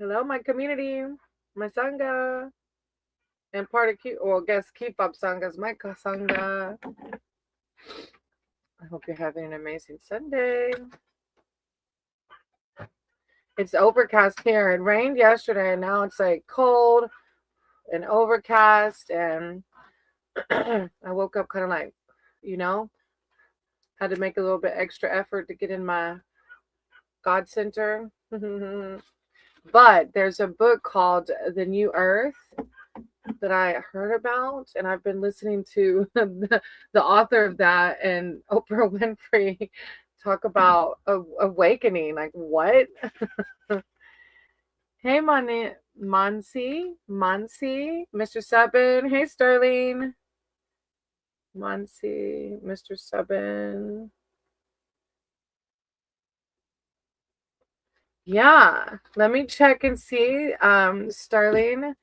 Hello, my community, my sangha, and part of guess keep up sanghas, my sangha. I hope you're having an amazing Sunday. It's overcast here. It rained yesterday, and now it's like cold and overcast. And I woke up kind of like, you know, had to make a little bit extra effort to get in my God center. But there's a book called The New Earth that I heard about, and I've been listening to the author of that and Oprah Winfrey talk about awakening. Like, what? Hey, Mansi, Mr. Subin. Hey, Sterling. Mansi, Mr. Subin. Yeah, let me check and see, Sterling,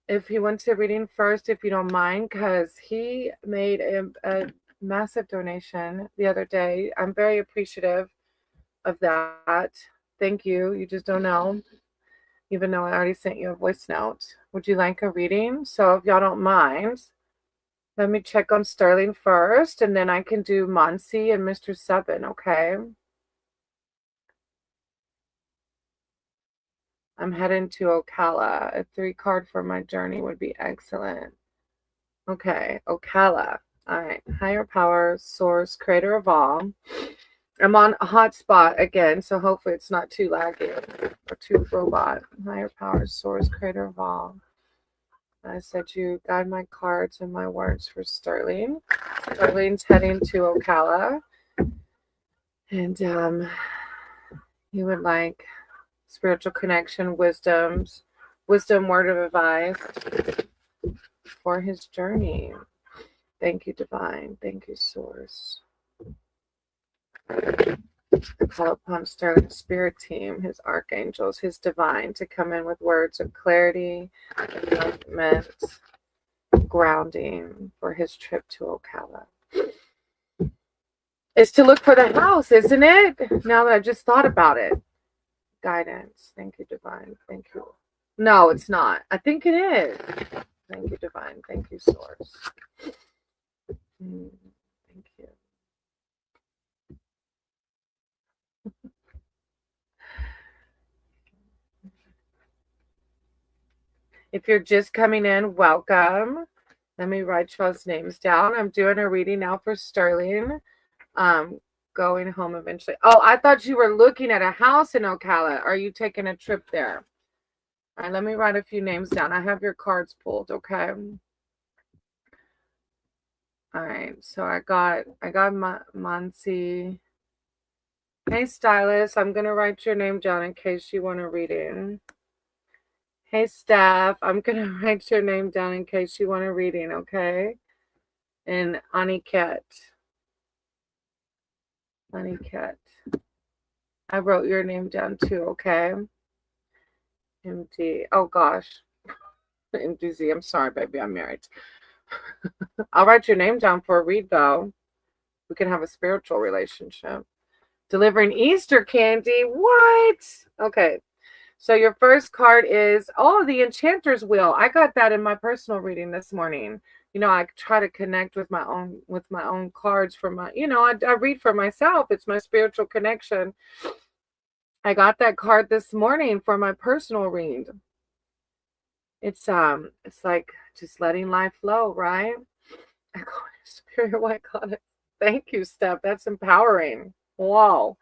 if he wants a reading first, if you don't mind, because he made a massive donation the other day. I'm very appreciative of that. Thank you. You just don't know, even though I already sent you a voice note. Would you like a reading? So, if y'all don't mind, let me check on Sterling first, and then I can do Monsi and Mr. Subin, okay? I'm heading to Ocala. A 3 card for my journey would be excellent. Okay, Ocala. All right, higher power, source, creator of all. I'm on a hotspot again, so hopefully it's not too laggy or too robot. Higher power, source, creator of all. I said you guide my cards and my words for Sterling. Sterling's heading to Ocala, and he would like spiritual connection, wisdom, word of advice for his journey. Thank you, Divine. Thank you, Source. I call upon Sterling's spirit team, his archangels, his divine, to come in with words of clarity, enlightenment, grounding for his trip to Ocala. It's to look for the house, isn't it? Now that I just thought about it. Guidance. Thank you, Divine. Thank you. No, it's not. I think it is. Thank you, Divine. Thank you, Source. Thank you. If you're just coming in, welcome. Let me write y'all's names down. I'm doing a reading now for Sterling. Going home eventually. Oh, I thought you were looking at a house in Ocala. Are you taking a trip there? All right, let me write a few names down. I have your cards pulled, okay? All right, so I got Mansi. Hey, Stylist, I'm gonna write your name down in case you want a reading. Hey, Staff, I'm gonna write your name down in case you want a reading, okay? And Aniket. Aniket. I wrote your name down too, okay? MD. Oh gosh. MDZ. I'm sorry, baby. I'm married. I'll write your name down for a read, though. We can have a spiritual relationship. Delivering Easter candy. What? Okay. So your first card is, the Enchanter's Wheel. I got that in my personal reading this morning. You know, I try to connect with my own cards for my, I read for myself. It's my spiritual connection. I got that card this morning for my personal read. It's like just letting life flow, right? I go Superior White Goddess. Thank you, Steph. That's empowering. Whoa.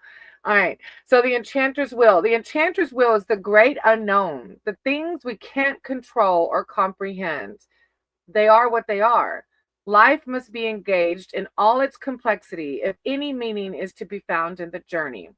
All right. So the Enchanter's Wheel. The Enchanter's Wheel is the great unknown, the things we can't control or comprehend. They are what they are. Life must be engaged in all its complexity if any meaning is to be found in the journey.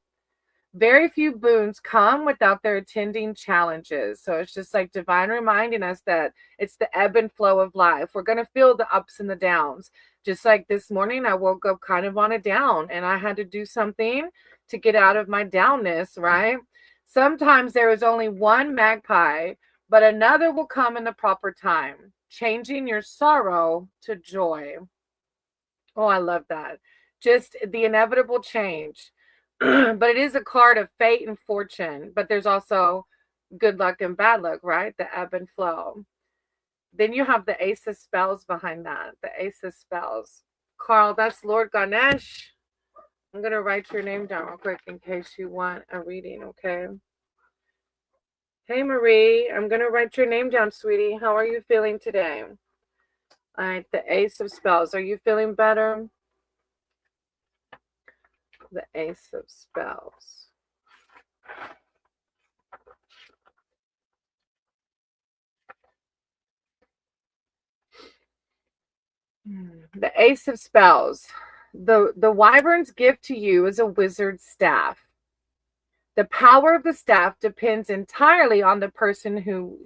Very few boons come without their attending challenges. So it's just like divine reminding us that it's the ebb and flow of life. We're going to feel the ups and the downs. Just like this morning, I woke up kind of on a down and I had to do something to get out of my downness, right? Sometimes there is only one magpie, but another will come in the proper time, changing your sorrow to joy. Oh, I love that. Just the inevitable change. But it is a card of fate and fortune. But there's also good luck and bad luck, right? The ebb and flow. Then you have the Ace of Spells behind that. The Ace of Spells. Carl, that's Lord Ganesh. I'm going to write your name down real quick in case you want a reading, okay? Hey, Marie. I'm going to write your name down, sweetie. How are you feeling today? All right, the Ace of Spells. Are you feeling better? The Ace of Spells. The Ace of Spells. The wyvern's gift to you is a wizard's staff. The power of the staff depends entirely on the person who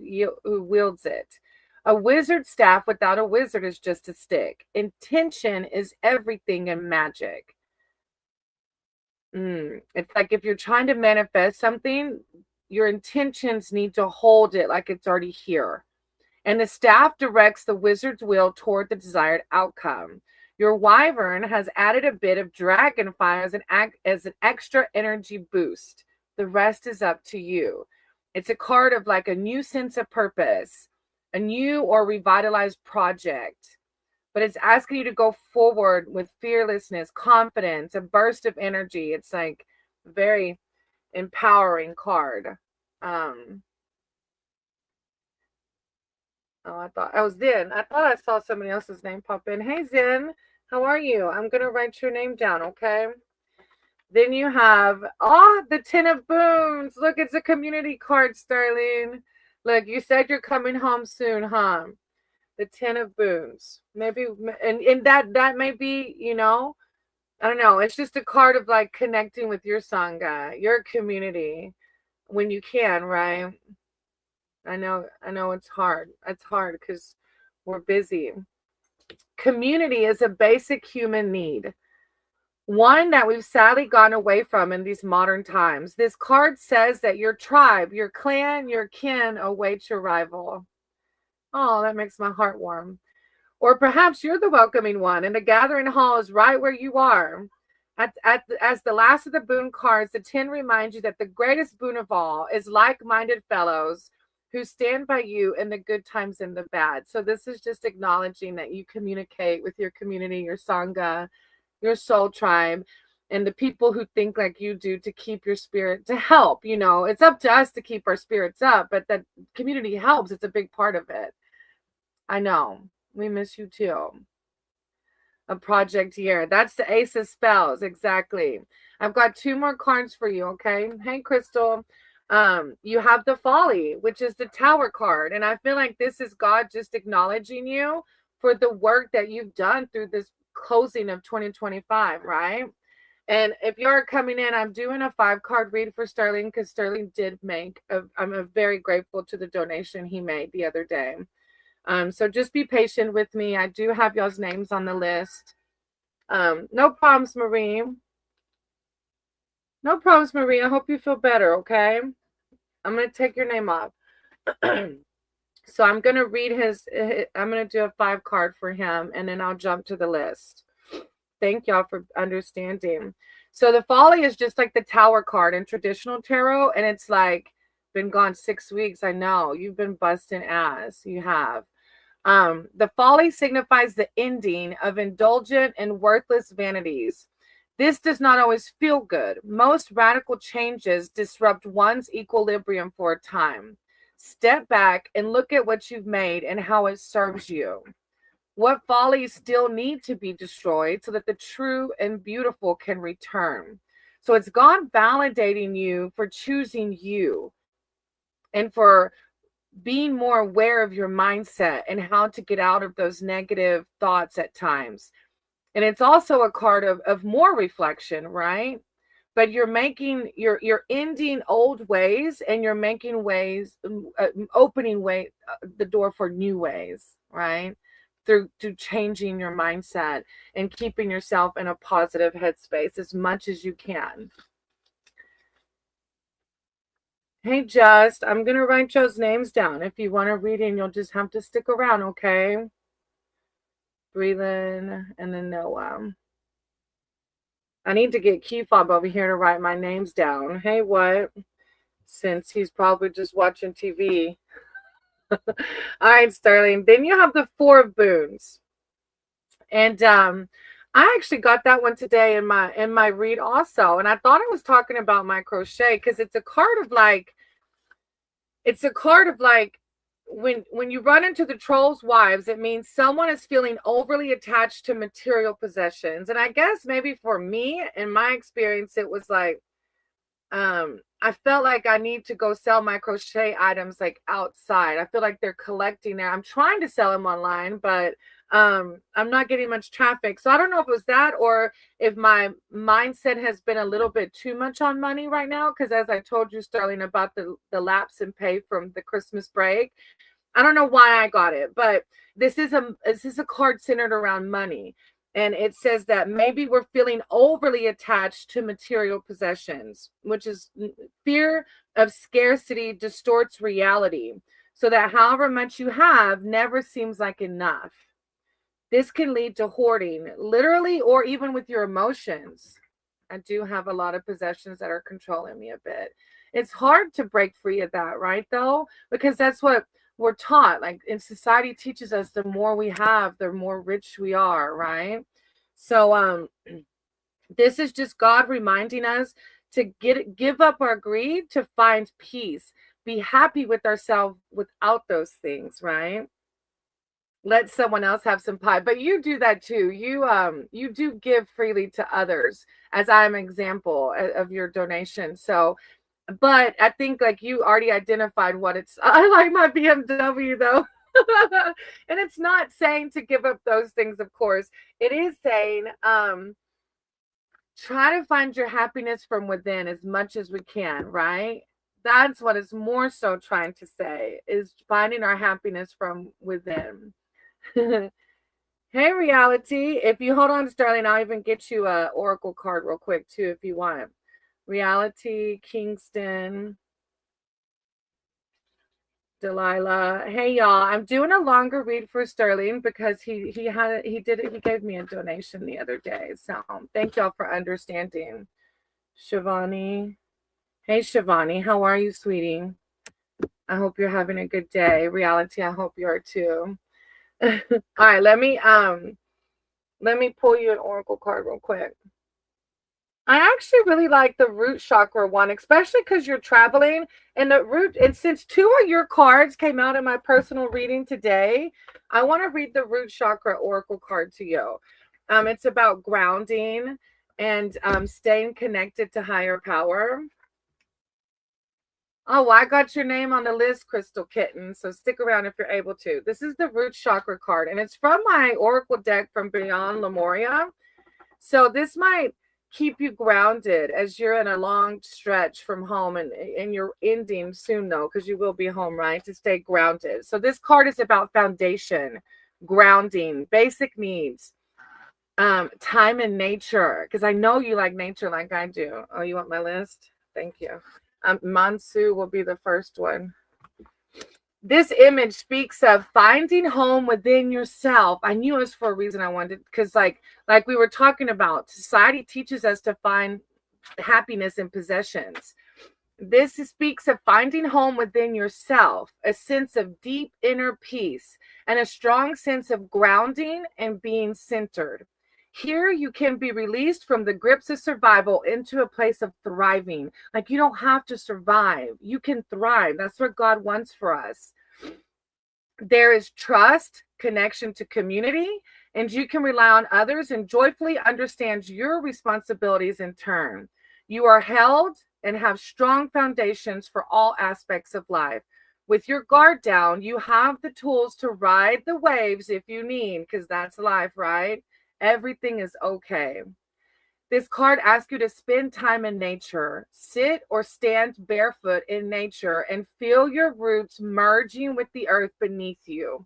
wields it. A wizard's staff without a wizard is just a stick. Intention is everything in magic. It's like if you're trying to manifest something, your intentions need to hold it like it's already here. And the staff directs the wizard's will toward the desired outcome. Your wyvern has added a bit of dragonfire as an extra energy boost. The rest is up to you. It's a card of like a new sense of purpose, a new or revitalized project. But it's asking you to go forward with fearlessness, confidence, a burst of energy. It's like a very empowering card. Oh, I thought I was Zen. I thought I saw somebody else's name pop in. Hey, Zen, how are you? I'm going to write your name down, okay? Then you have, the Ten of Boons. Look, it's a community card, Starling. Look, you said you're coming home soon, huh? The Ten of Boons. Maybe, and that may be, I don't know. It's just a card of like connecting with your Sangha, your community when you can, right? I know it's hard. It's hard because we're busy. Community is a basic human need, one that we've sadly gone away from in these modern times. This card says that your tribe, your clan, your kin awaits your arrival. Oh, that makes my heart warm. Or perhaps you're the welcoming one, and the gathering hall is right where you are. As the last of the boon cards, the 10 reminds you that the greatest boon of all is like-minded fellows who stand by you in the good times and the bad. So this is just acknowledging that you communicate with your community, your Sangha, your soul tribe, and the people who think like you do to keep your spirit, to help. It's up to us to keep our spirits up, but that community helps. It's a big part of it. I know. We miss you too. A project year. That's the Ace of Spells. Exactly. I've got 2 more cards for you, okay? Hey, Crystal. You have the Folly, which is the Tower card. And I feel like this is God just acknowledging you for the work that you've done through this closing of 2025, right? And if you're coming in, I'm doing a 5-card read for Sterling because Sterling did I'm very grateful to the donation he made the other day. So just be patient with me. I do have y'all's names on the list. No problems, Marie. No problems, Marie. I hope you feel better, okay? I'm going to take your name off. So I'm going to read I'm going to do a 5-card for him, and then I'll jump to the list. Thank y'all for understanding. So the Folly is just like the Tower card in traditional tarot, and it's like been gone 6 weeks. I know. You've been busting ass. You have. The Folly signifies the ending of indulgent and worthless vanities. This does not always feel good. Most radical changes disrupt one's equilibrium for a time. Step back and look at what you've made and how it serves you. What follies still need to be destroyed so that the true and beautiful can return. So it's God validating you for choosing you and for being more aware of your mindset and how to get out of those negative thoughts at times. And it's also a card of more reflection, right? But you're ending old ways and you're making ways, opening the door for new ways, right? Through changing your mindset and keeping yourself in a positive headspace as much as you can. Hey, Just, I'm going to write Joe's names down. If you want to read in, you'll just have to stick around, okay? Breathe-in, and then Noah. I need to get Key Fob over here to write my names down. Hey, what? since he's probably just watching TV. All right, Sterling. Then you have the Four of Boons. And I actually got that one today in my read also. And I thought I was talking about my crochet because it's a card of like when you run into the troll's wives, it means someone is feeling overly attached to material possessions. And I guess maybe for me, in my experience, it was like I felt like I need to go sell my crochet items like outside. I feel like they're collecting there. I'm trying to sell them online, but I'm not getting much traffic. So I don't know if it was that or if my mindset has been a little bit too much on money right now. Because as I told you, Sterling, about the lapse in pay from the Christmas break, I don't know why I got it, but this is a card centered around money. And it says that maybe we're feeling overly attached to material possessions, which is fear of scarcity distorts reality, so that however much you have never seems like enough. This can lead to hoarding, literally, or even with your emotions. I do have a lot of possessions that are controlling me a bit. It's hard to break free of that, right, though? Because that's what we're taught. Like in society teaches us the more we have, the more rich we are, right? So this is just God reminding us to give up our greed to find peace. Be happy with ourselves without those things, right? Let someone else have some pie. But you do that too. You do give freely to others, as I'm an example of your donation. So but I think like you already identified what it's I like my BMW though. And it's not saying to give up those things, of course. It is saying try to find your happiness from within as much as we can, right? That's what it's more so trying to say, is finding our happiness from within. Hey, Reality. If you hold on, Sterling, I'll even get you a Oracle card real quick, too, if you want. Reality, Kingston, Delilah. Hey, y'all. I'm doing a longer read for Sterling because he gave me a donation the other day. So thank y'all for understanding. Shivani. Hey, Shivani. How are you, sweetie? I hope you're having a good day. Reality, I hope you are too. All right, let me pull you an Oracle card real quick. I actually really like the root chakra one, especially because you're traveling and and since two of your cards came out in my personal reading today, I want to read the root chakra oracle card to you. It's about grounding and staying connected to higher power. Oh, I got your name on the list, Crystal Kitten. So stick around if you're able to. This is the root chakra card, and it's from my oracle deck from Beyond Lemuria. So this might keep you grounded as you're in a long stretch from home, and you're ending soon though, because you will be home, right? To stay grounded. So this card is about foundation, grounding, basic needs, time in nature, because I know you like nature like I do. Oh, you want my list? Thank you. Mansu will be the first one. This image speaks of finding home within yourself. I knew it was for a reason. I wanted, because like we were talking about, society teaches us to find happiness in possessions. This speaks of finding home within yourself, a sense of deep inner peace, and a strong sense of grounding and being centered. Here you can be released from the grips of survival into a place of thriving. Like you don't have to survive. You can thrive. That's what God wants for us. There is trust, connection to community, and you can rely on others and joyfully understand your responsibilities in turn. You are held and have strong foundations for all aspects of life. With your guard down, you have the tools to ride the waves if you need, because that's life, right? Everything is okay. This card asks you to spend time in nature. Sit or stand barefoot in nature and feel your roots merging with the earth beneath you.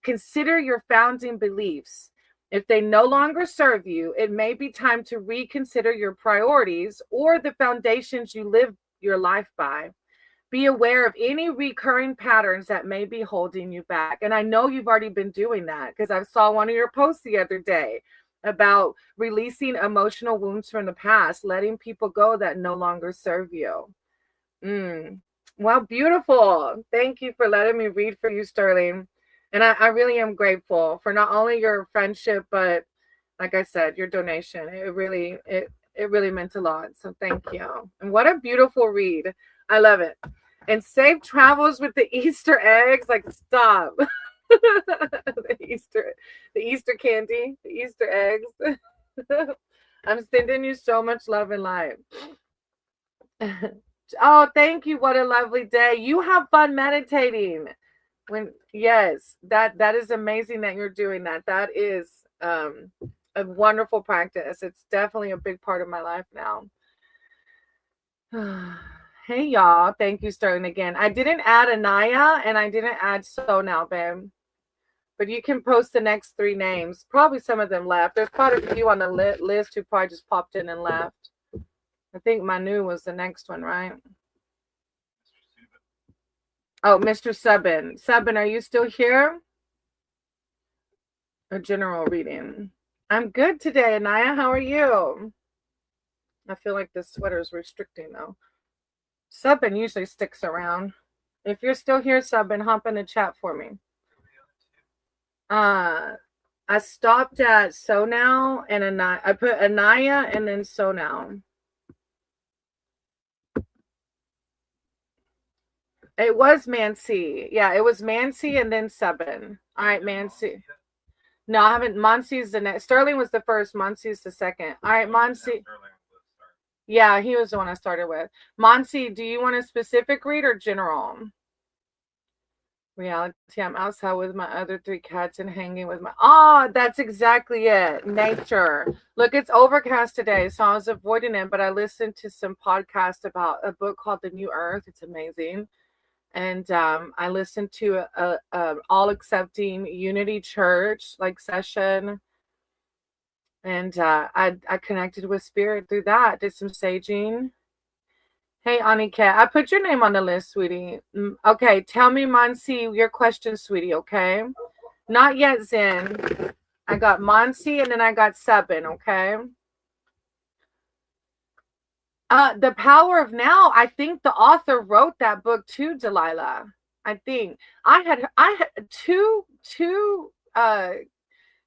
Consider your founding beliefs. If they no longer serve you, it may be time to reconsider your priorities or the foundations you live your life by. Be aware of any recurring patterns that may be holding you back. And I know you've already been doing that because I saw one of your posts the other day about releasing emotional wounds from the past, letting people go that no longer serve you. Well, beautiful. Thank you for letting me read for you, Sterling. And I really am grateful for not only your friendship, but like I said, your donation. It really meant a lot. So thank you. And what a beautiful read. I love it. And safe travels with the Easter eggs. Like stop. The Easter candy, the Easter eggs. I'm sending you so much love and light. Oh, thank you. What a lovely day. You have fun meditating. Yes, that is amazing that you're doing that. That is a wonderful practice. It's definitely a big part of my life now. Hey y'all, thank you, Sterling, again. I didn't add Anaya and I didn't add So Now, babe. But you can post the next 3 names. Probably some of them left. There's quite a few on the list who probably just popped in and left. I think Manu was the next one, right? Oh, Mr. Subin. Subin, are you still here? A general reading. I'm good today, Anaya. How are you? I feel like this sweater is restricting, though. Subin usually sticks around. If you're still here, Subin, hop in the chat for me. I stopped at So Now and Anaya. I put Anaya and then So Now. It was Mansi. Yeah, it was Mansi and then Subin. All right, Mansi. No, I haven't. Monsi's the next. Sterling was the first. Monsi's the second. All right, Monsi. Yeah, he was the one I started with. Monsi, do you want a specific read or general? Reality. I'm outside with my other 3 cats and hanging with my. Oh, that's exactly it. Nature. Look, it's overcast today, so I was avoiding it, but I listened to some podcast about a book called The New Earth. It's amazing. And I listened to a all accepting unity church like session, and I connected with spirit through that. Did some saging. Hey, Anika, I put your name on the list, sweetie. Okay, tell me, Monsi, your question, sweetie. Okay, not yet, Zen. I got Monsi, and then I got Subin. Okay. The Power of Now. I think the author wrote that book too, Delilah. I think I had two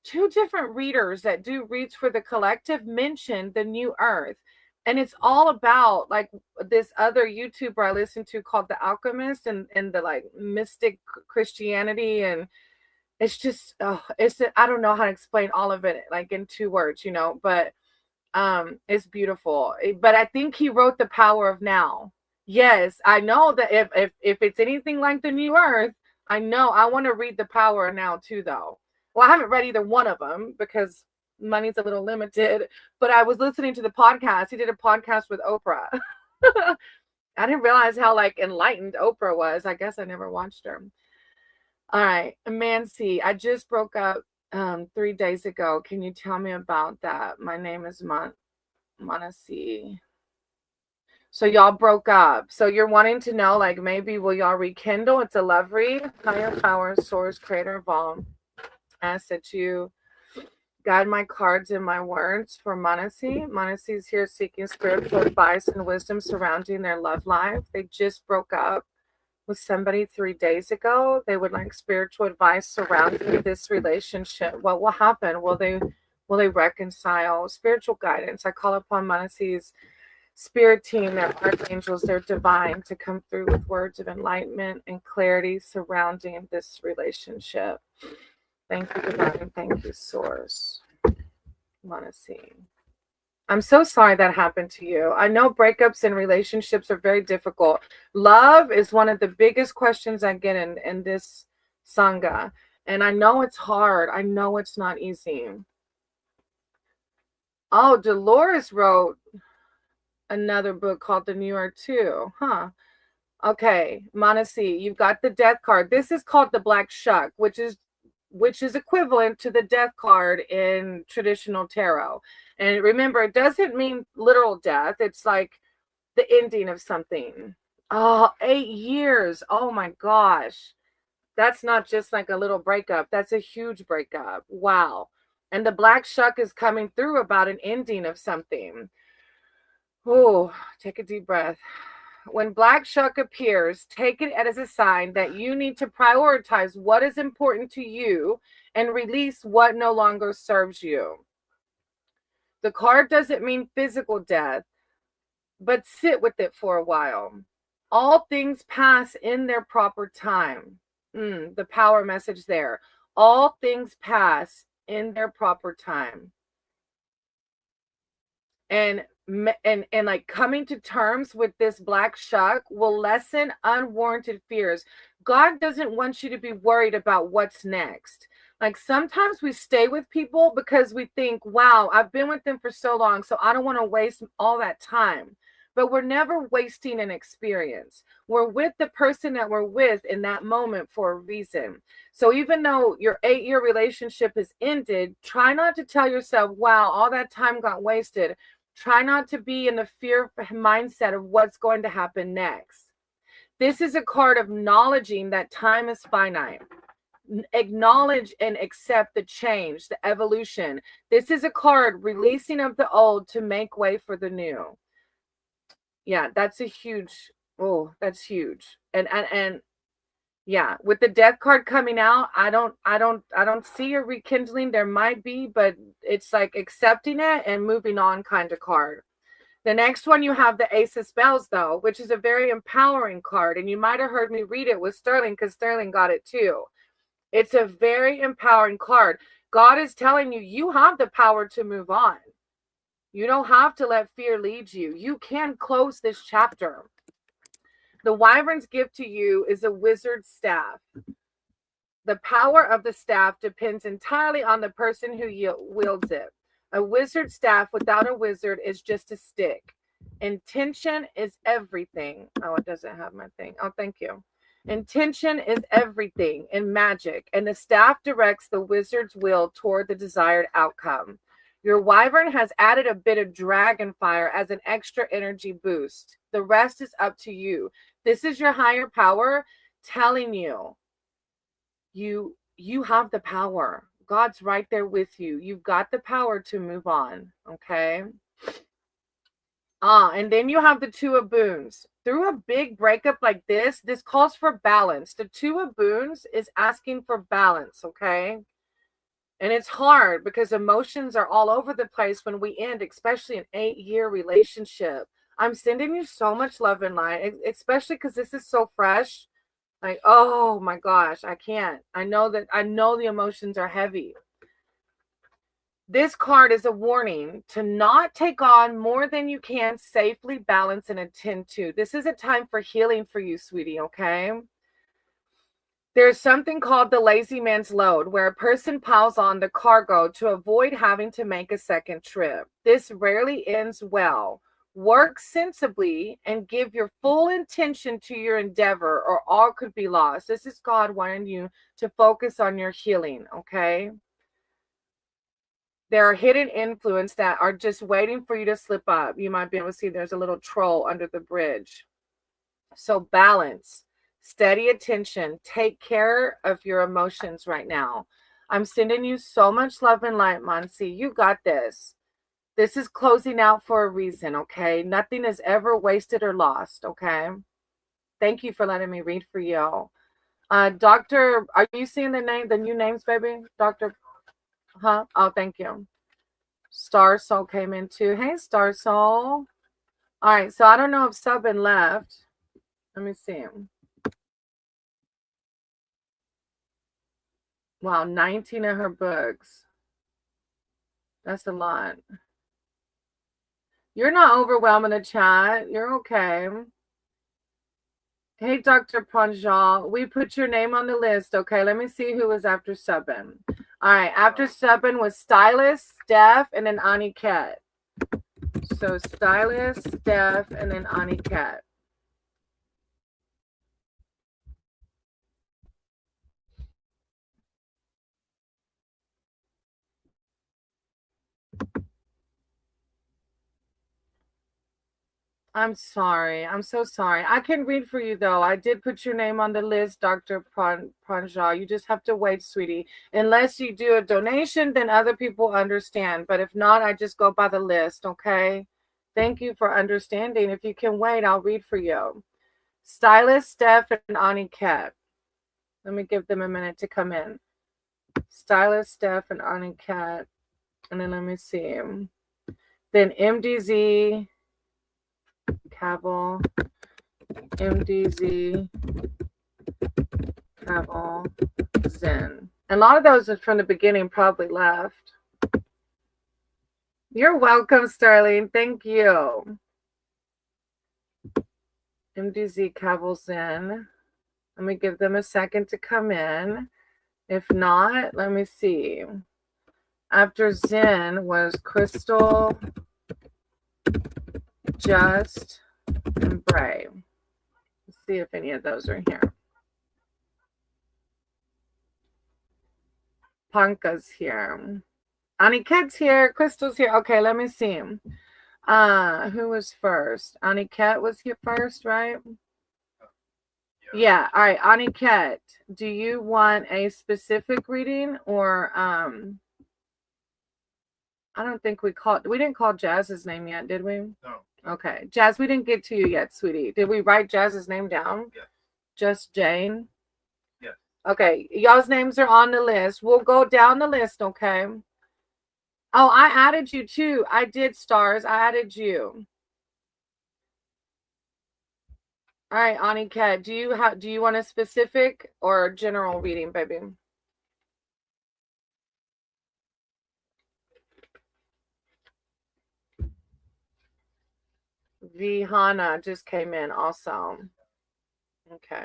different readers that do reads for the collective mention The New Earth, and it's all about like this other YouTuber I listen to called The Alchemist and the like mystic Christianity, and it's just I don't know how to explain all of it like in 2 words, but it's beautiful. But I think he wrote The Power of Now. Yes, I know that if it's anything like The New Earth, I know I want to read The Power of Now too, though. Well, I haven't read either one of them because money's a little limited, but I was listening to the podcast. He did a podcast with Oprah. I didn't realize how like enlightened Oprah was. I guess I never watched her. All right, Mansi, I just broke up 3 days ago. Can you tell me about that? My name is Manasi. So y'all broke up. So you're wanting to know, like, maybe will y'all rekindle? It's a love read. Higher power, source, creator of all. Ask that you guide my cards and my words for Manasi. Manasi is here seeking spiritual advice and wisdom surrounding their love life. They just broke up with somebody 3 days ago. They would like spiritual advice surrounding this relationship. What will happen? Will they reconcile? Spiritual guidance. I call upon Manasi's spirit team, their archangels, their divine, to come through with words of enlightenment and clarity surrounding this relationship. Thank you, divine. Thank you, source. Manasi. I'm so sorry that happened to you. I know breakups and relationships are very difficult. Love is one of the biggest questions I get in this Sangha. And I know it's hard. I know it's not easy. Oh, Dolores wrote another book called The New Earth too. Huh. Okay, Manasi, you've got the death card. This is called the Black Shuck, which is equivalent to the death card in traditional tarot. And remember, it doesn't mean literal death. It's like the ending of something. Oh, 8 years. Oh my gosh. That's not just like a little breakup. That's a huge breakup. Wow. And the Black Shuck is coming through about an ending of something. Oh, take a deep breath. When Black Shuck appears, take it as a sign that you need to prioritize what is important to you and release what no longer serves you. The card doesn't mean physical death, but sit with it for a while. All things pass in their proper time. The power message there. All things pass in their proper time. And like coming to terms with this Black Shuck will lessen unwarranted fears. God doesn't want you to be worried about what's next. Like sometimes we stay with people because we think, wow, I've been with them for so long, so I don't want to waste all that time. But we're never wasting an experience. We're with the person that we're with in that moment for a reason. So even though your 8-year relationship has ended, try not to tell yourself, wow, all that time got wasted. Try not to be in the fear mindset of what's going to happen next. This is a card of acknowledging that time is finite. Acknowledge and accept the change, the evolution. This is a card releasing of the old to make way for the new. Yeah, that's a huge, that's huge. And yeah, with the death card coming out, I don't see a rekindling. There might be, but it's like accepting it and moving on kind of card. The next one, you have the Ace of Spells, though, which is a very empowering card. And you might have heard me read it with Sterling because Sterling got it too. It's a very empowering card. God is telling you, you have the power to move on. You don't have to let fear lead you. You can close this chapter. The Wyvern's gift to you is a wizard's staff. The power of the staff depends entirely on the person who wields it. A wizard's staff without a wizard is just a stick. Intention is everything. Oh, it doesn't have my thing. Oh, thank you. Intention is everything in magic, and the staff directs the wizard's will toward the desired outcome. Your Wyvern has added a bit of dragon fire as an extra energy boost. The rest is up to you. This is your higher power telling you, you have the power. God's right there with you. You've got the power to move on, okay? And then you have the Two of Boons. Through a big breakup like this calls for balance. The Two of Boons is asking for balance, okay? And it's hard because emotions are all over the place when we end, especially an 8-year relationship. I'm sending you so much love and light, especially because this is so fresh. Like, oh my gosh, I can't. I know the emotions are heavy. This card is a warning to not take on more than you can safely balance and attend to. This is a time for healing for you, sweetie, okay? There's something called the lazy man's load, where a person piles on the cargo to avoid having to make a second trip. This rarely ends well. Work sensibly and give your full intention to your endeavor, or all could be lost. This is God wanting you to focus on your healing, okay? There are hidden influences that are just waiting for you to slip up. You might be able to see there's a little troll under the bridge. So balance. Steady attention. Take care of your emotions right now. I'm sending you so much love and light, Monsi. You got this. This is closing out for a reason, okay? Nothing is ever wasted or lost, okay? Thank you for letting me read for you. Doctor, are you seeing the new names, baby? Doctor, huh? Oh, thank you. Star Soul came in too. Hey, Star Soul. All right, so I don't know if Subin left. Let me see him. Wow, 19 of her books. That's a lot. You're not overwhelming the chat. You're okay. Hey, Dr. Panjal, we put your name on the list. Okay, let me see who was after Subin. All right, after Subin was Stylist, Steph, and then Aniket. So Stylist, Steph, and then Aniket. I'm sorry. I'm so sorry. I can read for you, though. I did put your name on the list, Dr. Pranjal. You just have to wait, sweetie. Unless you do a donation, then other people understand. But if not, I just go by the list, okay? Thank you for understanding. If you can wait, I'll read for you. Stylist, Steph, and Aniket. Let me give them a minute to come in. Stylist, Steph, and Aniket. And then let me see. Then MDZ, Cavill, MDZ, Cavill, Zen. And a lot of those are from the beginning probably left. You're welcome, Sterling. Thank you. MDZ, Cavill, Zen. Let me give them a second to come in. If not, let me see. After Zen was Crystal, Just, and Bray. Let's see if any of those are here. Panka's here. Aniket's here. Crystal's here. Okay, let me see. Who was first? Aniket was here first, right? Yeah. All right, Aniket, do you want a specific reading or I don't think we didn't call Jazz's name yet, did we? No. Okay. Jazz, we didn't get to you yet, sweetie. Did we write Jazz's name down? Yes. Just Jane? Yes. Okay. Y'all's names are on the list. We'll go down the list, okay? Oh, I added you too. I did, Stars. I added you. All right, Aniket, do you want a specific or general reading, baby? Vihana just came in also. Okay.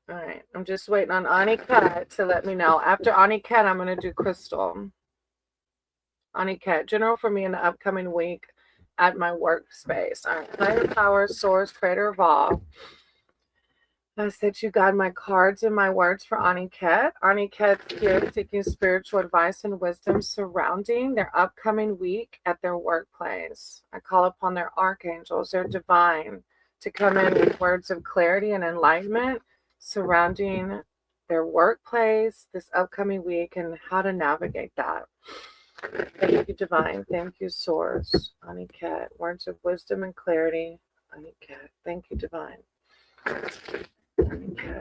All right. I'm just waiting on Aniket to let me know. After Aniket, I'm going to do Crystal. Aniket, general for me in the upcoming week at my workspace. All right. Higher power, source, creator of all. I said you got my cards and my words for Aniket. Aniket here seeking spiritual advice and wisdom surrounding their upcoming week at their workplace. I call upon their archangels, their divine, to come in with words of clarity and enlightenment surrounding their workplace this upcoming week and how to navigate that. Thank you, divine. Thank you, source. Aniket, words of wisdom and clarity. Aniket, thank you, divine. Okay.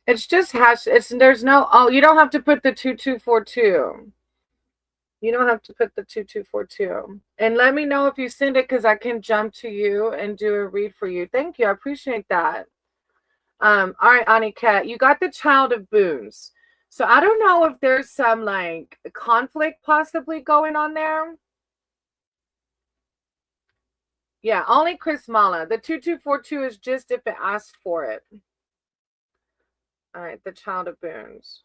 It's just hash. There's no, oh, you don't have to put the 2242. You don't have to put the 2242. And let me know if you send it because I can jump to you and do a read for you. Thank you. I appreciate that. All right, Aniket, you got the Child of Boons. So I don't know if there's some like conflict possibly going on there. Yeah, only Chris Mala. The 2242 is just if it asked for it. All right, the Child of Boons.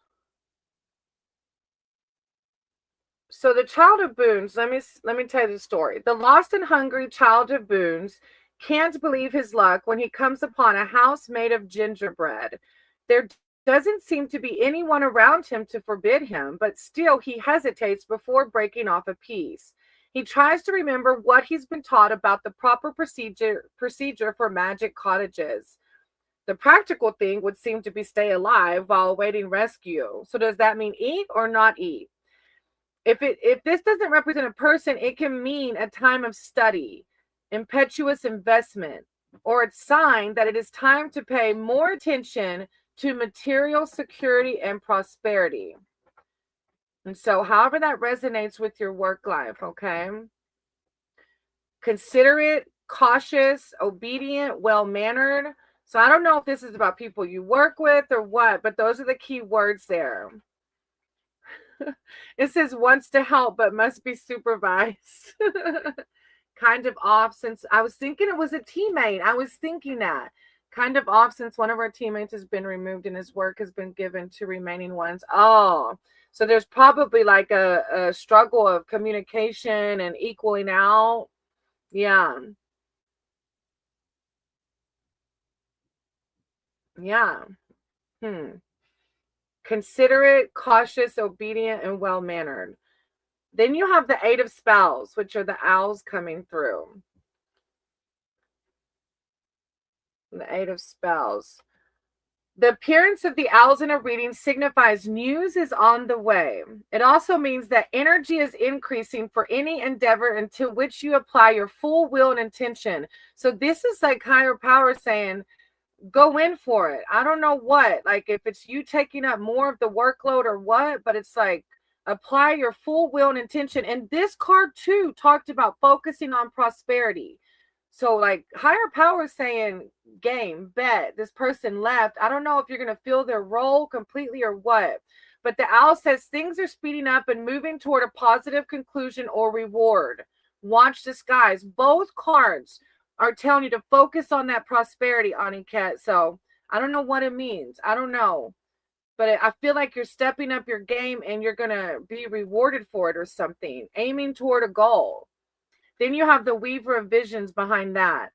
So the Child of Boons, let me tell you the story. The lost and hungry Child of Boons can't believe his luck when he comes upon a house made of gingerbread. There doesn't seem to be anyone around him to forbid him, but still he hesitates before breaking off a piece. He tries to remember what he's been taught about the proper procedure for magic cottages. The practical thing would seem to be stay alive while awaiting rescue. So does that mean eat or not eat? If this doesn't represent a person, it can mean a time of study, impetuous investment, or a sign that it is time to pay more attention to material security and prosperity. And so however that resonates with your work life, okay? Considerate, cautious, obedient, well-mannered. So I don't know if this is about people you work with or what, but those are the key words there. It says wants to help, but must be supervised. Kind of off since I was thinking it was a teammate. I was thinking that. Kind of off since one of our teammates has been removed and his work has been given to remaining ones. Oh, so there's probably like a struggle of communication and equaling out. Yeah. Yeah. Considerate, cautious, obedient, and well-mannered. Then you have the Eight of Spells, which are the owls coming through. The Eight of Spells. The appearance of the owls in a reading signifies news is on the way. It also means that energy is increasing for any endeavor into which you apply your full will and intention. So this is like higher power saying, go in for it. I don't know what, like if it's you taking up more of the workload or what, but it's like apply your full will and intention. And this card too talked about focusing on prosperity. So like higher power saying game, bet, this person left. I don't know if you're going to fill their role completely or what. But the owl says things are speeding up and moving toward a positive conclusion or reward. Watch the skies. Both cards are telling you to focus on that prosperity, Aniket. So I don't know what it means. I don't know. But I feel like you're stepping up your game and you're going to be rewarded for it or something. Aiming toward a goal. Then you have the Weaver of Visions behind that.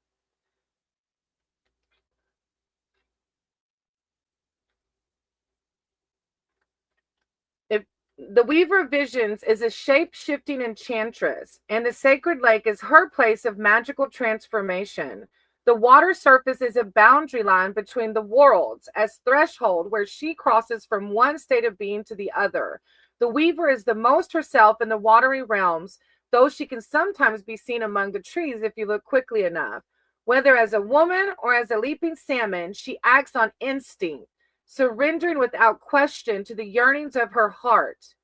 The Weaver of Visions is a shape-shifting enchantress, and the Sacred Lake is her place of magical transformation. The water surface is a boundary line between the worlds, as threshold where she crosses from one state of being to the other. The Weaver is the most herself in the watery realms, though she can sometimes be seen among the trees if you look quickly enough. Whether as a woman or as a leaping salmon, she acts on instinct, surrendering without question to the yearnings of her heart.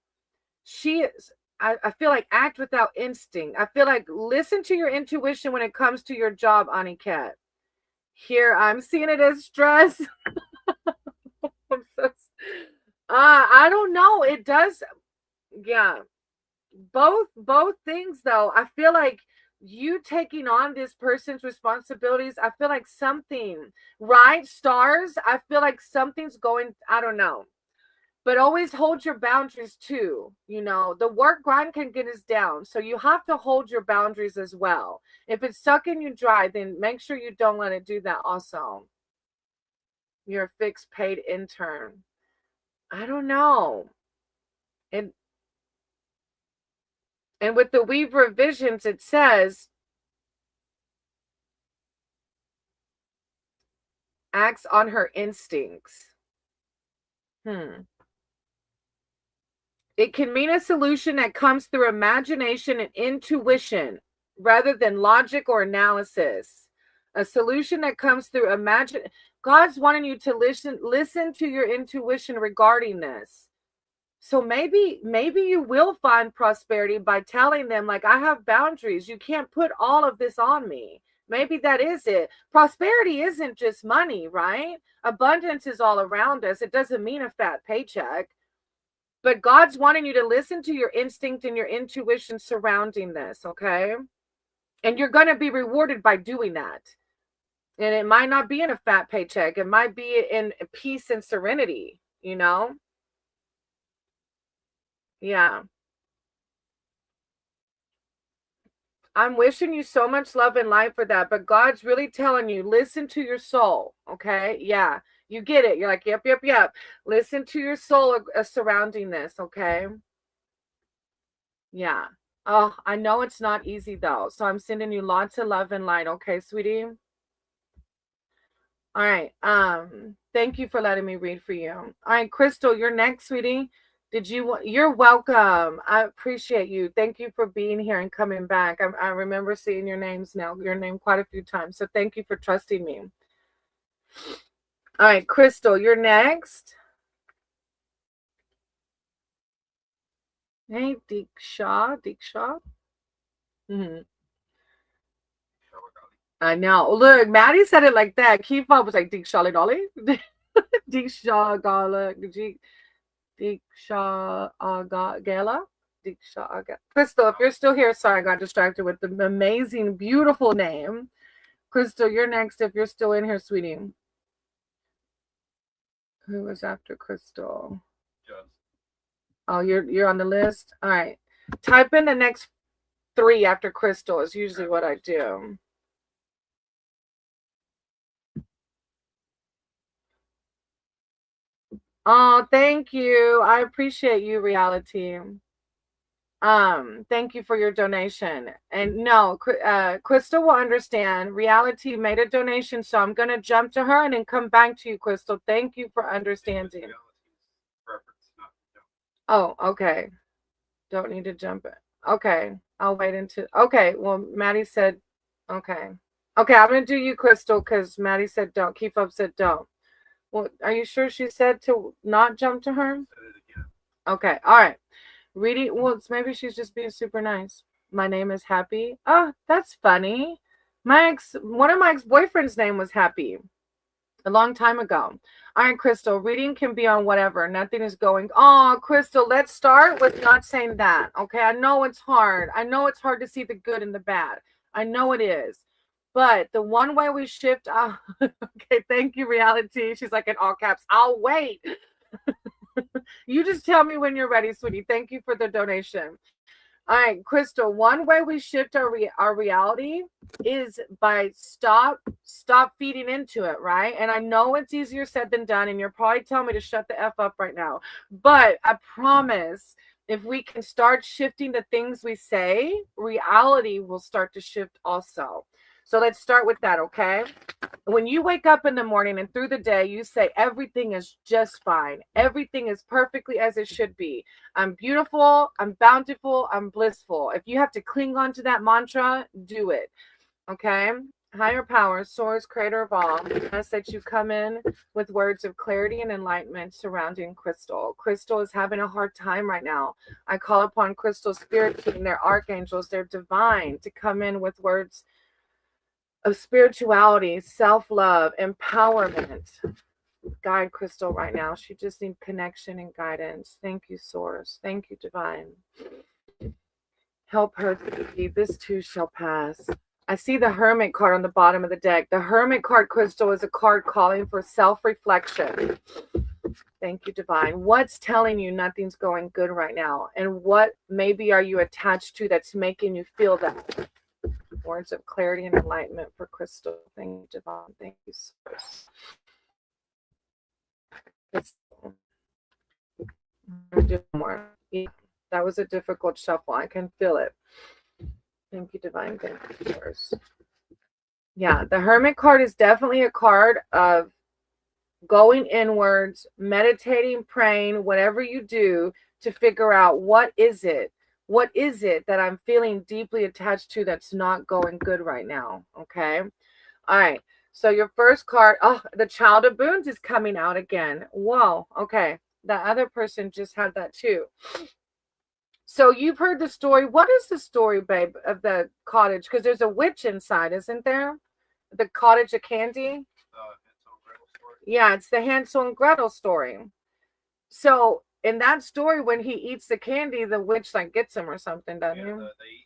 She is, I feel like act without instinct. I feel like listen to your intuition when it comes to your job, Aniket. Here, I'm seeing it as stress. I don't know. It does. Yeah. Both things though. I feel like you taking on this person's responsibilities, I feel like something, right? Stars, I feel like something's going, I don't know. But always hold your boundaries too. You know, the work grind can get us down. So you have to hold your boundaries as well. If it's sucking you dry, then make sure you don't let it do that also. You're a fixed paid intern. I don't know. And with the Weaver of Visions, it says, acts on her instincts. It can mean a solution that comes through imagination and intuition rather than logic or analysis. A solution that comes through imagine. God's wanting you to listen to your intuition regarding this. So maybe you will find prosperity by telling them, like, I have boundaries. You can't put all of this on me. Maybe that is it. Prosperity isn't just money, right? Abundance is all around us. It doesn't mean a fat paycheck. But God's wanting you to listen to your instinct and your intuition surrounding this, okay? And you're going to be rewarded by doing that. And it might not be in a fat paycheck. It might be in peace and serenity, you know? Yeah. I'm wishing you so much love and light for that. But God's really telling you, listen to your soul, okay? Yeah. You get it. You're like, yep. Listen to your soul surrounding this, okay? Yeah. Oh, I know it's not easy though. So I'm sending you lots of love and light, okay, sweetie? All right. Thank you for letting me read for you. All right, Crystal, you're next, sweetie. You're welcome. I appreciate you. Thank you for being here and coming back. I remember seeing your name quite a few times. So thank you for trusting me. All right, Crystal, you're next. Hey, Diksha. Mm-hmm. I know. Look, Maddie said it like that. Kifa was like Diksha Dolly. Diksha Gala. Diksha Gala. Crystal, if you're still here, sorry, I got distracted with the amazing, beautiful name. Crystal, you're next if you're still in here, sweetie. Who was after Crystal? Yes. Oh, you're on the list? All right. Type in the next 3 after Crystal is usually what I do. Oh, thank you. I appreciate you, Reality. Thank you for your donation. And no, Crystal will understand. Reality made a donation, so I'm gonna jump to her and then come back to you, Crystal. Thank you for understanding. Oh, okay. Don't need to jump it. Okay, I'll wait until. Okay, well, Maddie said, okay. Okay, I'm gonna do you, Crystal, because Maddie said don't. Keep up said don't. Well, are you sure she said to not jump to her? Okay, all right. Reading, well, maybe she's just being super nice. My name is Happy. Oh, that's funny. One of my ex-boyfriend's name was Happy a long time ago. All right, Crystal, reading can be on whatever. Nothing is going. Oh, Crystal, let's start with not saying that. Okay, I know it's hard. I know it's hard to see the good and the bad. I know it is. But the one way we shift, okay, thank you, Reality. She's like in all caps, I'll wait. You just tell me when you're ready, sweetie. Thank you for the donation. All right, Crystal, one way we shift our reality is by stop feeding into it, right? And I know it's easier said than done, and you're probably telling me to shut the F up right now. But I promise, if we can start shifting the things we say, reality will start to shift also. So let's start with that, okay? When you wake up in the morning and through the day, you say, everything is just fine. Everything is perfectly as it should be. I'm beautiful. I'm bountiful. I'm blissful. If you have to cling on to that mantra, do it, okay? Higher power, source, creator of all, ask that you come in with words of clarity and enlightenment surrounding Crystal. Crystal is having a hard time right now. I call upon Crystal's spirit team, their archangels, their divine, to come in with words of spirituality, self-love, empowerment. Guide Crystal right now. She just needs connection and guidance. Thank you, Source. Thank you, Divine. Help her to be. This too shall pass. I see the Hermit card on the bottom of the deck. The Hermit card, Crystal, is a card calling for self-reflection. Thank you, Divine. What's telling you nothing's going good right now? And what maybe are you attached to that's making you feel that? Words of clarity and enlightenment for Crystal. Thank you, Divine. Thank you, Source. More. Yeah, that was a difficult shuffle. I can feel it. Thank you, Divine. Thank you, Source. Yeah, the Hermit card is definitely a card of going inwards, meditating, praying, whatever you do to figure out what is it that I'm feeling deeply attached to that's not going good right now. Okay. All right. So your first card, oh, the Child of Boons is coming out again. Whoa. Okay. The other person just had that too. So you've heard the story. What is the story, babe, of the cottage? Because there's a witch inside, isn't there? The cottage of candy. Yeah, it's the Hansel and Gretel story. So in that story, when he eats the candy, the witch like gets him or something, doesn't he? They eat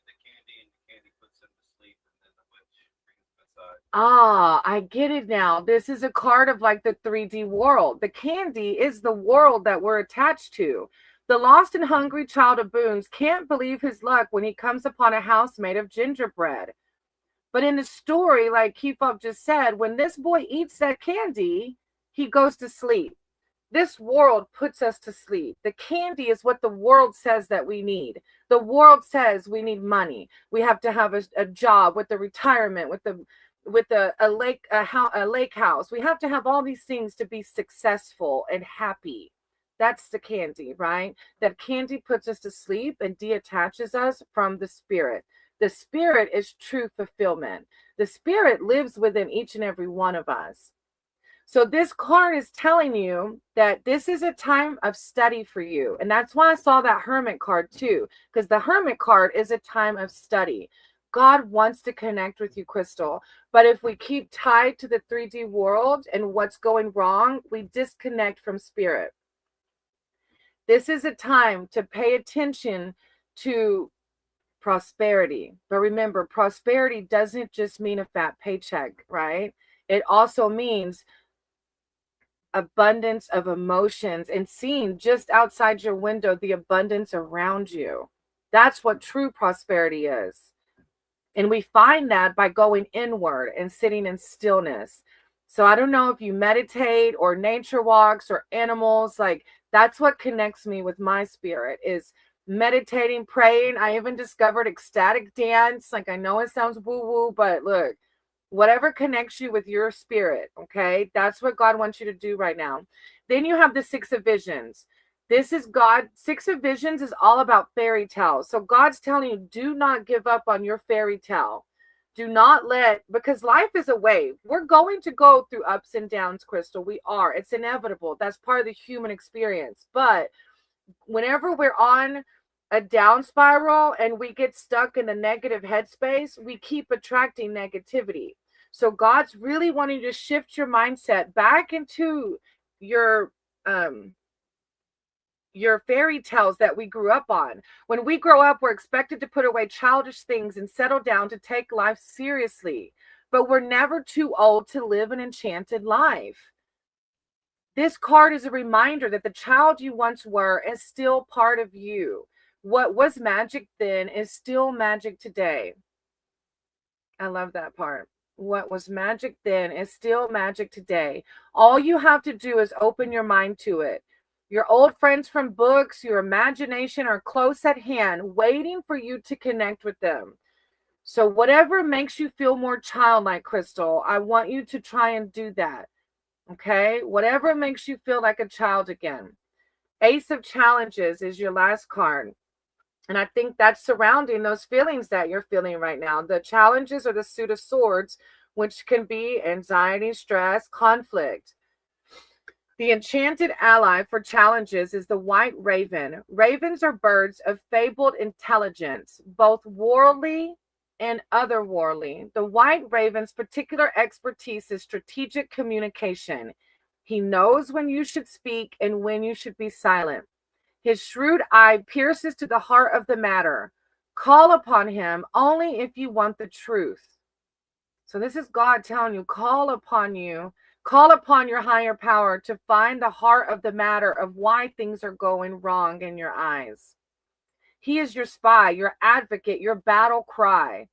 the candy and the candy puts him to sleep, and then the witch brings him inside. Ah, I get it now. This is a card of like the 3D world. The candy is the world that we're attached to. The lost and hungry Child of Boons can't believe his luck when he comes upon a house made of gingerbread. But in the story, like Keefop just said, when this boy eats that candy, he goes to sleep. This world puts us to sleep. The candy is what the world says that we need. The world says we need money. We have to have a job with the retirement, with a lake house. We have to have all these things to be successful and happy. That's the candy, right? That candy puts us to sleep and detaches us from the spirit. The spirit is true fulfillment. The spirit lives within each and every one of us. So this card is telling you that this is a time of study for you. And that's why I saw that Hermit card too, because the Hermit card is a time of study. God wants to connect with you, Crystal. But if we keep tied to the 3D world and what's going wrong, we disconnect from spirit. This is a time to pay attention to prosperity. But remember, prosperity doesn't just mean a fat paycheck, right? It also means abundance of emotions and seeing just outside your window the abundance around you. That's what true prosperity is. And we find that by going inward and sitting in stillness. So I don't know if you meditate or nature walks or animals, like that's what connects me with my spirit, is meditating, praying. I even discovered ecstatic dance. Like, I know it sounds woo-woo, but look, whatever connects you with your spirit, okay? That's what God wants you to do right now. Then you have the Six of Visions. This is God. Six of Visions is all about fairy tales. So God's telling you, do not give up on your fairy tale. Do not let, because life is a wave. We're going to go through ups and downs, Crystal. We are. It's inevitable. That's part of the human experience. But whenever we're on a down spiral and we get stuck in the negative headspace, we keep attracting negativity. So God's really wanting to shift your mindset back into your fairy tales that we grew up on. When we grow up, we're expected to put away childish things and settle down to take life seriously. But we're never too old to live an enchanted life. This card is a reminder that the child you once were is still part of you. What was magic then is still magic today. I love that part. What was magic then is still magic today. All you have to do is open your mind to it. Your old friends from books, your imagination are close at hand, waiting for you to connect with them. So whatever makes you feel more childlike, Crystal, I want you to try and do that. Okay? Whatever makes you feel like a child again. Ace of Challenges is your last card. And I think that's surrounding those feelings that you're feeling right now. The challenges are the Suit of Swords, which can be anxiety, stress, conflict. The enchanted ally for challenges is the white raven. Ravens are birds of fabled intelligence, both worldly and otherworldly. The white raven's particular expertise is strategic communication. He knows when you should speak and when you should be silent. His shrewd eye pierces to the heart of the matter. Call upon him only if you want the truth. So this is God telling you, call upon your higher power to find the heart of the matter of why things are going wrong in your eyes. He is your spy, your advocate, your battle cry.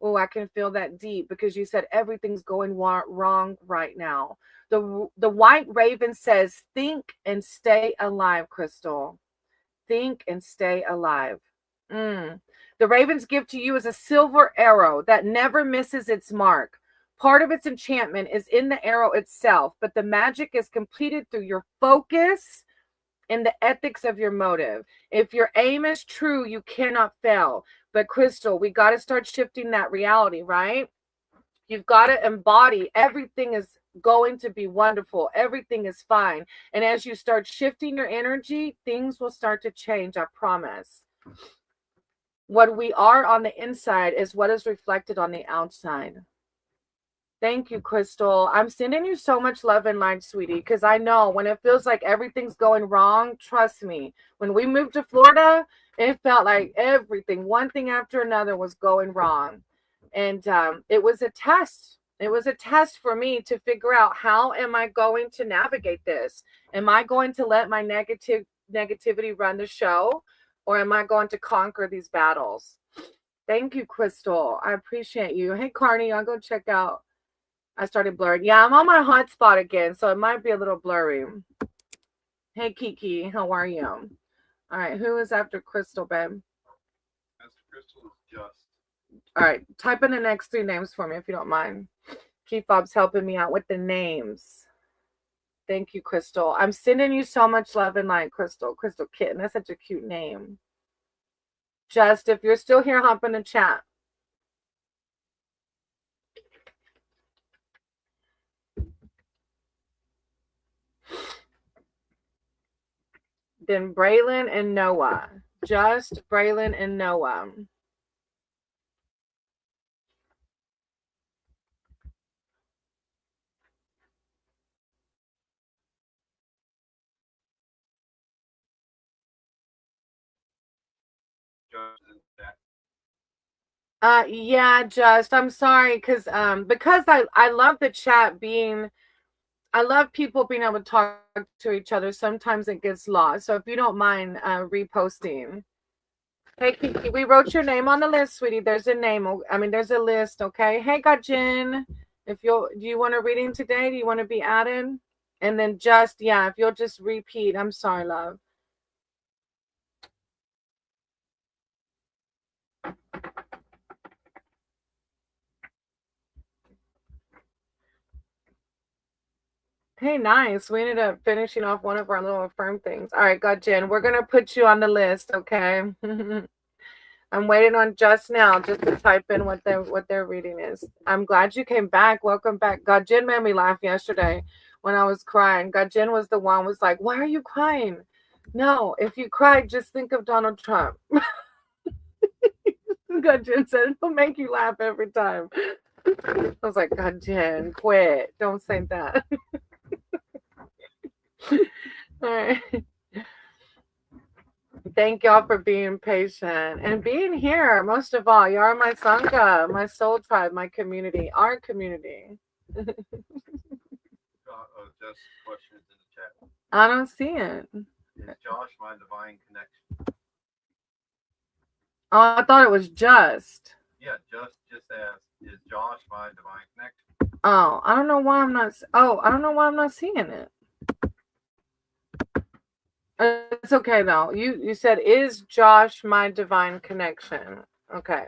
Oh, I can feel that deep because you said everything's going wrong right now. The white raven says, think and stay alive, Crystal. Think and stay alive. The raven's gift to you is a silver arrow that never misses its mark. Part of its enchantment is in the arrow itself, but the magic is completed through your focus and the ethics of your motive. If your aim is true, you cannot fail. But Crystal, we got to start shifting that reality, right? You've got to embody everything is going to be wonderful. Everything is fine. And as you start shifting your energy, things will start to change, I promise. What we are on the inside is what is reflected on the outside. Thank you, Crystal. I'm sending you so much love and light, sweetie, because I know when it feels like everything's going wrong, trust me, when we moved to Florida, it felt like everything, one thing after another, was going wrong. And it was a test. It was a test for me to figure out, how am I going to navigate this? Am I going to let my negativity run the show, or am I going to conquer these battles? Thank you, Crystal. I appreciate you. Hey, Carney, I'll go check out. I started blurring. Yeah, I'm on my hotspot again, so it might be a little blurry. Hey, Kiki, how are you? All right, who is after Crystal, babe? After Crystal is Just. All right, type in the next 3 names for me if you don't mind. Chief Bob's helping me out with the names. Thank you, Crystal. I'm sending you so much love and light, Crystal. Crystal Kitten, that's such a cute name. Just, if you're still here, hop in the chat. Then Braylon and Noah. Just Braylon and Noah. Yeah, Just, I'm sorry, because I love the chat being, I love people being able to talk to each other. Sometimes it gets lost. So if you don't mind reposting. Hey, Kiki, we wrote your name on the list, sweetie. There's a name. I mean, there's a list, okay? Hey, Gajin, do you want a reading today? Do you want to be added? And then Just, yeah, if you'll just repeat. I'm sorry, love. Hey, nice. We ended up finishing off one of our little affirm things. All right, God, Jen, we're going to put you on the list, okay? I'm waiting on just now just to type in what their reading is. I'm glad you came back. Welcome back. God, Jen made me laugh yesterday when I was crying. God, Jen was the one was like, why are you crying? No, if you cry, just think of Donald Trump. God, Jen said, it'll make you laugh every time. I was like, God, Jen, quit. Don't say that. All right. Thank y'all for being patient and being here. Most of all, you are my Sangha, my soul tribe, my community, our community. Just questions in the chat. I don't see it. Is Josh my divine connection? Oh, I thought it was just. Yeah, just asked, is Josh my divine connection? Oh, I don't know why I'm not. Oh, I don't know why I'm not seeing it. It's okay though. You said, is Josh my divine connection? Okay.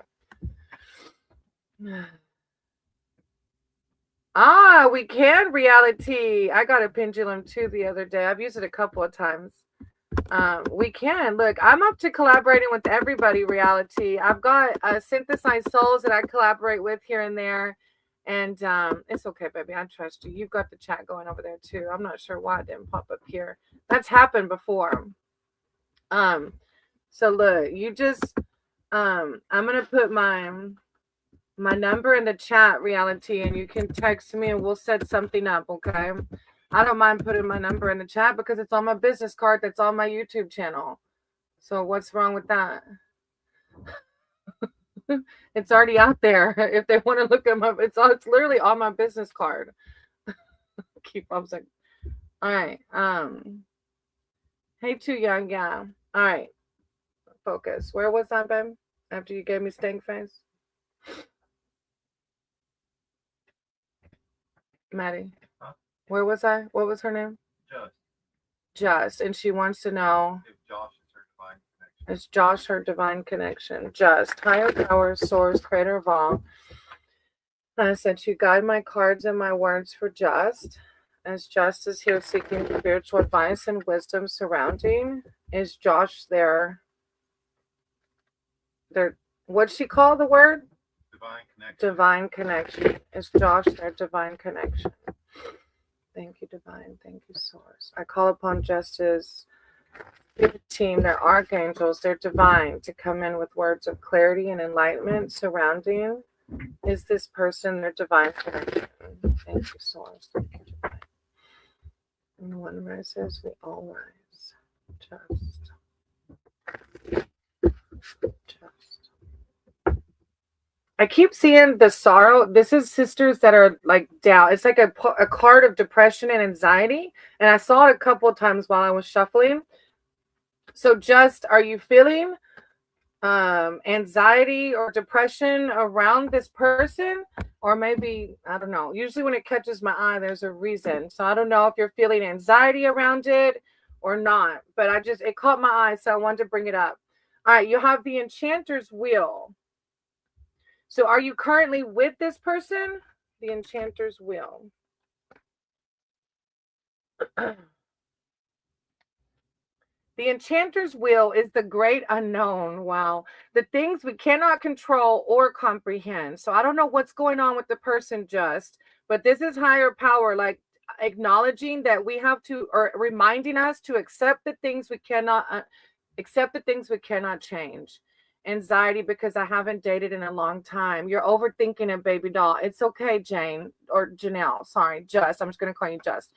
Ah, we can reality. I got a pendulum too the other day. I've used it a couple of times. We can. Look, I'm up to collaborating with everybody, reality. I've got synthesized souls that I collaborate with here and there. And it's okay, baby. I trust you. You've got the chat going over there too. I'm not sure why it didn't pop up here. That's happened before. So look, you just I'm gonna put my number in the chat, reality, and you can text me and we'll set something up, okay? I don't mind putting my number in the chat because it's on my business card that's on my YouTube channel. So what's wrong with that? It's already out there. If they want to look them up, it's literally on my business card. Keep up like, all right. Hey, Too Young, yeah. All right. Focus. Where was I, babe? After you gave me stink face? Maddie. Huh? Where was I? What was her name? Just. And she wants to know if Josh is her divine connection. Is Josh her divine connection? Just. Higher power, source, creator of all. I said you guide my cards and my words for Just. As Just is here seeking spiritual advice and wisdom surrounding. Is Josh there? What'd she call the word? Divine connection. Divine connection. Is Josh their divine connection? Thank you, divine. Thank you, source. I call upon Justice team, their archangels, their divine, to come in with words of clarity and enlightenment surrounding. Is this person their divine connection? Thank you, source. Thank you, divine. And one rises, we all rise. Just. I keep seeing the sorrow. This is sisters that are like down. It's like a card of depression and anxiety. And I saw it a couple of times while I was shuffling. So just, are you feeling anxiety or depression around this person? Or maybe, I don't know. Usually when it catches my eye, there's a reason. So I don't know if you're feeling anxiety around it or not. But it caught my eye, so I wanted to bring it up. All right, you have the Enchanter's Wheel. So are you currently with this person? The Enchanter's Wheel. The Enchanter's Wheel is the great unknown. Wow. The things we cannot control or comprehend. So I don't know what's going on with the person just, but this is higher power, like acknowledging that we have to, or reminding us to accept the things we cannot, change. Anxiety because I haven't dated in a long time. You're overthinking it, baby doll. It's okay, Jane, or Janelle. Sorry, Just. I'm just going to call you Just.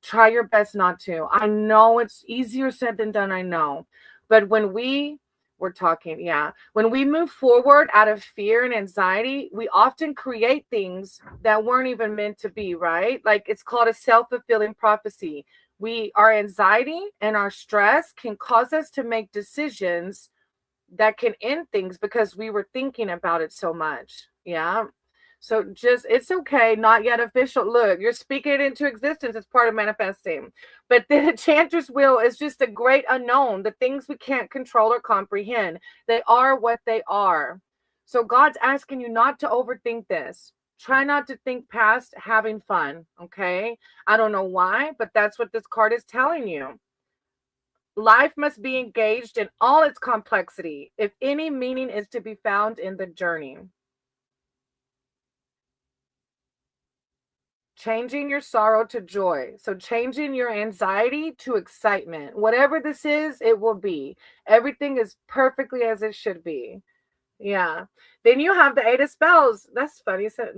Try your best not to. I know it's easier said than done, I know. But when we're talking, when we move forward out of fear and anxiety, we often create things that weren't even meant to be, right? Like it's called a self-fulfilling prophecy. Our anxiety and our stress can cause us to make decisions that can end things because we were thinking about it so much. Yeah. So it's okay. Not yet official. Look, you're speaking it into existence. It's part of manifesting. But the Enchanter's Wheel is just a great unknown. The things we can't control or comprehend. They are what they are. So God's asking you not to overthink this. Try not to think past having fun, okay? I don't know why, but that's what this card is telling you. Life must be engaged in all its complexity if any meaning is to be found in the journey. Changing your sorrow to joy. So changing your anxiety to excitement. Whatever this is, it will be. Everything is perfectly as it should be. Yeah. Then you have the Eight of Spells. That's funny. So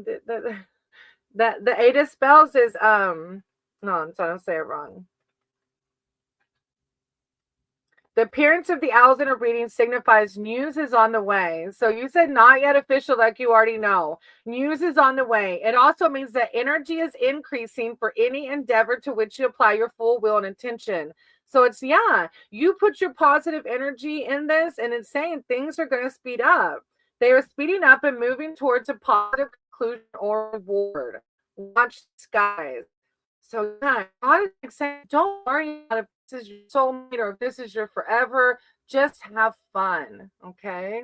the Eight of Spells is no, I'm trying to say it wrong. The appearance of the owls in a reading signifies news is on the way. So you said not yet official, like you already know. News is on the way. It also means that energy is increasing for any endeavor to which you apply your full will and intention. So it's, yeah, you put your positive energy in this, and it's saying things are going to speed up. They are speeding up and moving towards a positive conclusion or reward. Watch skies. So yeah, God is saying, don't worry about if this is your soulmate or if this is your forever. Just have fun, okay?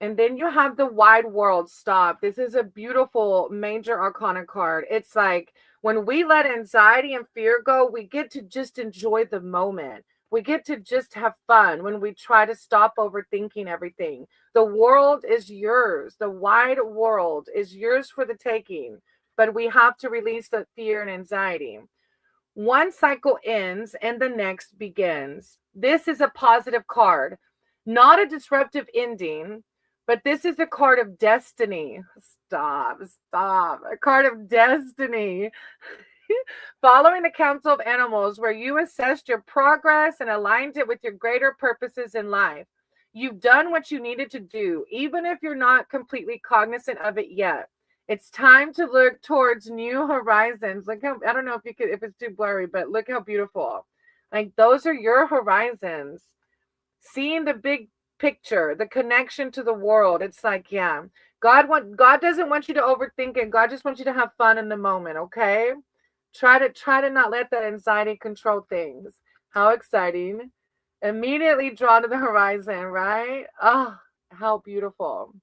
And then you have the wide world. Stop. This is a beautiful major arcana card. It's like when we let anxiety and fear go, we get to just enjoy the moment. We get to just have fun when we try to stop overthinking everything. The world is yours. The wide world is yours for the taking. But we have to release the fear and anxiety. One cycle ends and the next begins. This is a positive card, not a disruptive ending, but this is a card of destiny. Stop. A card of destiny. Following the council of animals, where you assessed your progress and aligned it with your greater purposes in life. You've done what you needed to do, even if you're not completely cognizant of it yet. It's time to look towards new horizons. Look how, I don't know if you could, if it's too blurry, but look how beautiful. Like those are your horizons. Seeing the big picture, the connection to the world. It's like, yeah, God doesn't want you to overthink it. God just wants you to have fun in the moment, okay? Try to not let that anxiety control things. How exciting. Immediately drawn to the horizon, right? Oh, how beautiful.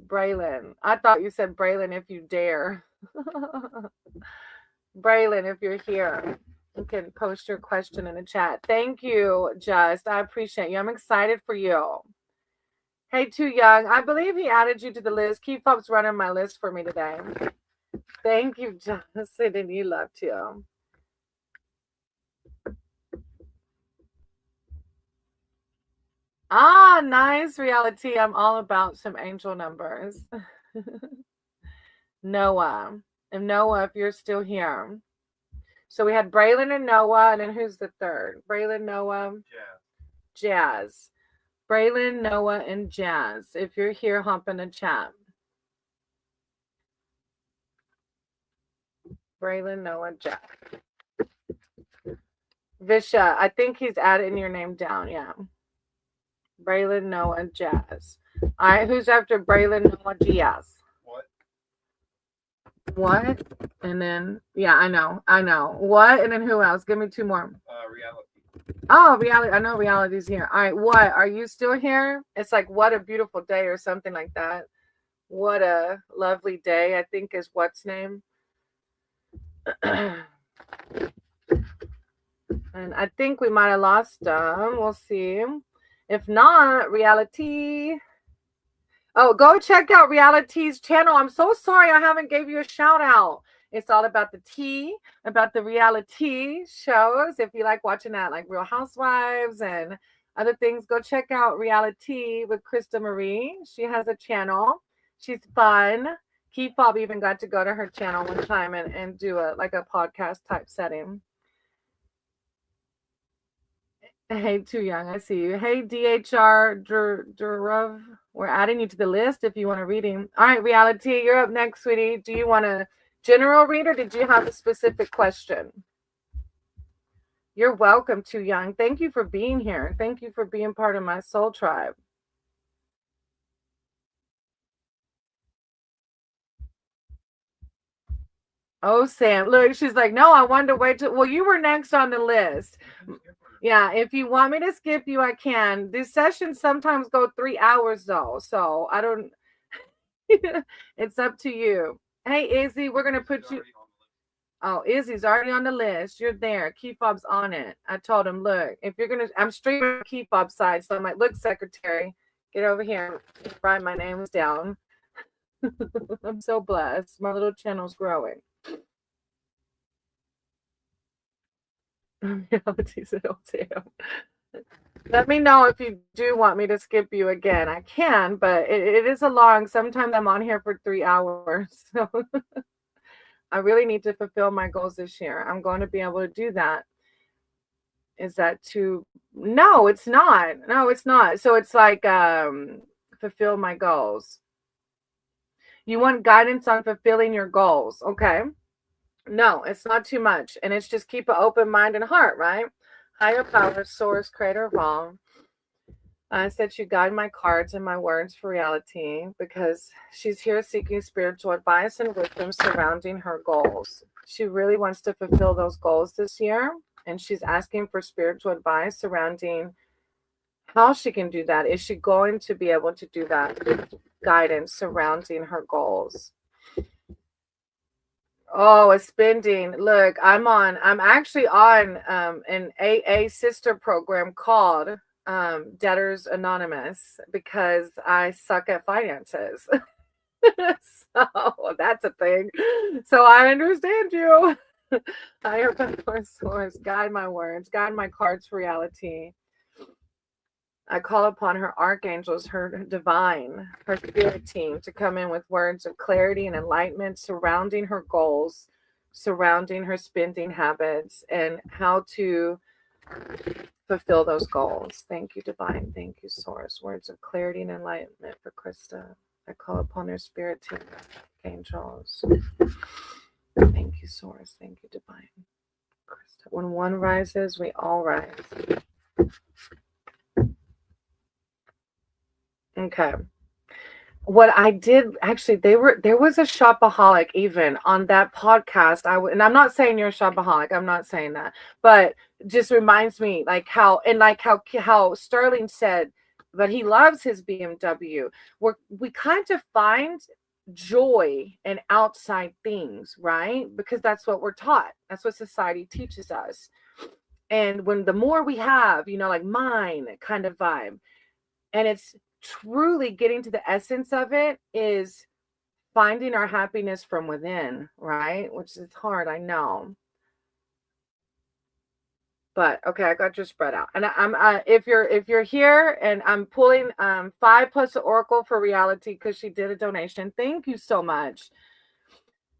Braylon. I thought you said Braylon if you dare. Braylon, if you're here, you can post your question in the chat. Thank you, Just. I appreciate you. I'm excited for you. Hey, Too Young. I believe he added you to the list. Keep Up's running my list for me today. Thank you, Justin, and you love too. Ah, nice, Reality. I'm all about some angel numbers. Noah. And Noah, if you're still here. So we had Braylon and Noah, and then who's the third? Braylon, Noah, Jazz. Braylon, Noah, and Jazz. If you're here, hop in the chat. Braylon, Noah, Jazz. Visha, I think he's adding your name down. Yeah. Braylon, Noah, Jazz. All right, who's after Braylon, Noah, Jazz? What? And then, yeah, I know. What? And then who else? Give me two more. Reality. Oh, Reality. I know Reality's here. All right, what? Are you still here? It's like, what a beautiful day or something like that. What a lovely day, I think is what's name. And I think we might have lost them. We'll see. If not, Reality. Oh, go check out Reality's channel. I'm so sorry I haven't gave you a shout out. It's all about the tea, about the reality shows. If you like watching that, like Real Housewives and other things, go check out Reality with Krista Marie. She has a channel. She's fun. Keith Bob even got to go to her channel one time and do a podcast type setting. Hey, Too Young, I see you. Hey, DHR Durov, we're adding you to the list if you want a reading. All right, Reality, you're up next, sweetie. Do you want a general read or did you have a specific question? You're welcome, Too Young. Thank you for being here. Thank you for being part of my soul tribe. Oh, Sam, look, she's like, no, I wanted to wait till, well, you were next on the list. Yeah, if you want me to skip you, I can. These sessions sometimes go 3 hours though, so I don't. It's up to you. Hey, Izzy, we're gonna put you. Oh, Izzy's already on the list. You're there. Key fob's on it. I told him, look, if you're gonna, I'm streaming on key fob side, so I'm like, look, secretary, get over here. Write my names down. I'm so blessed. My little channel's growing. Let me know if you do want me to skip you again. I can, but it is a long. Sometimes I'm on here for 3 hours. So I really need to fulfill my goals this year. I'm going to be able to do that. Is that too? No, it's not. No, it's not. So it's like fulfill my goals. You want guidance on fulfilling your goals. Okay. No, it's not too much. And it's just keep an open mind and heart, right? Higher power, source, creator of all. I said she guide my cards and my words for reality because she's here seeking spiritual advice and wisdom surrounding her goals. She really wants to fulfill those goals this year, and she's asking for spiritual advice surrounding how she can do that. Is she going to be able to do that with guidance surrounding her goals? Oh, a spending. Look, I'm actually on an AA sister program called Debtors Anonymous because I suck at finances. So that's a thing. So I understand you. Higher power source, guide my words, guide my cards for reality. I call upon her archangels, her divine, her spirit team to come in with words of clarity and enlightenment surrounding her goals, surrounding her spending habits, and how to fulfill those goals. Thank you, divine. Thank you, source. Words of clarity and enlightenment for Krista. I call upon her spirit team, angels. Thank you, source. Thank you, divine. Krista. When one rises, we all rise. Okay. What I did actually, there was a shopaholic even on that podcast. And I'm not saying you're a shopaholic. I'm not saying that, but just reminds me how Sterling said, but he loves his BMW. We kind of find joy in outside things, right? Because that's what we're taught. That's what society teaches us. And when the more we have, like mine kind of vibe, and it's truly getting to the essence of it is finding our happiness from within, right? Which is hard, I know. But okay, I got your spread out. And I'm if you're here and I'm pulling 5 plus the Oracle for reality because she did a donation. Thank you so much.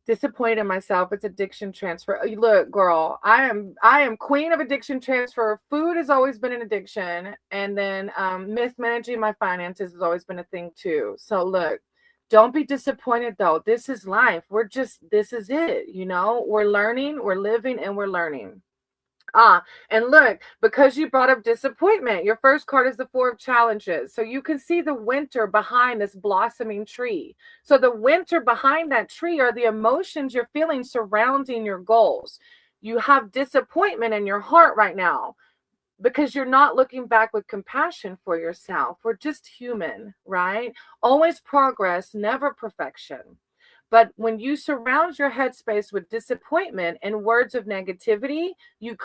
Disappointed in myself. It's addiction transfer. Look, girl, I am queen of addiction transfer. Food has always been an addiction, and then mismanaging my finances has always been a thing too. So look, don't be disappointed though. This is life. This is it. We're learning, we're living, and we're learning. And look, because you brought up disappointment, your first card is the 4 of challenges. So you can see the winter behind this blossoming tree. So the winter behind that tree are the emotions you're feeling surrounding your goals. You have disappointment in your heart right now because you're not looking back with compassion for yourself. We're just human, right? Always progress, never perfection. But when you surround your headspace with disappointment and words of negativity, you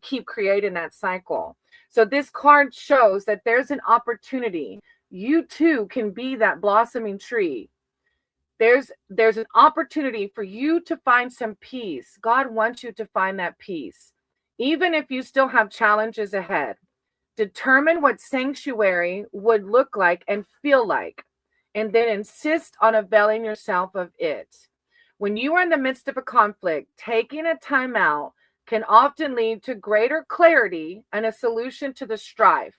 keep creating that cycle. So this card shows that there's an opportunity. You too can be that blossoming tree. There's an opportunity for you to find some peace. God wants you to find that peace. Even if you still have challenges ahead, determine what sanctuary would look like and feel like, and then insist on availing yourself of it. When you are in the midst of a conflict, taking a time out can often lead to greater clarity and a solution to the strife.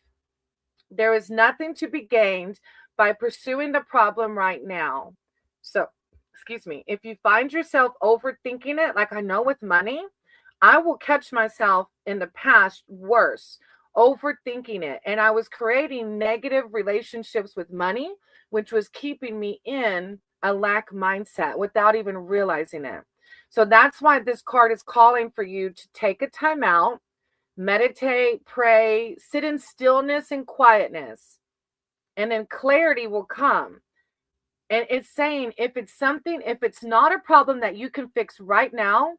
There is nothing to be gained by pursuing the problem right now. So, excuse me, if you find yourself overthinking it, like I know with money, I will catch myself in the past worse, overthinking it. And I was creating negative relationships with money, which was keeping me in a lack mindset without even realizing it. So that's why this card is calling for you to take a time out, Meditate, pray, sit in stillness and quietness, and then clarity will come. And it's saying if it's not a problem that you can fix right now,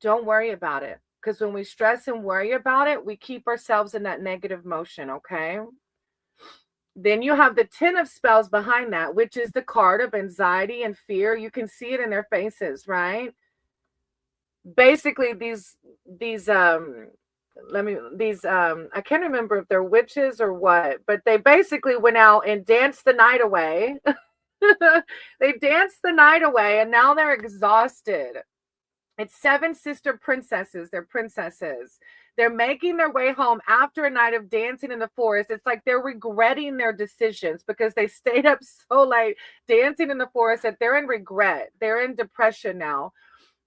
don't worry about it. Because when we stress and worry about it, we keep ourselves in that negative motion, okay? Then you have the 10 of spells behind that, which is the card of anxiety and fear. You can see it in their faces, right? Basically, these I can't remember if they're witches or what, but they basically went out and danced the night away. They danced the night away and now they're exhausted. It's 7 sister princesses. They're princesses. They're making their way home after a night of dancing in the forest. It's like they're regretting their decisions because they stayed up so late dancing in the forest that they're in regret. They're in depression now.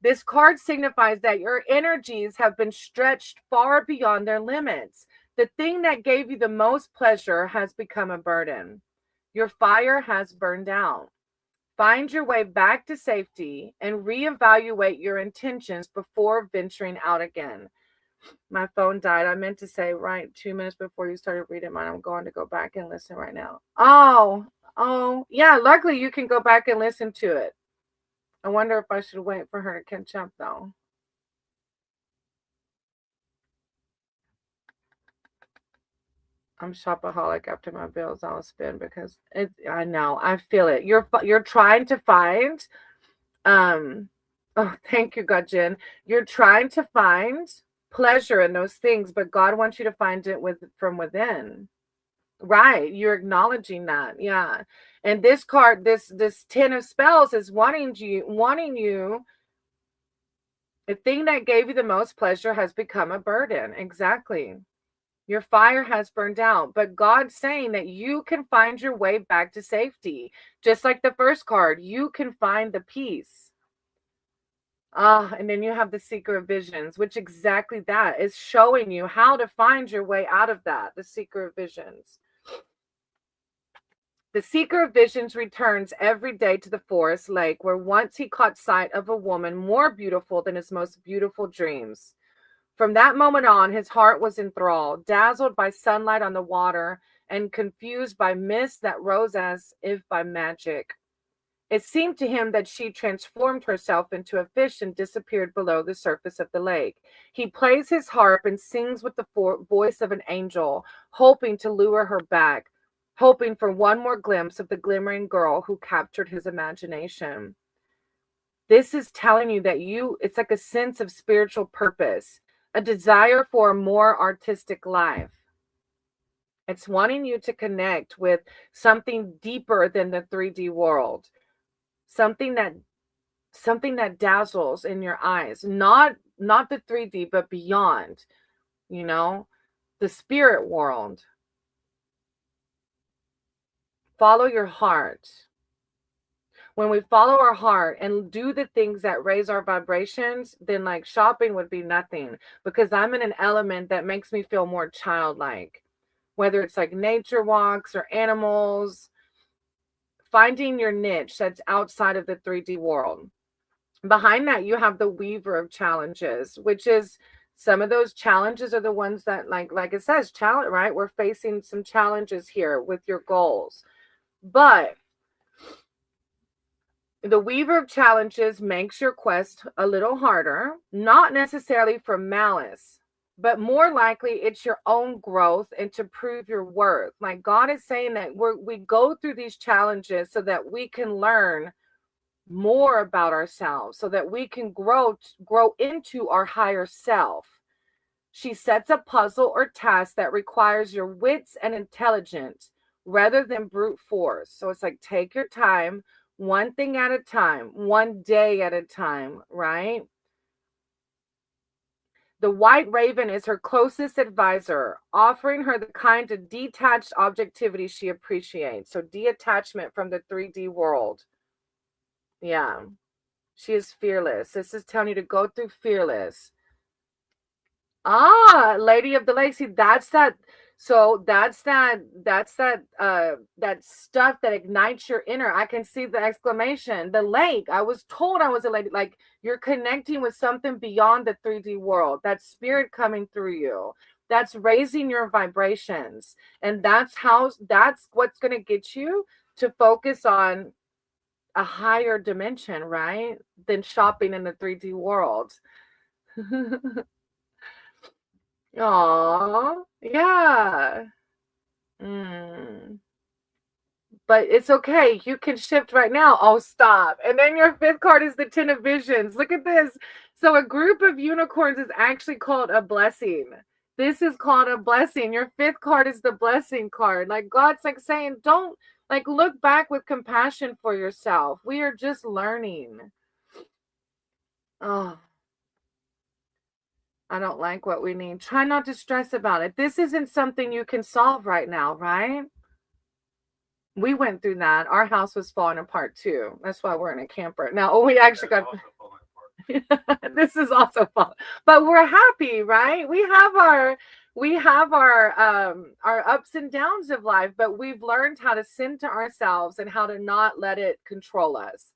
This card signifies that your energies have been stretched far beyond their limits. The thing that gave you the most pleasure has become a burden. Your fire has burned out. Find your way back to safety and reevaluate your intentions before venturing out again. My phone died. I meant to say right 2 minutes before you started reading mine. I'm going to go back and listen right now. Oh, yeah. Luckily, you can go back and listen to it. I wonder if I should wait for her to catch up, though. I'm shopaholic after my bills I'll spend because I know, I feel it. You're trying to find, oh, thank you, God, Jen. You're trying to find pleasure in those things, but God wants you to find it from within. Right. You're acknowledging that. Yeah. And this card, this 10 of spells is wanting you, the thing that gave you the most pleasure has become a burden. Exactly. Your fire has burned out, but God's saying that you can find your way back to safety. Just like the first card, you can find the peace. And then you have the Seeker of Visions, which exactly that is showing you how to find your way out of that, the Seeker of Visions. The Seeker of Visions returns every day to the forest lake where once he caught sight of a woman more beautiful than his most beautiful dreams. From that moment on, his heart was enthralled, dazzled by sunlight on the water and confused by mist that rose as if by magic. It seemed to him that she transformed herself into a fish and disappeared below the surface of the lake. He plays his harp and sings with the voice of an angel, hoping to lure her back, hoping for one more glimpse of the glimmering girl who captured his imagination. This is telling you that it's like a sense of spiritual purpose, a desire for a more artistic life. It's wanting you to connect with something deeper than the 3D world, something that dazzles in your eyes, not the 3D, but beyond, the spirit world. Follow your heart. When we follow our heart and do the things that raise our vibrations, then like shopping would be nothing, because I'm in an element that makes me feel more childlike, whether it's like nature walks or animals, finding your niche that's outside of the 3D world. Behind that, you have the Weaver of Challenges, which is some of those challenges are the ones that like it says, challenge, right? We're facing some challenges here with your goals. But the Weaver of Challenges makes your quest a little harder, not necessarily for malice, but more likely it's your own growth and to prove your worth. Like God is saying that we go through these challenges so that we can learn more about ourselves, so that we can grow into our higher self. She sets a puzzle or task that requires your wits and intelligence rather than brute force. So it's like, take your time, one thing at a time, one day at a time, right? The White Raven is her closest advisor, offering her the kind of detached objectivity she appreciates. So detachment from the 3D world. Yeah. She is fearless. This is telling you to go through fearless. Lady of the Lake. See, that's that. So that's that stuff that ignites your inner. I can see the exclamation, the lake. I was told I was a lady. Like, you're connecting with something beyond the 3D world. That spirit coming through you. That's raising your vibrations. And that's what's going to get you to focus on a higher dimension, right? Than shopping in the 3D world. Aw, yeah. Mm. But it's okay. You can shift right now. Oh, stop. And then your fifth card is the Ten of Visions. Look at this. So a group of unicorns is actually called a blessing. This is called a blessing. Your fifth card is the blessing card. Like, God's like saying, don't, like, look back with compassion for yourself. We are just learning. Oh, I don't like what we need. Try not to stress about it. This isn't something you can solve right now, right? We went through that. Our house was falling apart too. That's why we're in a camper. Now, we actually That's got also falling apart. this is also fun. But we're happy, right? We have our ups and downs of life, but we've learned how to send to ourselves and how to not let it control us.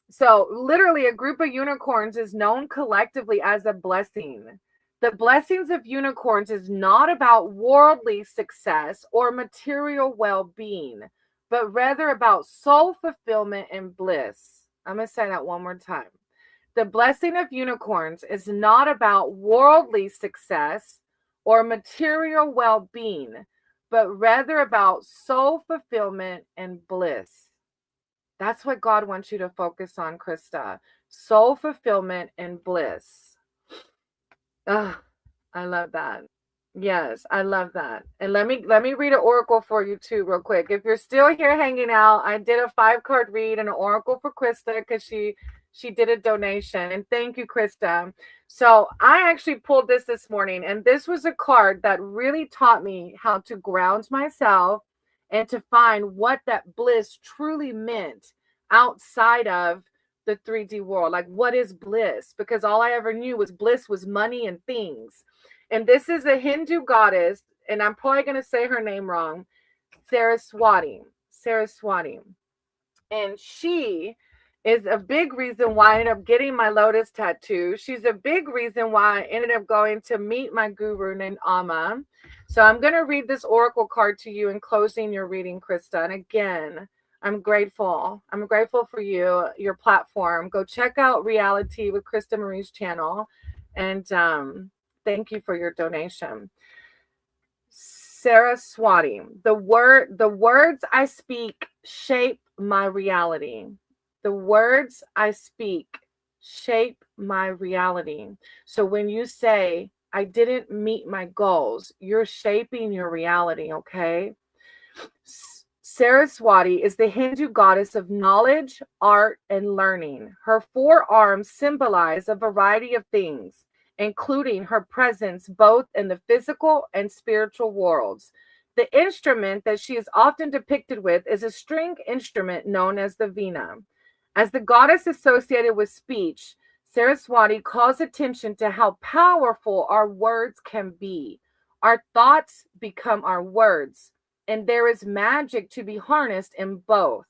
So literally, a group of unicorns is known collectively as a blessing. The blessings of unicorns is not about worldly success or material well-being, but rather about soul fulfillment and bliss. I'm going to say that one more time. The blessing of unicorns is not about worldly success or material well-being, but rather about soul fulfillment and bliss. That's what God wants you to focus on, Krista. Soul fulfillment and bliss. Oh, I love that. Yes, I love that. And let me read an oracle for you too, real quick. If you're still here hanging out, I did a 5-card read and an oracle for Krista because she did a donation. And thank you, Krista. So I actually pulled this morning, and this was a card that really taught me how to ground myself and to find what that bliss truly meant outside of the 3D world. Like, what is bliss? Because all I ever knew was bliss was money and things. And this is a Hindu goddess, and I'm probably going to say her name wrong, Saraswati. And she is a big reason why I ended up getting my lotus tattoo. She's a big reason why I ended up going to meet my guru named Amma. So I'm going to read this oracle card to you in closing your reading, Krista. And again, I'm grateful. I'm grateful for you, your platform. Go check out Reality with Krista Marie's channel. And thank you for your donation. Saraswati. The words I speak shape my reality. The words I speak shape my reality. So when you say, I didn't meet my goals, you're shaping your reality, okay? Saraswati is the Hindu goddess of knowledge, art, and learning. Her 4 arms symbolize a variety of things, including her presence both in the physical and spiritual worlds. The instrument that she is often depicted with is a string instrument known as the veena. As the goddess associated with speech, Saraswati calls attention to how powerful our words can be. Our thoughts become our words, and there is magic to be harnessed in both.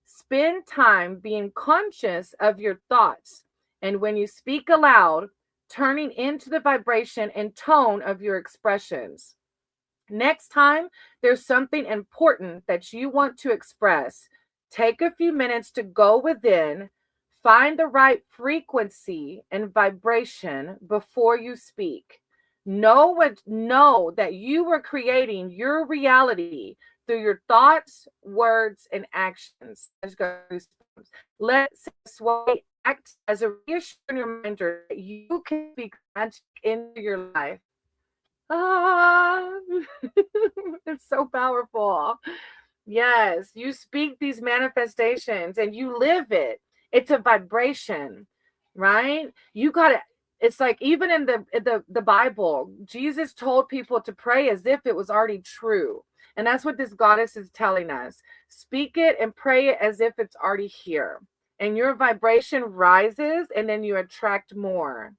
Spend time being conscious of your thoughts, and when you speak aloud, turning into the vibration and tone of your expressions. Next time there's something important that you want to express, take a few minutes to go within, find the right frequency and vibration before you speak. Know that you are creating your reality through your thoughts, words, and actions. Let Saraswati act as a reassuring reminder that you can speak magic into your life. It's so powerful. Yes, you speak these manifestations and you live it. It's a vibration, right? You got to, it's like even in the Bible, Jesus told people to pray as if it was already true. And that's what this goddess is telling us. Speak it and pray it as if it's already here. And your vibration rises and then you attract more.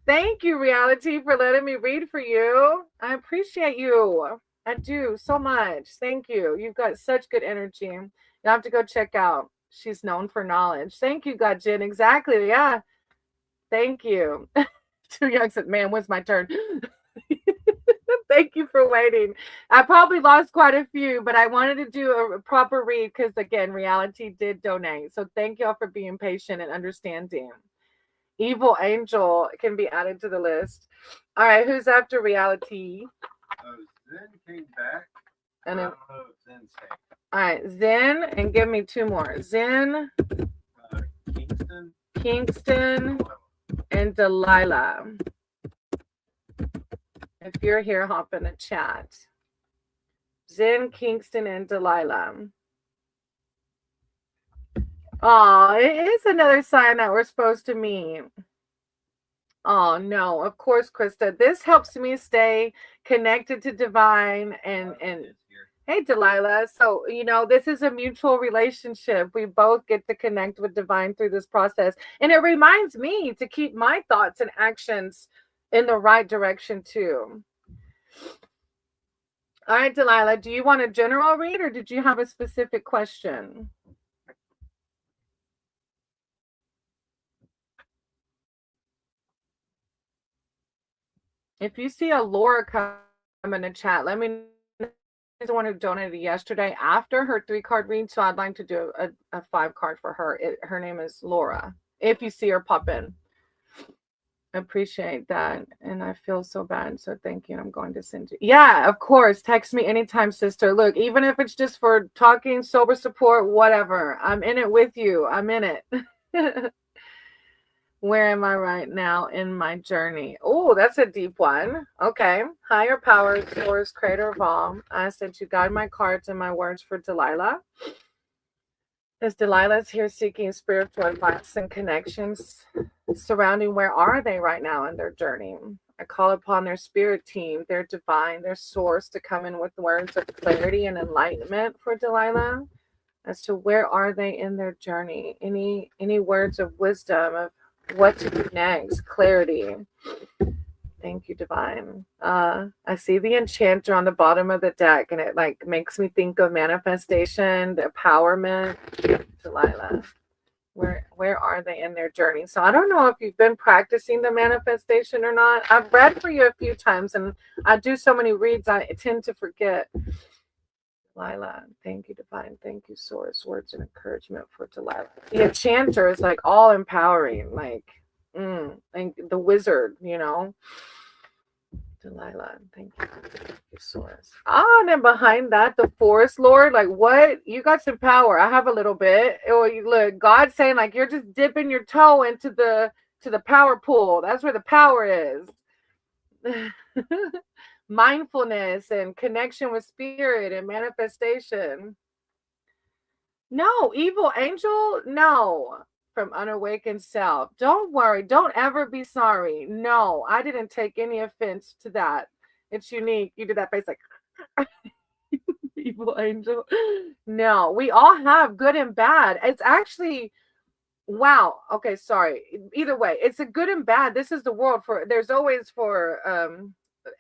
Thank you, Reality, for letting me read for you. I appreciate you. I do so much. Thank you. You've got such good energy. You have to go check out. She's known for knowledge. Thank you, Gajin. Exactly. Yeah. Thank you. Too young said, man, when's my turn? Thank you for waiting. I probably lost quite a few, but I wanted to do a proper read because, again, Reality did donate. So thank y'all for being patient and understanding. Evil Angel can be added to the list. All right, who's after Reality? Zen came back. And then, I don't know if Zen's came. all right, Zen, and give me two more. Zen, Kingston, and Delilah. If you're here, hop in the chat. Zen, Kingston, and Delilah. Oh, it is another sign that we're supposed to meet. Oh, no, of course, Krista. This helps me stay connected to divine and hey, Delilah. So, this is a mutual relationship. We both get to connect with divine through this process. And it reminds me to keep my thoughts and actions in the right direction too. All right, Delilah, do you want a general read or did you have a specific question? If you see a Laura come in the chat, let me know. She's the one who donated yesterday after her 3-card read, so I'd like to do a 5-card for her. Her name is Laura. If you see her pop in. Appreciate that, and I feel so bad, so thank you. I'm going to send you. Yeah, of course, text me anytime, sister. Look, even if it's just for talking, sober support, whatever, I'm in it with you. I'm in it. Where am I right now in my journey? Oh, that's a deep one. Okay. Higher powers, source, creator of all. I said you guide my cards and my words for Delilah. As Delilah's here seeking spiritual advice and connections surrounding where are they right now in their journey. I call upon their spirit team, their divine, their source to come in with words of clarity and enlightenment for Delilah as to where are they in their journey. Any words of wisdom of what to do next, clarity. Thank you, divine. I see the enchanter on the bottom of the deck, and it makes me think of manifestation, the empowerment. Delilah, where are they in their journey? So I don't know if you've been practicing the manifestation or not. I've read for you a few times, and I do so many reads, I tend to forget. Delilah, thank you, divine. Thank you, source. Words and encouragement for Delilah. The enchanter is all empowering, like the wizard, Delilah, thank you, source. And then behind that, the forest lord, what? You got some power. I have a little bit. Look, God's saying you're just dipping your toe into the power pool. That's where the power is. Mindfulness and connection with spirit and manifestation. No, evil angel, no. From unawakened self. Don't worry. Don't ever be sorry. No, I didn't take any offense to that. It's unique. You did that face evil angel. No, we all have good and bad. It's actually, wow. Okay, sorry. Either way, it's a good and bad. This is the world there's always for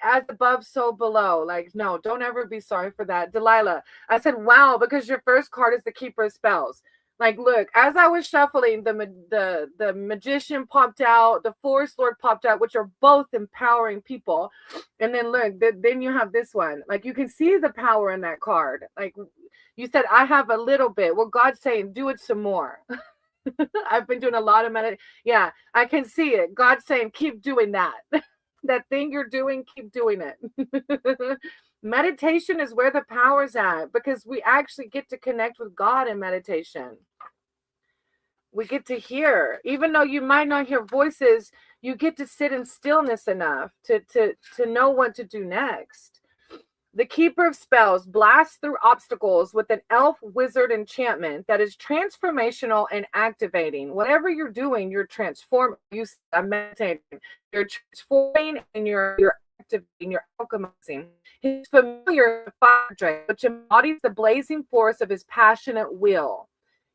as above, so below. No, don't ever be sorry for that. Delilah, I said, wow, because your first card is the keeper of spells. Look, as I was shuffling, the magician popped out, the forest lord popped out, which are both empowering people. And then look, then you have this one. You can see the power in that card. You said, I have a little bit. Well, God's saying, do it some more. I've been doing a lot of meditation. Yeah, I can see it. God's saying, keep doing that. That thing you're doing, keep doing it. Meditation is where the power's at, because we actually get to connect with God in meditation. We get to hear, even though you might not hear voices, you get to sit in stillness enough to know what to do next. The keeper of spells blasts through obstacles with an elf wizard enchantment that is transformational and activating. Whatever you're doing, you're transforming. I'm meditating. You're transforming and you're activating. You're alchemizing. He's familiar with fire dragon, which embodies the blazing force of his passionate will.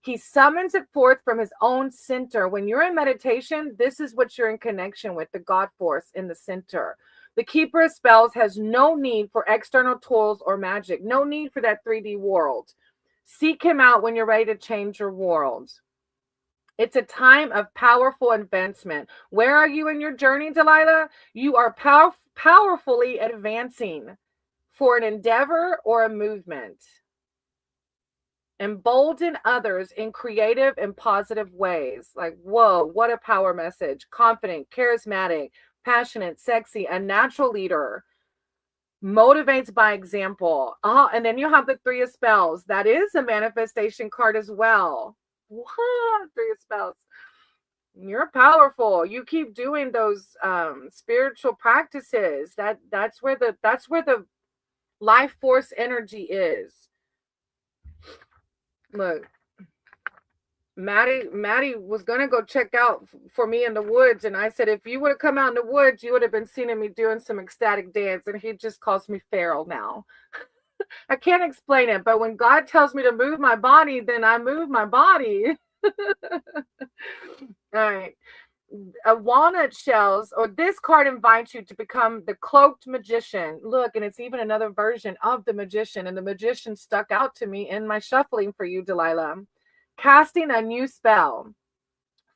He summons it forth from his own center. When you're in meditation, this is what you're in connection with, the God force in the center. The keeper of spells has no need for external tools or magic, no need for that 3D world. Seek him out when you're ready to change your world. It's a time of powerful advancement. Where are you in your journey, Delilah? You are powerfully advancing for an endeavor or a movement. Embolden others in creative and positive ways. Like, whoa, what a power message. Confident, charismatic, passionate, sexy, a natural leader. Motivates by example. And then you have the 3 of spells. That is a manifestation card as well. What? 3 of spells. You're powerful. You keep doing those spiritual practices. That's where the life force energy is. Look, Maddie was gonna go check out for me in the woods, and I said, if you would have come out in the woods, you would have been seeing me doing some ecstatic dance, and he just calls me feral now. I can't explain it, but when God tells me to move my body, then I move my body. All right. A walnut shells, or this card invites you to become the cloaked magician. Look, and it's even another version of the magician, and the magician stuck out to me in my shuffling for you, Delilah. Casting a new spell.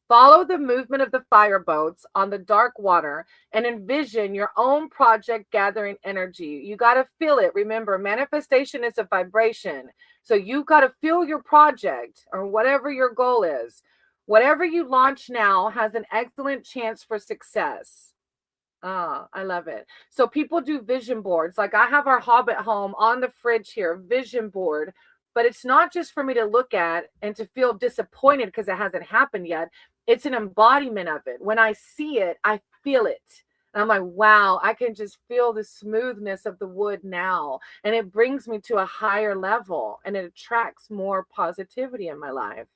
Follow the movement of the fireboats on the dark water and envision your own project gathering energy. You got to feel it. Remember, manifestation is a vibration. So you got to feel your project or whatever your goal is. Whatever you launch now has an excellent chance for success. I love it. So people do vision boards. Like I have our Hobbit home on the fridge here, vision board. But it's not just for me to look at and to feel disappointed because it hasn't happened yet. It's an embodiment of it. When I see it, I feel it. And I'm like, wow, I can just feel the smoothness of the wood now. And it brings me to a higher level and it attracts more positivity in my life.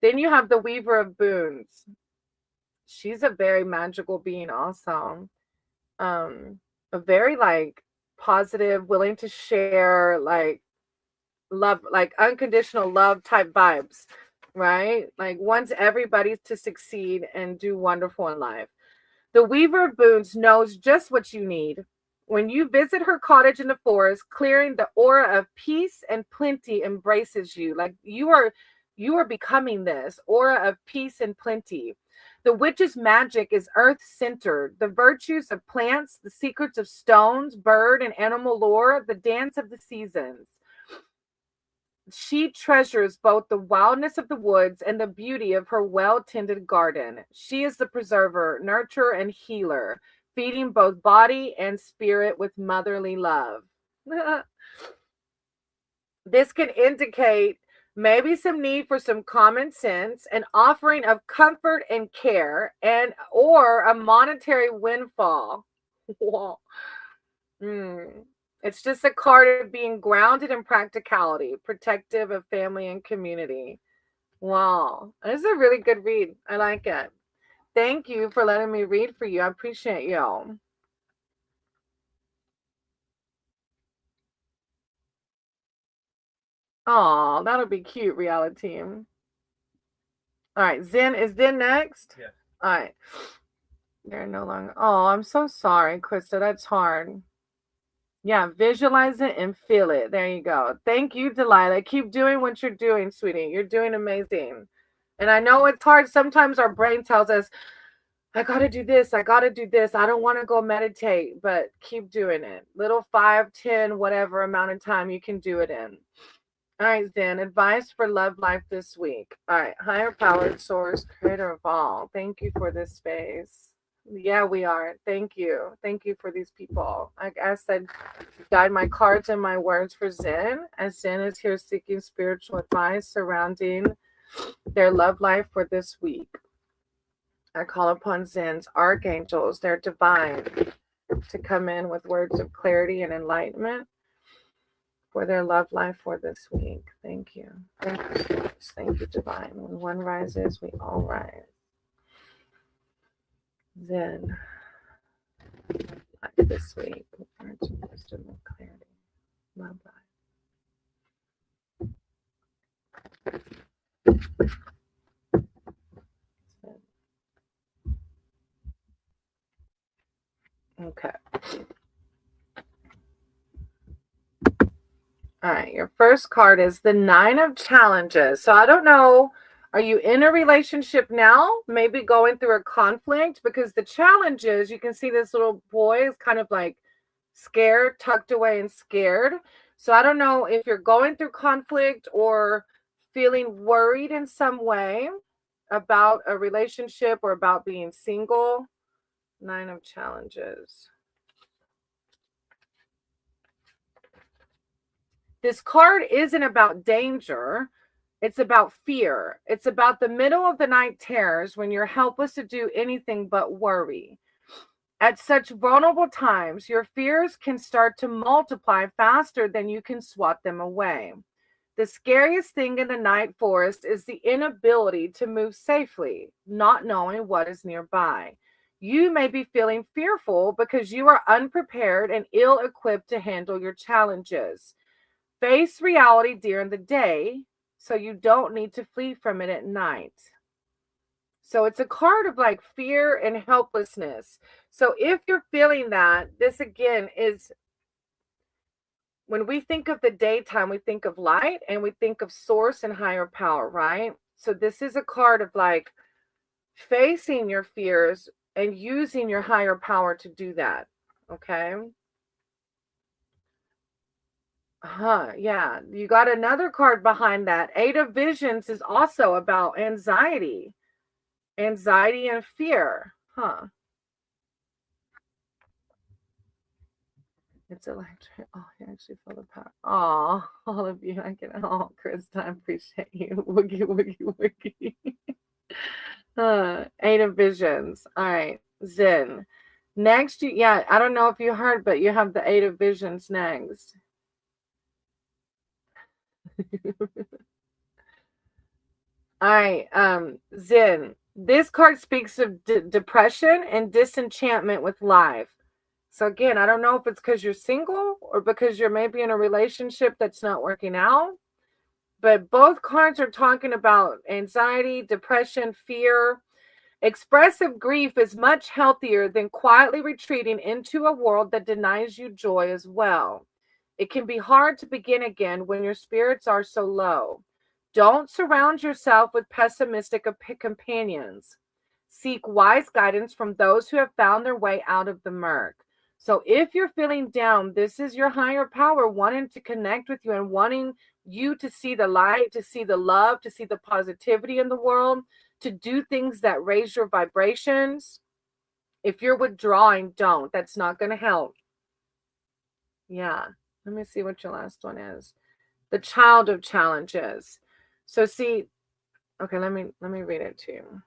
Then you have the Weaver of Boons. She's a very magical being also. A very like positive, willing to share, like love, like unconditional love type vibes, right? Like wants everybody to succeed and do wonderful in life. The Weaver of Boons knows just what you need. When you visit her cottage in the forest, clearing, the aura of peace and plenty embraces you. Like you are becoming this aura of peace and plenty. The witch's magic is earth-centered. The virtues of plants, the secrets of stones, bird and animal lore, the dance of the seasons. She treasures both the wildness of the woods and the beauty of her well-tended garden. She is the preserver, nurturer, and healer, feeding both body and spirit with motherly love. This can indicate maybe some need for some common sense, an offering of comfort and care, and or a monetary windfall. It's just a card of being grounded in practicality, protective of family and community. Wow. This is a really good read. I like it. Thank you for letting me read for you. I appreciate you. Oh, that'll be cute, reality. All right, Zen, is Zen next? Yeah. All right. They're no longer. Oh, I'm so sorry, Krista. That's hard. Yeah, visualize it and feel it. There you go. Thank you, Delilah. Keep doing what you're doing, sweetie. You're doing amazing. And I know it's hard. Sometimes our brain tells us, I got to do this. I got to do this. I don't want to go meditate, but keep doing it. Little 5, 10, whatever amount of time you can do it in. All right, Zen, advice for love life this week. All right, higher powered source, creator of all. Thank you for this space. Yeah, we are. Thank you. Thank you for these people. Like I said, guide my cards and my words for Zen, as Zen is here seeking spiritual advice surrounding their love life for this week. I call upon Zen's archangels, their divine, to come in with words of clarity and enlightenment for their love life for this week. Thank you. Thank you, Source. Thank you, divine. When one rises, we all rise. Zen, life this week, words of wisdom and clarity. Love life. Okay. All right, your first card is the Nine of Challenges. So I don't know, are you in a relationship now? Maybe going through a conflict? Because the challenges, you can see this little boy is kind of like scared, tucked away and scared. So I don't know if you're going through conflict or feeling worried in some way about a relationship or about being single. Nine of Challenges. This card isn't about danger. It's about fear. It's about the middle of the night terrors when you're helpless to do anything but worry. At such vulnerable times, your fears can start to multiply faster than you can swat them away. The scariest thing in the night forest is the inability to move safely, not knowing what is nearby. You may be feeling fearful because you are unprepared and ill-equipped to handle your challenges. Face reality during the day so you don't need to flee from it at night. So it's a card of like fear and helplessness. So if you're feeling that, this again is when we think of the daytime, we think of light and we think of source and higher power, right? So this is a card of like facing your fears and using your higher power to do that. Okay. Yeah. You got another card behind that. Eight of Visions is also about anxiety and fear. It's electric. Oh, I actually feel the power. Oh, all of you. I can. Oh, Krista, I appreciate you. Woogie, woogie, woogie. Eight of Visions. All right. Zen. Next, yeah, I don't know if you heard, but you have the Eight of Visions next. All right, Zen. This card speaks of depression and disenchantment with life. So again, I don't know if it's because you're single or because you're maybe in a relationship that's not working out, but both cards are talking about anxiety, depression, fear. Expressive grief is much healthier than quietly retreating into a world that denies you joy as well. It can be hard to begin again when your spirits are so low. Don't surround yourself with pessimistic companions. Seek wise guidance from those who have found their way out of the murk. So if you're feeling down, this is your higher power wanting to connect with you and wanting you to see the light, to see the love, to see the positivity in the world, to do things that raise your vibrations. If you're withdrawing, don't. That's not going to help. Yeah. Let me see what your last one is. The Child of Challenges. So see, okay, let me read it to you.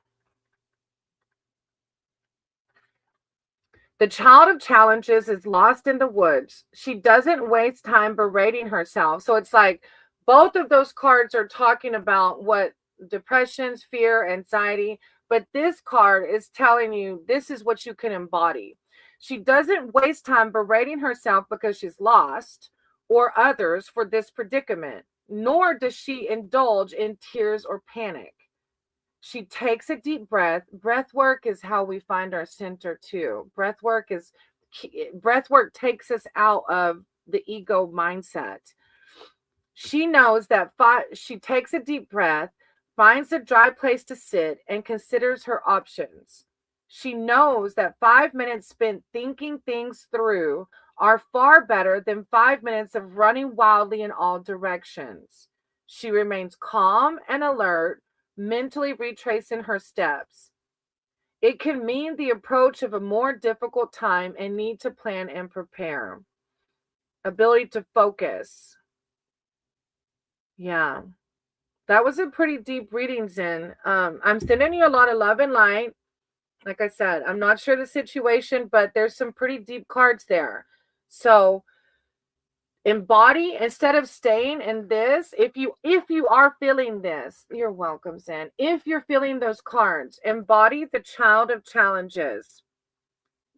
The Child of Challenges is lost in the woods. She doesn't waste time berating herself. So it's like both of those cards are talking about what depressions, fear, anxiety, but this card is telling you this is what you can embody. She doesn't waste time berating herself because she's lost or others for this predicament, nor does she indulge in tears or panic. She takes a deep breath. Breath work is how we find our center too. Breath work takes us out of the ego mindset. She knows that she takes a deep breath, finds a dry place to sit, and considers her options. She knows that 5 minutes spent thinking things through are far better than 5 minutes of running wildly in all directions. She remains calm and alert, mentally retracing her steps. It can mean the approach of a more difficult time and need to plan and prepare. Ability to focus. Yeah. That was a pretty deep reading, Zen. I'm sending you a lot of love and light. Like I said, I'm not sure the situation, but there's some pretty deep cards there. So embody instead of staying in this. If you are feeling this, you're welcome, Zen. If you're feeling those cards, embody the Child of Challenges.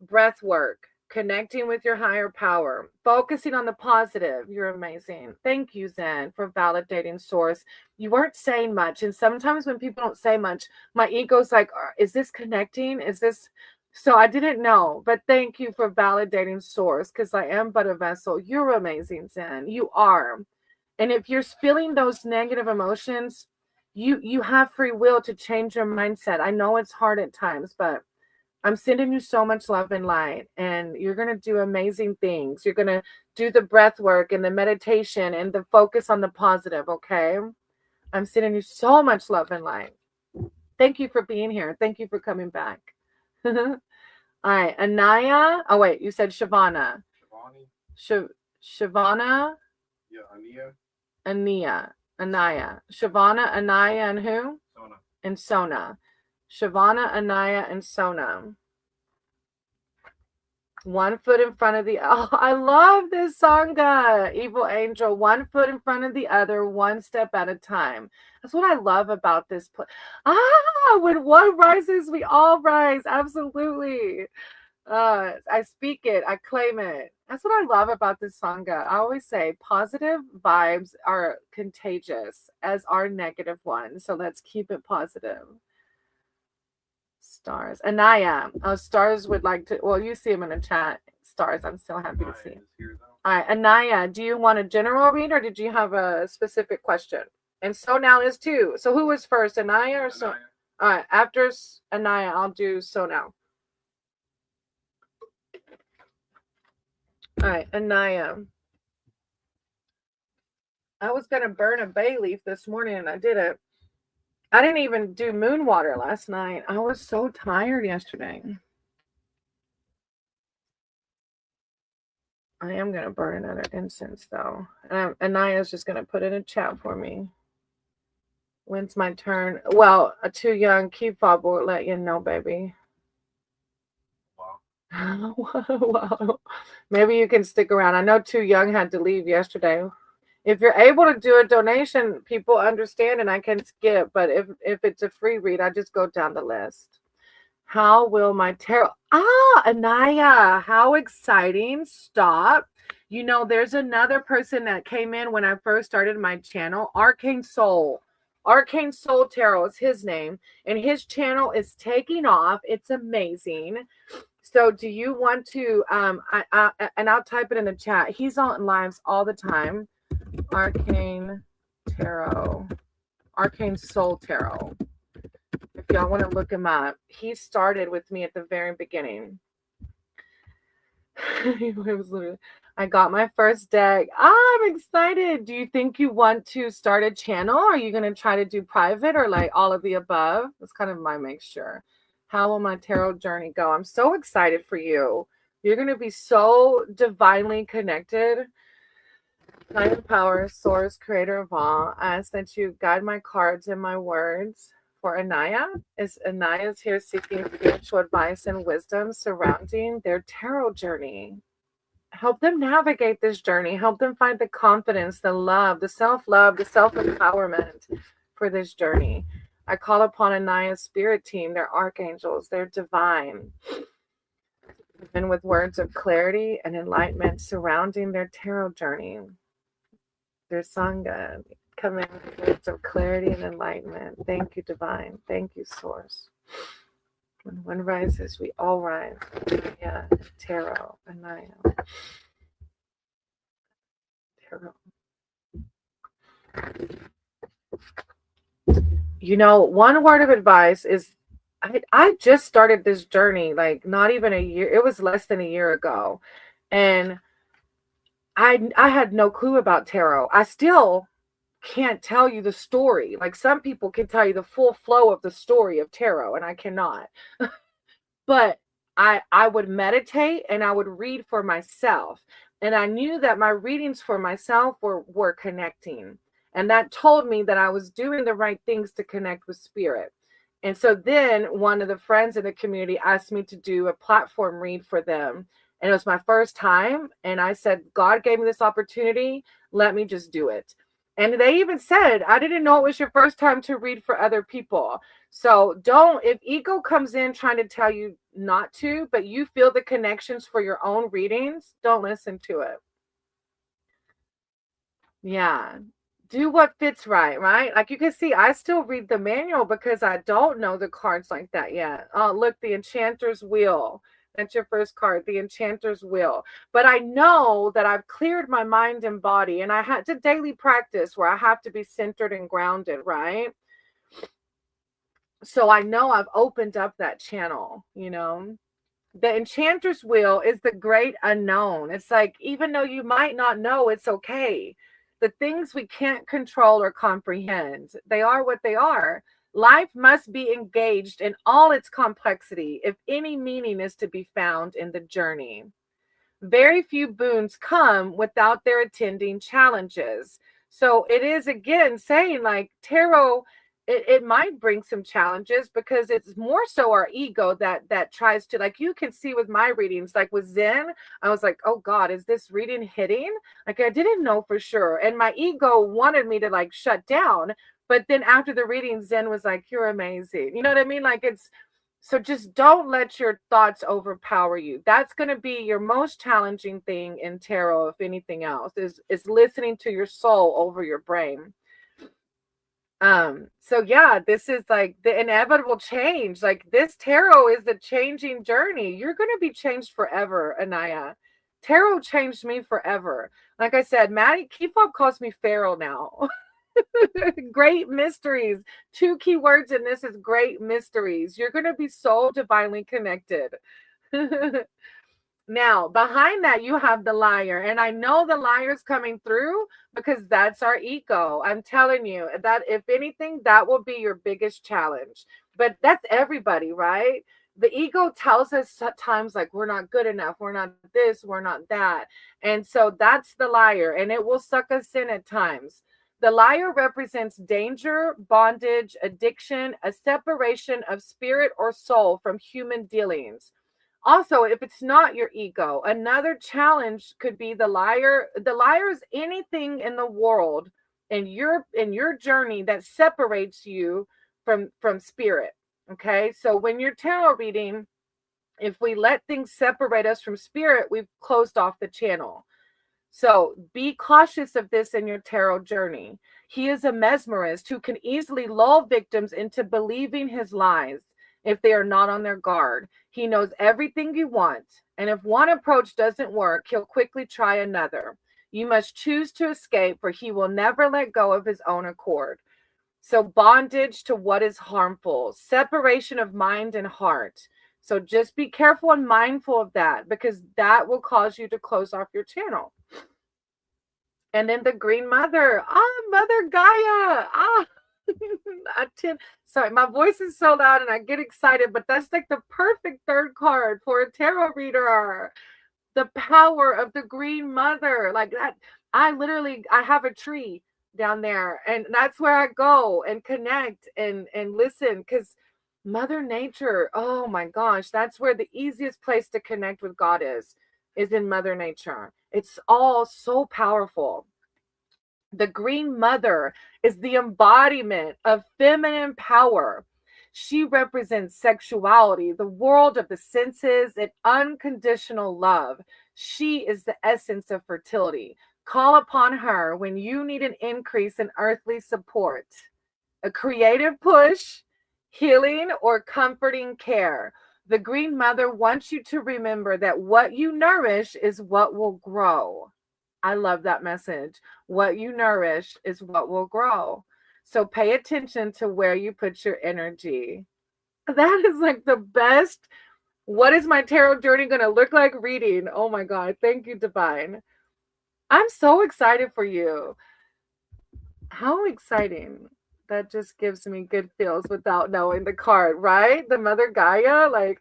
Breath work. Connecting with your higher power, focusing on the positive. You're amazing. Thank you, Zen, for validating source. You weren't saying much. And sometimes when people don't say much, my ego's like, is this connecting? Is this? So I didn't know. But thank you for validating source, because I am but a vessel. You're amazing, Zen. You are. And if you're feeling those negative emotions, you have free will to change your mindset. I know it's hard at times, but I'm sending you so much love and light, and you're going to do amazing things. You're going to do the breath work and the meditation and the focus on the positive, okay? I'm sending you so much love and light. Thank you for being here. Thank you for coming back. All right, Anaya. Oh, wait, you said Shavana. Shavana. Yeah, Anaya. Shavana, Anaya, and who? Sona. And Sona. Shavana, Anaya, and Sona. One foot in front of the... Oh, I love this Sangha. Evil angel. One foot in front of the other, one step at a time. That's what I love about this place. When one rises, we all rise. Absolutely. I speak it. I claim it. That's what I love about this Sangha. I always say positive vibes are contagious, as are negative ones. So let's keep it positive. Stars. Anaya. Oh, Stars would like to... Well, you see him in the chat. Stars, I'm so happy to see him. All right, Anaya, do you want a general read, or did you have a specific question? And so now is too. So who was first, Anaya or so? All right, after Anaya, I'll do so now. All right, Anaya. I was going to burn a bay leaf this morning, and I didn't. I didn't even do moon water last night. I was so tired yesterday. I am going to burn another incense, though. Anaya's just going to put it in chat for me. When's my turn? Well, too young. Keep fob will let you know, baby. Wow. Wow. Maybe you can stick around. I know Too Young had to leave yesterday. If you're able to do a donation, people understand and I can skip. But if it's a free read, I just go down the list. How will my tarot... Anaya, how exciting. Stop. You know, there's another person that came in when I first started my channel, Arcane Soul. Arcane Soul Tarot is his name. And his channel is taking off. It's amazing. So do you want to... and I'll type it in the chat. He's on lives all the time. Arcane Tarot. Arcane Soul Tarot. If y'all want to look him up. He started with me at the very beginning. It was literally, I got my first deck. I'm excited. Do you think you want to start a channel? Are you going to try to do private or like all of the above? That's kind of my mixture. How will my tarot journey go? I'm so excited for you. You're going to be so divinely connected. Higher power, source, creator of all. I ask that you guide my cards and my words for Anaya. Anaya's here seeking spiritual advice and wisdom surrounding their tarot journey. Help them navigate this journey. Help them find the confidence, the love, the self-love, the self-empowerment for this journey. I call upon Anaya's spirit team, their archangels, their divine, and with words of clarity and enlightenment surrounding their tarot journey. Their Sangha, come in with words of clarity and enlightenment. Thank you, divine. Thank you, source. When one rises, we all rise. Yeah, tarot, Anaya. Tarot. You know, one word of advice is I just started this journey, like not even a year. It was less than a year ago. And I had no clue about tarot. I still can't tell you the story. Like some people can tell you the full flow of the story of tarot, and I cannot. But I would meditate and I would read for myself. And I knew that my readings for myself were connecting. And that told me that I was doing the right things to connect with spirit. And so then one of the friends in the community asked me to do a platform read for them. And it was my first time. And I said, God gave me this opportunity. Let me just do it. And they even said, I didn't know it was your first time to read for other people. So don't, if ego comes in trying to tell you not to, but you feel the connections for your own readings, don't listen to it. Yeah. Do what fits right? Like you can see, I still read the manual because I don't know the cards like that yet. Oh, look, the Enchanter's Wheel. That's your first card, the Enchanter's Wheel. But I know that I've cleared my mind and body, and I had to daily practice where I have to be centered and grounded, right? So I know I've opened up that channel, you know. The Enchanter's Wheel is the great unknown. It's like, even though you might not know, it's okay. The things we can't control or comprehend, they are what they are. Life must be engaged in all its complexity if any meaning is to be found in the journey. Very few boons come without their attending challenges. So it is again saying like tarot, it might bring some challenges because it's more so our ego that tries to, like you can see with my readings, like with Zen, I was like, oh God, is this reading hitting? Like I didn't know for sure. And my ego wanted me to like shut down. But then after the reading, Zen was like, you're amazing. You know what I mean? Like it's, so just don't let your thoughts overpower you. That's going to be your most challenging thing in tarot, if anything else, is listening to your soul over your brain. So yeah, this is like the inevitable change. Like this tarot is the changing journey. You're going to be changed forever, Anaya. Tarot changed me forever. Like I said, Maddie Kefop calls me feral now. Great mysteries. 2 key words in this is great mysteries. You're going to be so divinely connected. Now, behind that, you have the liar. And I know the liar's coming through because that's our ego. I'm telling you that if anything, that will be your biggest challenge. But that's everybody, right? The ego tells us at times like we're not good enough, we're not this, we're not that. And so that's the liar, and it will suck us in at times. The liar represents danger, bondage, addiction, a separation of spirit or soul from human dealings. Also, if it's not your ego, another challenge could be the liar. The liar is anything in the world in your journey that separates you from spirit. Okay, so when you're tarot reading, if we let things separate us from spirit, we've closed off the channel. So be cautious of this in your tarot journey. He is a mesmerist who can easily lull victims into believing his lies if they are not on their guard. He knows everything you want, and if one approach doesn't work, he'll quickly try another. You must choose to escape, for he will never let go of his own accord. So bondage to what is harmful, separation of mind and heart. So just be careful and mindful of that, because that will cause you to close off your channel. And then the Green Mother. Mother Gaia. Sorry, my voice is so loud and I get excited, but that's like the perfect third card for a tarot reader. The power of the Green Mother. Like that, I have a tree down there, and that's where I go and connect and listen, because Mother Nature, oh my gosh, that's where the easiest place to connect with God is in Mother Nature. It's all so powerful. The Green Mother is the embodiment of feminine power. She represents sexuality, the world of the senses, and unconditional love. She is the essence of fertility. Call upon her when you need an increase in earthly support, a creative push, healing, or comforting care. The Green Mother wants you to remember that what you nourish is what will grow. I love that message. What you nourish is what will grow. So pay attention to where you put your energy. That is like the best. What is my tarot journey going to look like reading? Oh my God. Thank you, Divine. I'm so excited for you. How exciting. That just gives me good feels without knowing the card, right? The Mother Gaia, like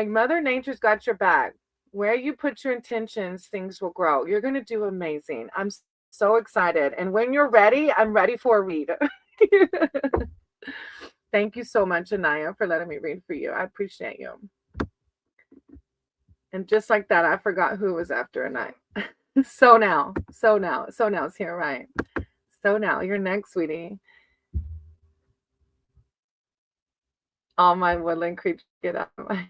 Mother Nature's got your back. Where you put your intentions, things will grow. You're going to do amazing. I'm so excited. And when you're ready, I'm ready for a read. Thank you so much, Anaya, for letting me read for you. I appreciate you. And just like that, I forgot who was after Anaya. So now it's here, right? So now you're next, sweetie. All my woodland creatures get out of my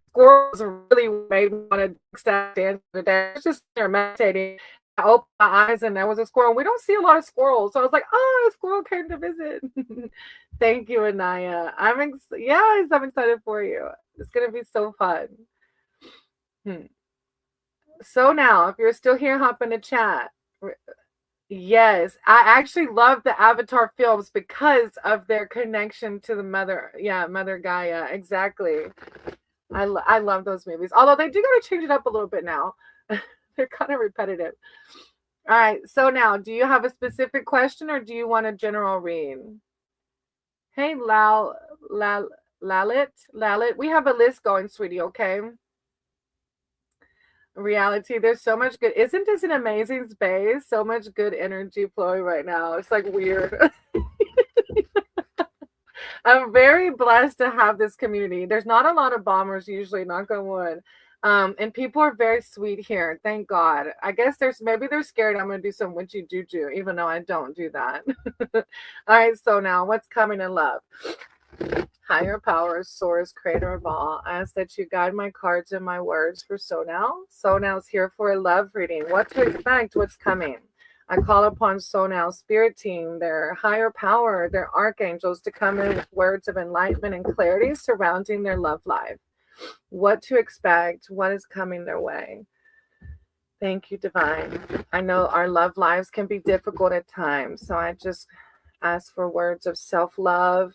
squirrels really made me want to stop dancing today. I was just there meditating. I opened my eyes and there was a squirrel. We don't see a lot of squirrels. So I was like, oh, a squirrel came to visit. Thank you, Anaya. Yes, I'm excited for you. It's gonna be so fun. So now, if you're still here, hop in the chat. Yes, I actually love the Avatar films because of their connection to the mother. Yeah, Mother Gaia. Exactly. I love those movies. Although they do got to change it up a little bit now. They're kind of repetitive. All right. So now, do you have a specific question or do you want a general read? Hey, Lalit. We have a list going, sweetie. Okay. Reality, there's so much good. Isn't this an amazing space? So much good energy flowing right now. It's like weird. I'm very blessed to have this community. There's not a lot of bombers usually, knock on wood. And people are very sweet here. Thank God. I guess maybe they're scared I'm gonna do some witchy juju, even though I don't do that. All right, so now what's coming in love? Higher powers, source, creator of all, I ask that you guide my cards and my words for Sonal. Sonal's here for a love reading. What to expect, what's coming. I call upon Sonal's spirit team, their higher power, their archangels to come in with words of enlightenment and clarity surrounding their love life. What to expect, what is coming their way. Thank you, Divine. I know our love lives can be difficult at times, so I just ask for words of self-love,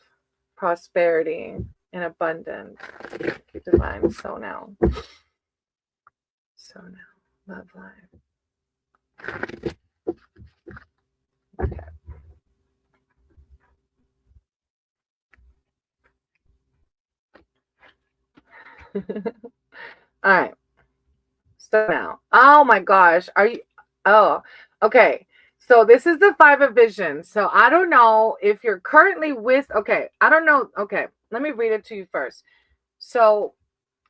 prosperity, and abundance. Thank you, Divine. Sonal, love life. Okay. All right. So now, oh my gosh, are you? Oh, okay. So this is the Five of Visions. So I don't know if you're currently with. Okay, I don't know. Okay, let me read it to you first. So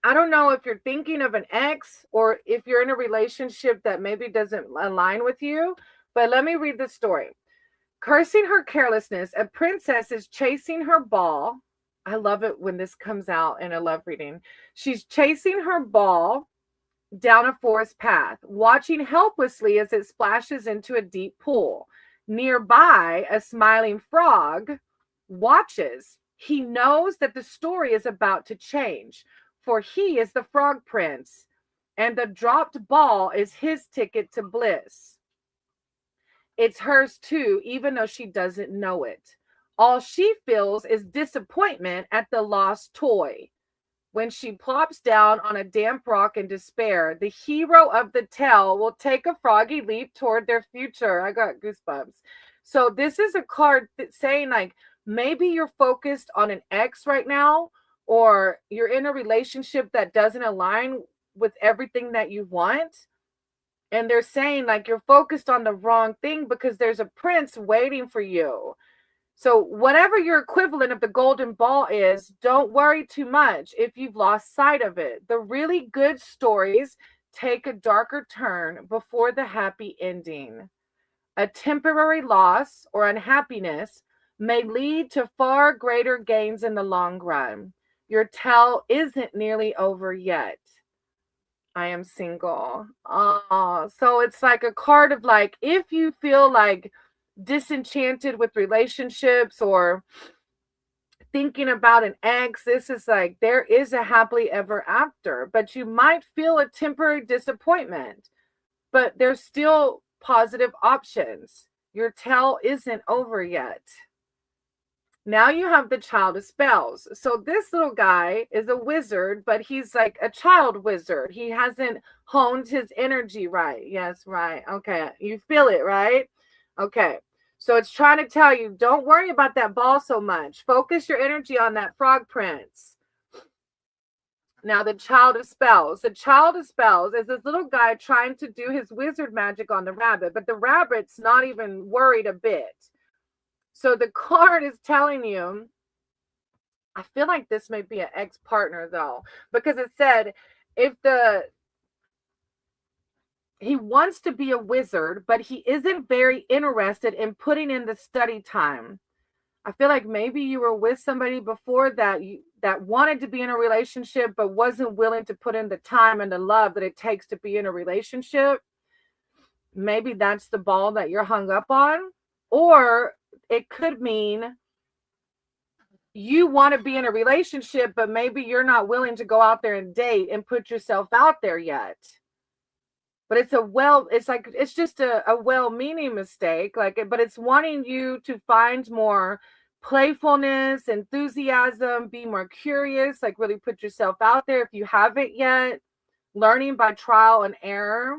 I don't know if you're thinking of an ex or if you're in a relationship that maybe doesn't align with you. But let me read the story. Cursing her carelessness, a princess is chasing her ball. I love it when this comes out in a love reading. She's chasing her ball down a forest path, watching helplessly as it splashes into a deep pool. Nearby, a smiling frog watches. He knows that the story is about to change, for he is the frog prince, and the dropped ball is his ticket to bliss. It's hers too, even though she doesn't know it. All she feels is disappointment at the lost toy. When she plops down on a damp rock in despair, the hero of the tale will take a froggy leap toward their future. I got goosebumps. So this is a card that's saying like maybe you're focused on an ex right now, or you're in a relationship that doesn't align with everything that you want. And they're saying like you're focused on the wrong thing because there's a prince waiting for you. So whatever your equivalent of the golden ball is, don't worry too much if you've lost sight of it. The really good stories take a darker turn before the happy ending. A temporary loss or unhappiness may lead to far greater gains in the long run. Your tale isn't nearly over yet. I am single. Oh, so it's like a card of like, if you feel like disenchanted with relationships or thinking about an ex, this is like there is a happily ever after, but you might feel a temporary disappointment, but there's still positive options. Your tale isn't over yet. Now you have the Child of Spells. So this little guy is a wizard, but he's like a child wizard. He hasn't honed his energy right. Yes, right. Okay. You feel it, right? Okay. So it's trying to tell you, don't worry about that ball so much. Focus your energy on that frog prince. Now, the Child of Spells. The Child of Spells is this little guy trying to do his wizard magic on the rabbit, but the rabbit's not even worried a bit. So the card is telling you, I feel like this may be an ex-partner though, because it said if the he wants to be a wizard, but he isn't very interested in putting in the study time. I feel like maybe you were with somebody before that wanted to be in a relationship but wasn't willing to put in the time and the love that it takes to be in a relationship. Maybe that's the ball that you're hung up on. Or it could mean you want to be in a relationship, but maybe you're not willing to go out there and date and put yourself out there yet. But it's just a well-meaning mistake, but it's wanting you to find more playfulness, enthusiasm, be more curious, like really put yourself out there if you haven't yet, learning by trial and error.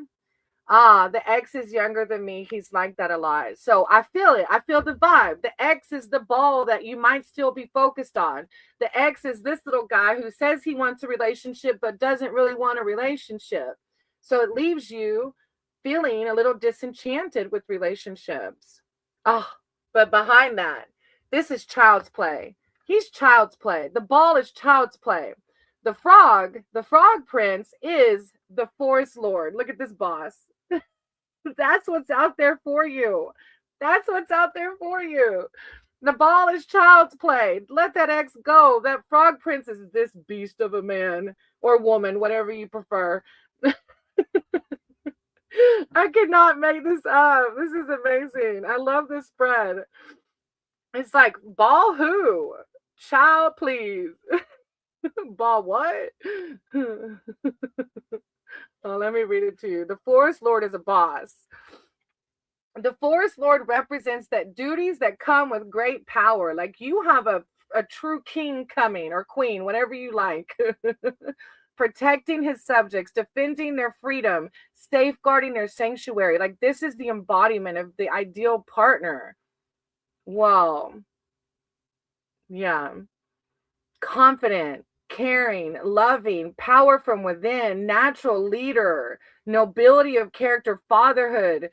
The ex is younger than me. He's like that a lot. So I feel it. I feel the vibe. The ex is the ball that you might still be focused on. The ex is this little guy who says he wants a relationship but doesn't really want a relationship. So it leaves you feeling a little disenchanted with relationships. But behind that, this is child's play. He's child's play. The ball is child's play. The frog prince is the forest lord. Look at this boss. That's what's out there for you. That's what's out there for you. The ball is child's play. Let that ex go. That frog prince is this beast of a man or woman, whatever you prefer. I cannot make this up. This is amazing. I love this spread. It's like, ball who? Child, please. Ball what? Oh, let me read it to you. The forest lord is a boss. The forest lord represents that duties that come with great power. Like you have a true king coming, or queen, whatever you like. Protecting his subjects, defending their freedom, safeguarding their sanctuary. Like this is the embodiment of the ideal partner. Wow. Yeah. Confident, caring, loving, power from within, natural leader, nobility of character, fatherhood,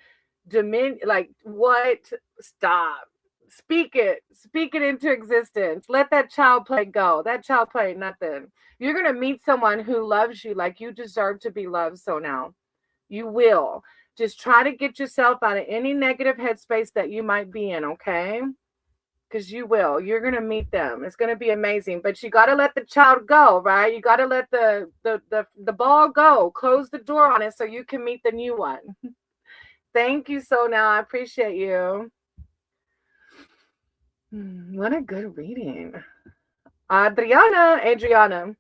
dominion. Like what? Stop. Speak it into existence. Let that child play go. That child play nothing. You're going to meet someone who loves you like you deserve to be loved. So now you will. Just try to get yourself out of any negative headspace that you might be in, okay? Because you will. You're going to meet them. It's going to be amazing. But you got to let the child go, right? You got to let the ball go. Close the door on it so you can meet the new one. Thank you, so now. I appreciate you. What a good reading. Adriana,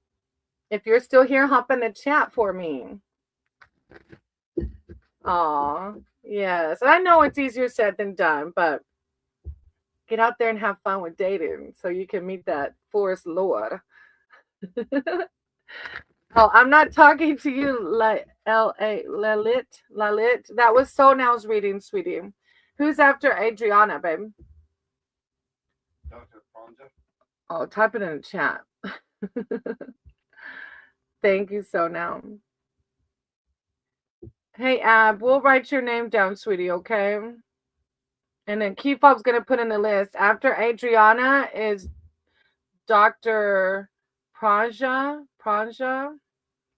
if you're still here, hop in the chat for me. Aw, yes. I know it's easier said than done, but get out there and have fun with dating so you can meet that forest lord. Oh, I'm not talking to you, Lalit. That was So Now's reading, sweetie. Who's after Adriana, babe? Dr. Pronja. Oh, type it in the chat. Thank you, So Now. Hey, Ab, we'll write your name down, sweetie, okay? And then Kifob's going to put in the list. After Adriana is Dr. Pronja.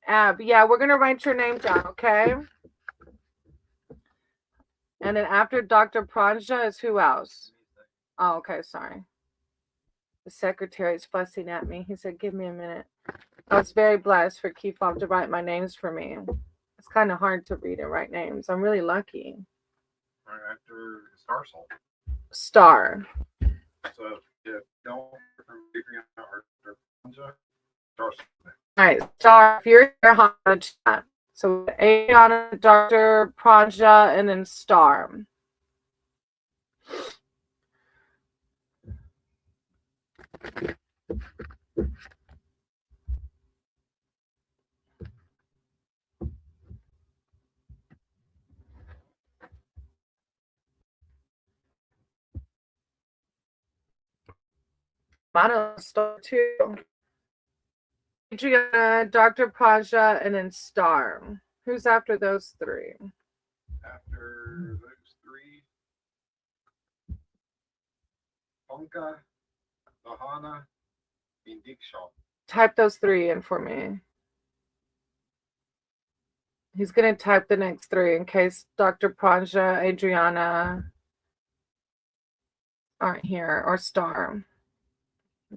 Ab, yeah, we're going to write your name down, okay? And then after Dr. Pronja is who else? Oh, okay, sorry. The secretary's fussing at me. He said, give me a minute. I was very blessed for Kifob to write my names for me. It's kind of hard to read and write names. I'm really lucky. Right after Star Soul. Star. So if you don't from Adriana or Pronja, Star Soul. All right, Star, if you're here, hop in the chat. So Adriana, Dr. Pronja, and then Star. Mono Star too. Adriana, Dr. Pronja, and then Star. Who's after those three? After those three, Ponka, Lahana, and Dikshaw. Type those three in for me. He's going to type the next three in case Dr. Pranja, Adriana aren't here, or Star.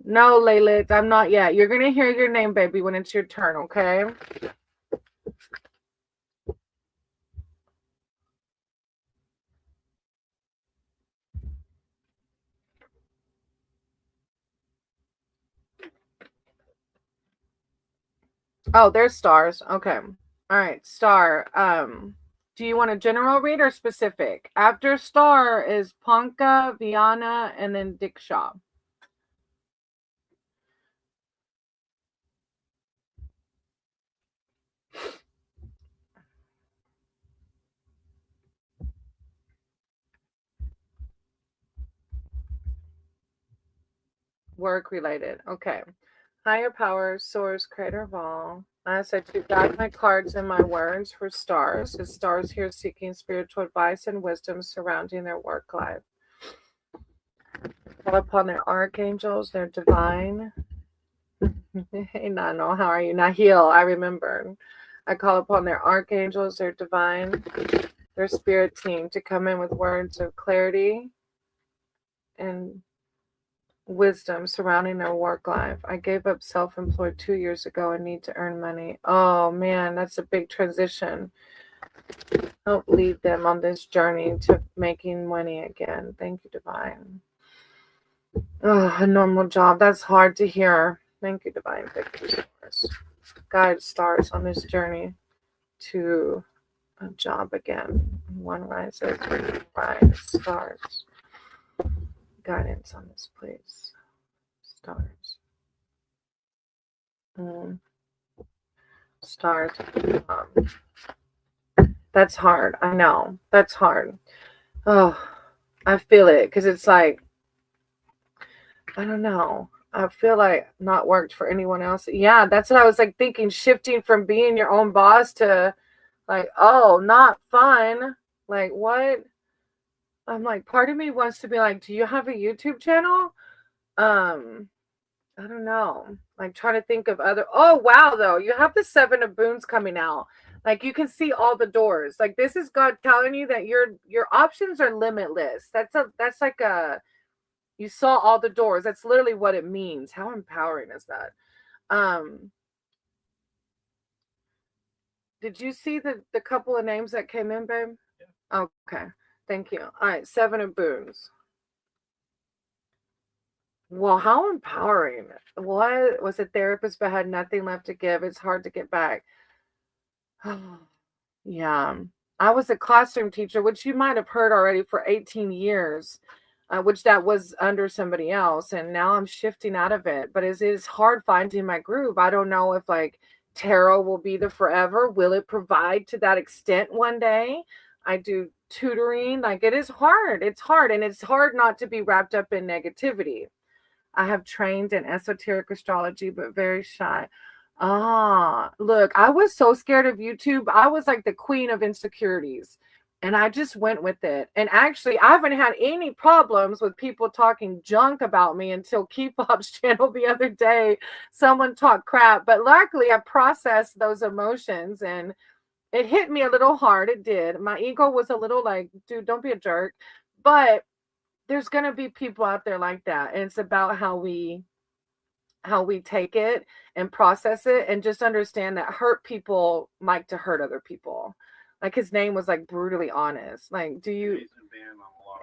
No, Laylit, I'm not yet. You're going to hear your name, baby, when it's your turn, okay? Oh, there's Stars. Okay. All right, Star. Do you want a general read or specific? After Star is Ponka, Viana, and then Diksha. Work related. Okay. Higher power, source, creator of all. I said to guide my cards and my words for stars. The stars here seeking spiritual advice and wisdom surrounding their work life. Call upon their archangels, their divine. Hey, Nano, how are you? Nahil, I remember. I call upon their archangels, their divine, their spirit team to come in with words of clarity and wisdom surrounding their work life. I gave up self-employed 2 years ago and need to earn money. Oh man, that's a big transition. Help lead them on this journey to making money again. Thank you, divine. Oh, a normal job. That's hard to hear. Thank you, divine. Thank you, stars. Guide stars on this journey to a job again. One rises, rise, stars. Guidance on this place. Stars. Stars. That's hard. I know. That's hard. Oh, I feel it because it's like, I don't know. I feel like not worked for anyone else. Yeah, that's what I was like thinking, shifting from being your own boss to like, oh, not fun. Like, what? I'm like, part of me wants to be like, do you have a YouTube channel? I don't know. Like, trying to think of other. Oh, wow, though. You have the Seven of Boons coming out. Like, you can see all the doors. Like, this is God telling you that your options are limitless. That's like a, you saw all the doors. That's literally what it means. How empowering is that? Did you see the couple of names that came in, babe? Yeah. Okay. Thank you. All right. Seven of Boons. Well, how empowering. What was a therapist but had nothing left to give? It's hard to get back. Yeah. I was a classroom teacher, which you might have heard already, for 18 years, which that was under somebody else. And now I'm shifting out of it. But it is hard finding my groove. I don't know if like tarot will be the forever. Will it provide to that extent one day? I do tutoring. Like, it is hard. It's hard. And it's hard not to be wrapped up in negativity. I have trained in esoteric astrology, but very shy. Ah, look, I was so scared of YouTube. I was like the queen of insecurities, and I just went with it. And actually, I haven't had any problems with people talking junk about me until K-pop's channel the other day. Someone talked crap, but luckily I processed those emotions, and it hit me a little hard. It did. My ego was a little like, dude, don't be a jerk. But there's going to be people out there like that. And it's about how we take it and process it, and just understand that hurt people like to hurt other people. Like, his name was like Brutally Honest. Like, do you,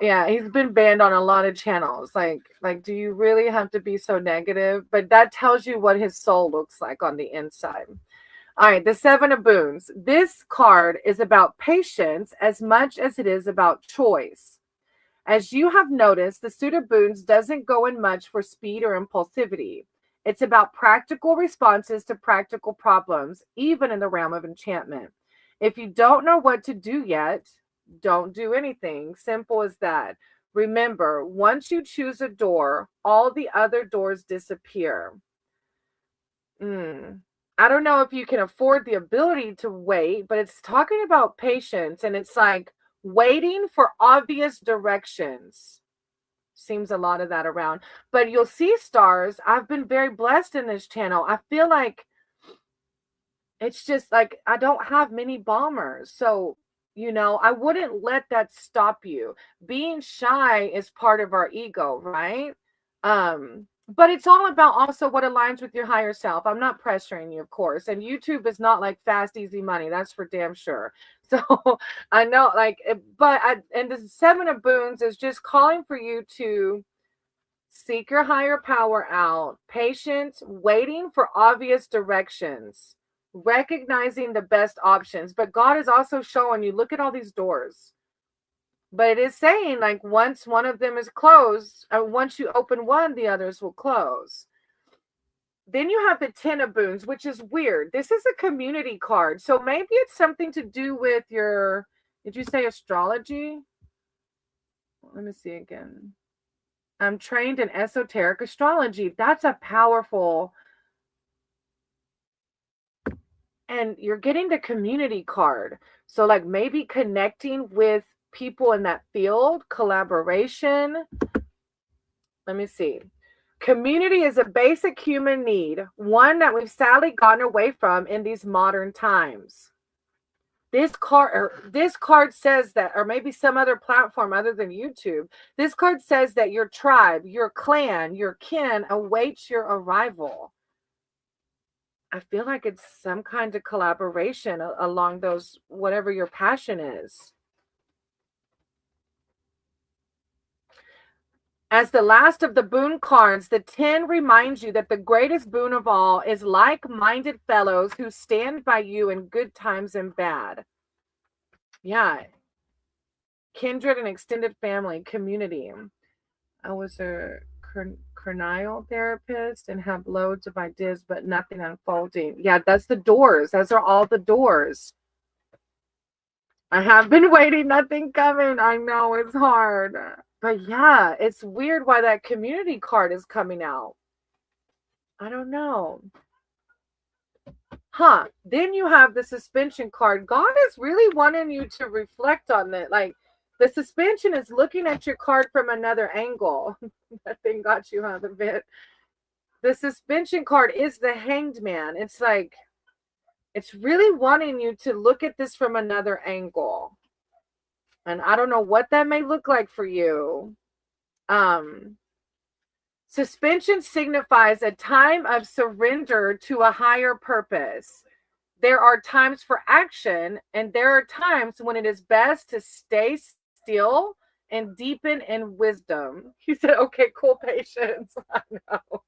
yeah, he's been banned on a lot of channels. Like, do you really have to be so negative? But that tells you what his soul looks like on the inside. All right, the Seven of Boons. This card is about patience as much as it is about choice. As you have noticed, the suit of boons doesn't go in much for speed or impulsivity. It's about practical responses to practical problems, even in the realm of enchantment. If you don't know what to do yet, don't do anything. Simple as that. Remember, once you choose a door, all the other doors disappear. I don't know if you can afford the ability to wait, but it's talking about patience, and it's like, waiting for obvious directions. Seems a lot of that around. But you'll see, stars, I've been very blessed in this channel. I feel like it's just like I don't have many bombers. So, I wouldn't let that stop you. Being shy is part of our ego, right? But it's all about also what aligns with your higher self. I'm not pressuring you, of course. And YouTube is not like fast, easy money. That's for damn sure. So I know, and the Seven of Boons is just calling for you to seek your higher power out, patience, waiting for obvious directions, recognizing the best options. But God is also showing you, look at all these doors. But it is saying, like, once one of them is closed, once you open one, the others will close. Then you have the Ten of Boons, which is weird. This is a community card. So maybe it's something to do with your, did you say astrology? Let me see again. I'm trained in esoteric astrology. That's a powerful, and you're getting the community card. So like maybe connecting with people in that field, collaboration. Let me see. Community is a basic human need, one that we've sadly gotten away from in these modern times. This card says that, or maybe some other platform other than YouTube, this card says that your tribe, your clan, your kin awaits your arrival. I feel like it's some kind of collaboration along those, whatever your passion is. As the last of the boon cards, the 10 reminds you that the greatest boon of all is like-minded fellows who stand by you in good times and bad. Yeah. Kindred and extended family, community. I was a cranial therapist and have loads of ideas, but nothing unfolding. Yeah, that's the doors. Those are all the doors. I have been waiting, nothing coming. I know it's hard. But yeah, it's weird why that community card is coming out. I don't know. Then you have the suspension card. God is really wanting you to reflect on that. Like, the suspension is looking at your card from another angle. That thing got you out of it. The suspension card is the Hanged Man. It's like, it's really wanting you to look at this from another angle. And I don't know what that may look like for you. Suspension signifies a time of surrender to a higher purpose. There are times for action, and there are times when it is best to stay still and deepen in wisdom. He said, okay, cool, patience. I know.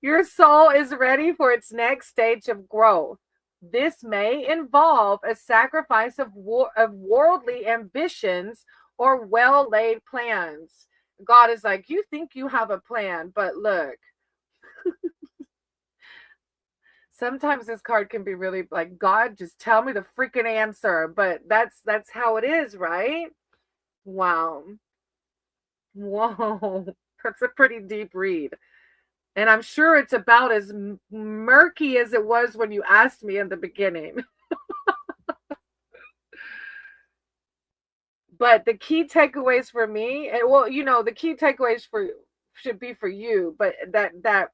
Your soul is ready for its next stage of growth. This may involve a sacrifice of worldly ambitions or well-laid plans. God is like, you think you have a plan, but look. Sometimes this card can be really like, God, just tell me the freaking answer. But that's how it is, right? Wow. Whoa. That's a pretty deep read. And I'm sure it's about as murky as it was when you asked me in the beginning. But the key takeaways for me, and well, the key takeaways should be for you, but that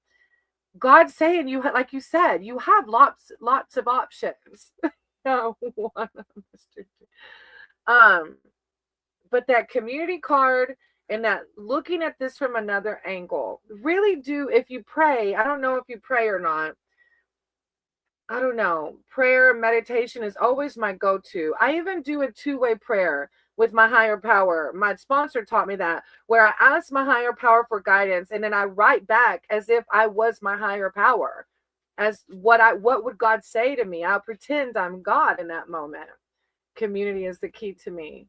God's saying, you, like you said, you have lots of options. But that community card and that looking at this from another angle, really do, if you pray, I don't know if you pray or not. I don't know. Prayer, meditation is always my go-to. I even do a two-way prayer with my higher power. My sponsor taught me that, where I ask my higher power for guidance, and then I write back as if I was my higher power, as what would God say to me? I'll pretend I'm God in that moment. Community is the key to me.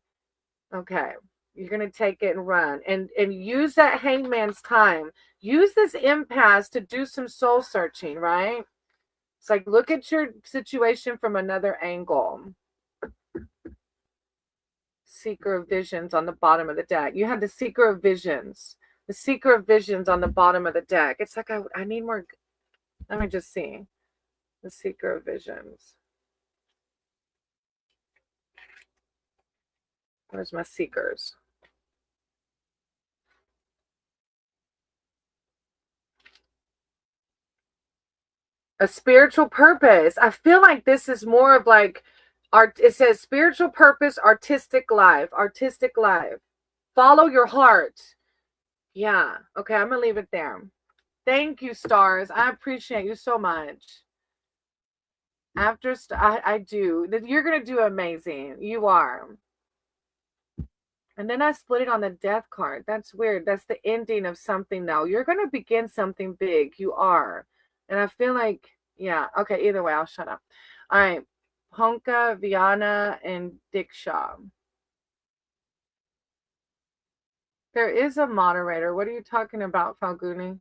Okay, you're gonna take it and run, and use that hangman's time. Use this impasse to do some soul searching, right? It's like, look at your situation from another angle. Seeker of Visions on the bottom of the deck. You have the Seeker of Visions. The Seeker of Visions on the bottom of the deck. It's like, I need more. Let me just see. The Seeker of Visions. Where's my Seekers? A spiritual purpose. I feel like this is more of like art. It says spiritual purpose, artistic life, artistic life. Follow your heart. Yeah. Okay, I'm gonna leave it there. Thank you, stars. I appreciate you so much. After I do. You're gonna do amazing. You are. And then I split it on the death card. That's weird. That's the ending of something now. You're gonna begin something big. You are. And I feel like, yeah. Okay, either way, I'll shut up. All right. Honka, Viana, and Diksha. There is a moderator. What are you talking about, Falguni?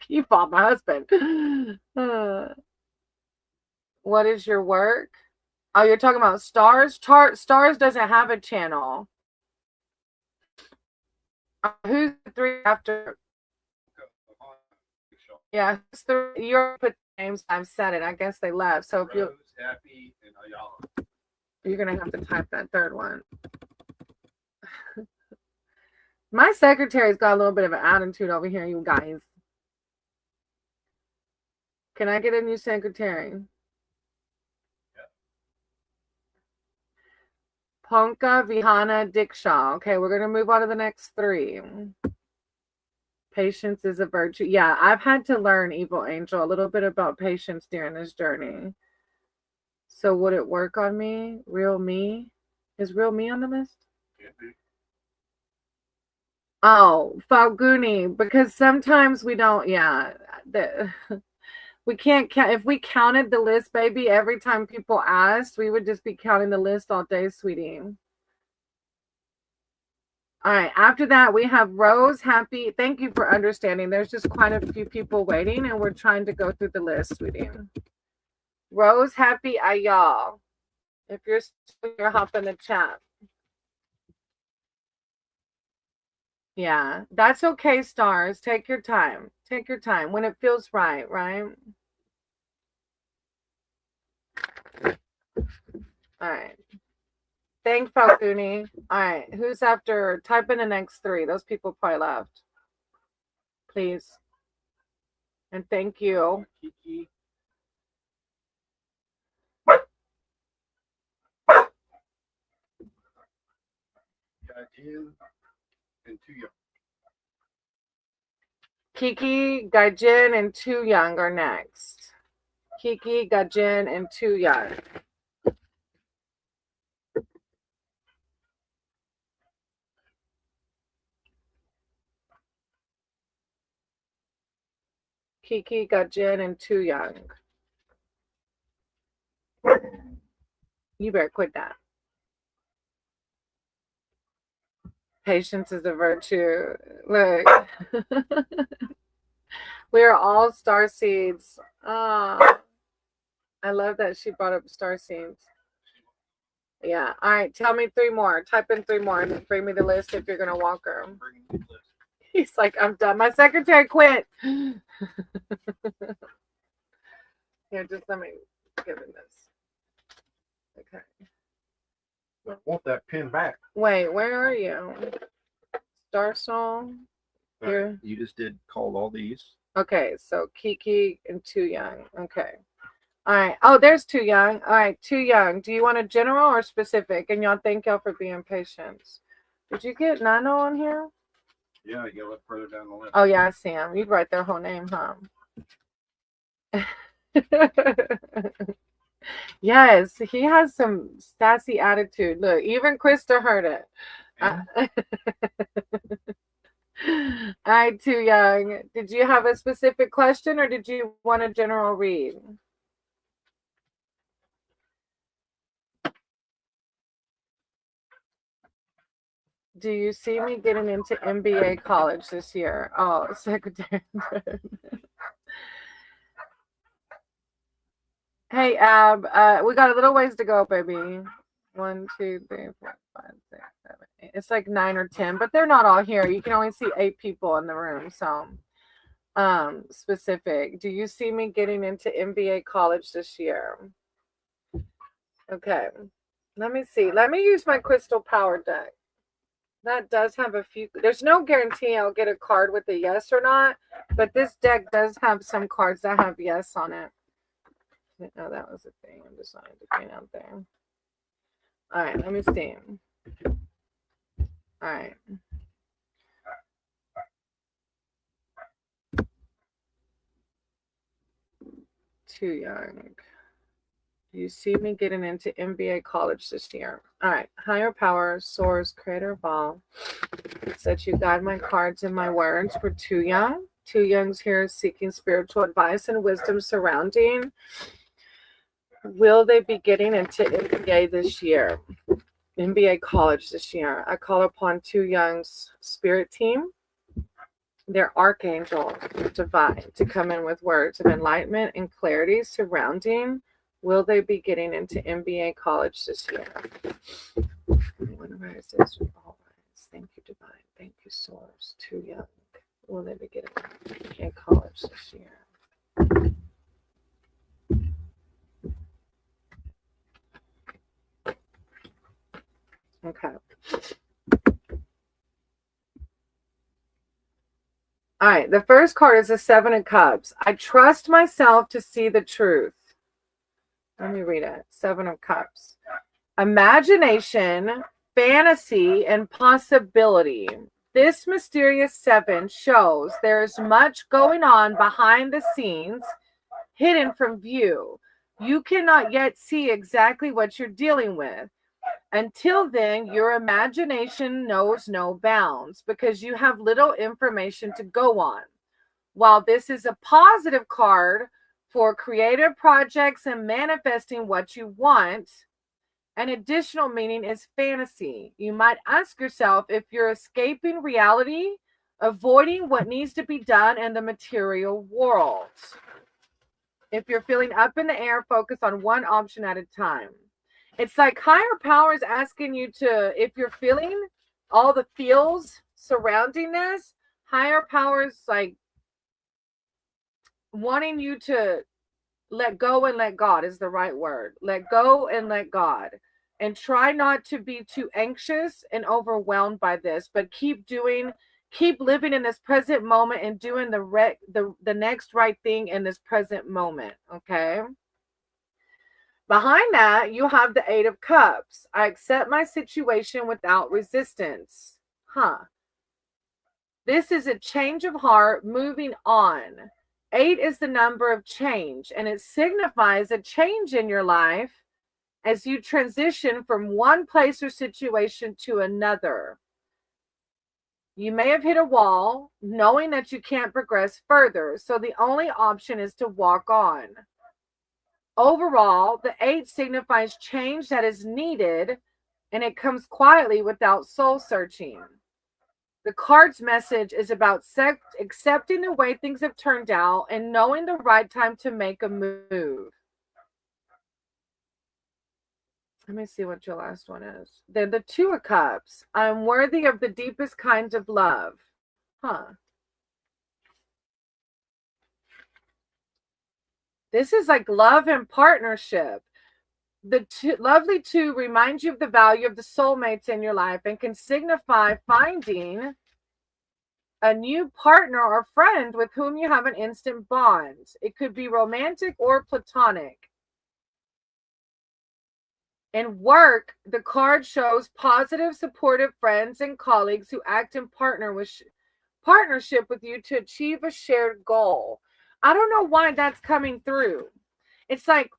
Keep on my husband. What is your work? Oh, you're talking about Stars? Stars doesn't have a channel. Who's the three after? Yeah, you're put names. I've said it. I guess they left. So if you, Happy, and Ayala. You're gonna have to type that third one. My secretary's got a little bit of an attitude over here, you guys. Can I get a new secretary? Ponka, Vihana, Diksha. Okay, we're going to move on to the next three. Patience is a virtue. Yeah, I've had to learn, Evil Angel, a little bit about patience during this journey. So would it work on me? Real me? Is real me on the list? Oh, Falguni, because sometimes we don't, yeah. We can't count. If we counted the list, baby, every time people asked, we would just be counting the list all day, sweetie. All right. After that, we have Rose, Happy. Thank you for understanding. There's just quite a few people waiting, and we're trying to go through the list, sweetie. Rose, Happy, Ayal. If you're still here, hop in the chat. Yeah, that's okay, stars. Take your time. Take your time when it feels right, right? All right. Thank Falcuni. All right. Who's after? Type in the next three. Those people probably left. Please. And thank you. Kiki. Gaijin and Tu Young. Kiki, Gaijin, and Tu Young are next. Kiki, Gaijin, and Tu Young. Kiki, Gaijin, and Tu Young. You better quit that. Patience is a virtue. Look. We are all star seeds. Oh, I love that she brought up star seeds. Yeah. All right. Tell me three more. Type in three more and then bring me the list if you're going to walk her. He's like, I'm done. My secretary quit. Here, just let me give him this. Okay. I want that pin back. Wait, where are you? Star Soul? Here. You just did call all these. Okay, so Kiki and Tu Young. Okay. All right. Oh, there's Tu Young. All right, Tu Young. Do you want a general or specific? And y'all, thank y'all for being patient. Did you get Nano on here? Yeah, you look further down the list. Oh, yeah, I see him. You'd write their whole name, huh? Yes, he has some sassy attitude. Look, even Krista heard it. All right, Tu Young. Did you have a specific question or did you want a general read? Do you see me getting into MBA college this year? Oh, Secretary. Hey, Ab, we got a little ways to go, baby. 1, 2, 3, 4, 5, 6, 7, 8. It's like 9 or 10, but they're not all here. You can only see 8 people in the room. So, specific. Do you see me getting into MBA college this year? Okay. Let me see. Let me use my crystal power deck. That does have a few. There's no guarantee I'll get a card with a yes or not, but this deck does have some cards that have yes on it. I didn't know that was a thing. I'm just wanting to point out there. All right, let me see. All right. Too young. You see me getting into MBA college this year. All right. Higher power, source, creator of all. Said you guide my cards and my words. We're too young. Too young's here seeking spiritual advice and wisdom surrounding. Will they be getting into MBA this year? MBA college this year. I call upon Too Young's spirit team, their archangel divine, to come in with words of enlightenment and clarity surrounding. Will they be getting into MBA college this year? Whenever I say all rise, thank you, divine. Thank you, source. Too young. Will they be getting into MBA college this year? Okay. All right. The first card is the Seven of Cups. I trust myself to see the truth. Let me read it. Seven of Cups. Imagination, fantasy, and possibility. This mysterious seven shows there is much going on behind the scenes, hidden from view. You cannot yet see exactly what you're dealing with. Until then, your imagination knows no bounds because you have little information to go on. While this is a positive card for creative projects and manifesting what you want, an additional meaning is fantasy. You might ask yourself if you're escaping reality, avoiding what needs to be done in the material world. If you're feeling up in the air, focus on one option at a time. It's like higher power is asking you to, if you're feeling all the feels surrounding this, higher power is like wanting you to let go and let God is the right word. Let go and let God. And try not to be too anxious and overwhelmed by this, but keep living in this present moment and doing the next right thing in this present moment, okay? Behind that, you have the Eight of Cups. I accept my situation without resistance. This is a change of heart, moving on. 8 is the number of change, and it signifies a change in your life as you transition from one place or situation to another. You may have hit a wall, knowing that you can't progress further, so the only option is to walk on. Overall, the 8 signifies change that is needed, and it comes quietly without soul searching. The card's message is about accepting the way things have turned out and knowing the right time to make a move. Let me see what your last one is. Then the Two of Cups. I'm worthy of the deepest kind of love. This is like love and partnership. The lovely two reminds you of the value of the soulmates in your life and can signify finding a new partner or friend with whom you have an instant bond. It could be romantic or platonic. In work, the card shows positive, supportive friends and colleagues who act in partnership with you to achieve a shared goal. I don't know why that's coming through. It's like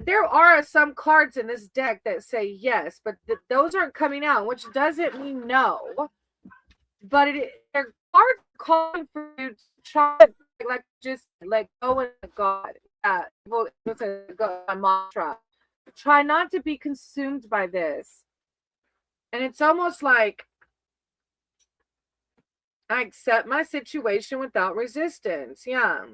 there are some cards in this deck that say yes, but those aren't coming out, which doesn't mean no. But they're cards calling for you to try to just let go and let God. It's a mantra. Try not to be consumed by this. And it's almost like I accept my situation without resistance. Yeah.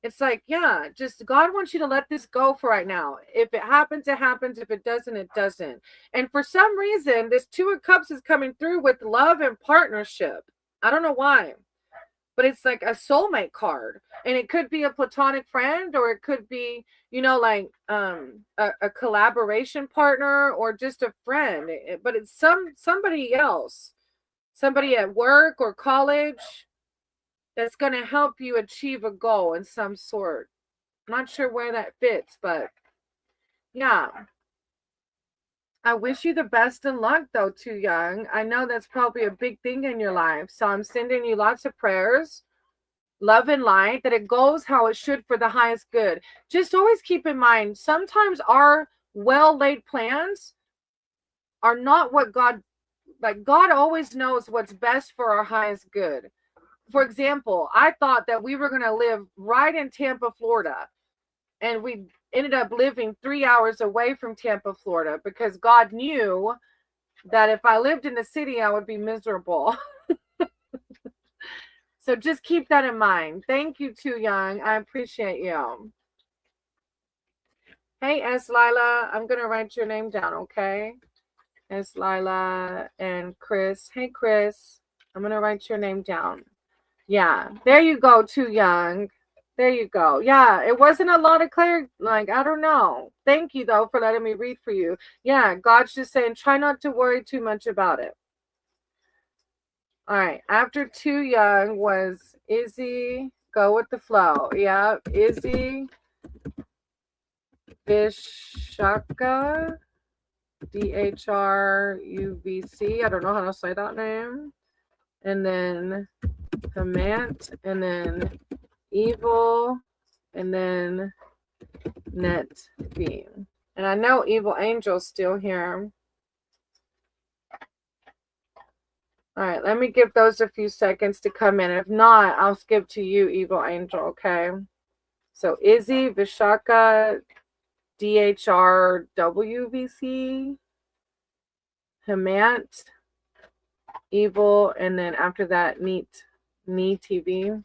It's like, yeah, just God wants you to let this go for right now. If it happens, it happens. If it doesn't, it doesn't. And for some reason, this Two of Cups is coming through with love and partnership. I don't know why, but it's like a soulmate card. And it could be a platonic friend, or it could be, like a collaboration partner or just a friend. But it's somebody else. somebody at work or college that's going to help you achieve a goal in some sort. Not sure where that fits, but yeah. I wish you the best of luck, though, Too Young. I know that's probably a big thing in your life. So I'm sending you lots of prayers, love and light, that it goes how it should for the highest good. Just always keep in mind, sometimes our well-laid plans are not what God, like God always knows what's best for our highest good. For example, I thought that we were going to live right in Tampa, Florida, and we ended up living 3 hours away from Tampa, Florida, because God knew that if I lived in the city, I would be miserable. So just keep that in mind. Thank you, Too Young. I appreciate you. Hey, S. Lila, I'm going to write your name down, okay? S. Lila and Chris. Hey, Chris, I'm going to write your name down. Yeah, there you go, Too Young. There you go. Yeah, it wasn't a lot of clear, like, I don't know. Thank you, though, for letting me read for you. Yeah, God's just saying, try not to worry too much about it. All right, after Too Young was Izzy, Go With The Flow. Yeah, Izzy Vishaka, DHRUVC. I don't know how to say that name. And then Hemant, and then Evil, and then Net Beam. And I know Evil Angel's still here. All right, let me give those a few seconds to come in. If not, I'll skip to you, Evil Angel, okay? So Izzy, Vishaka, DHRWVC, Hemant, Evil, and then after that, Neat TV.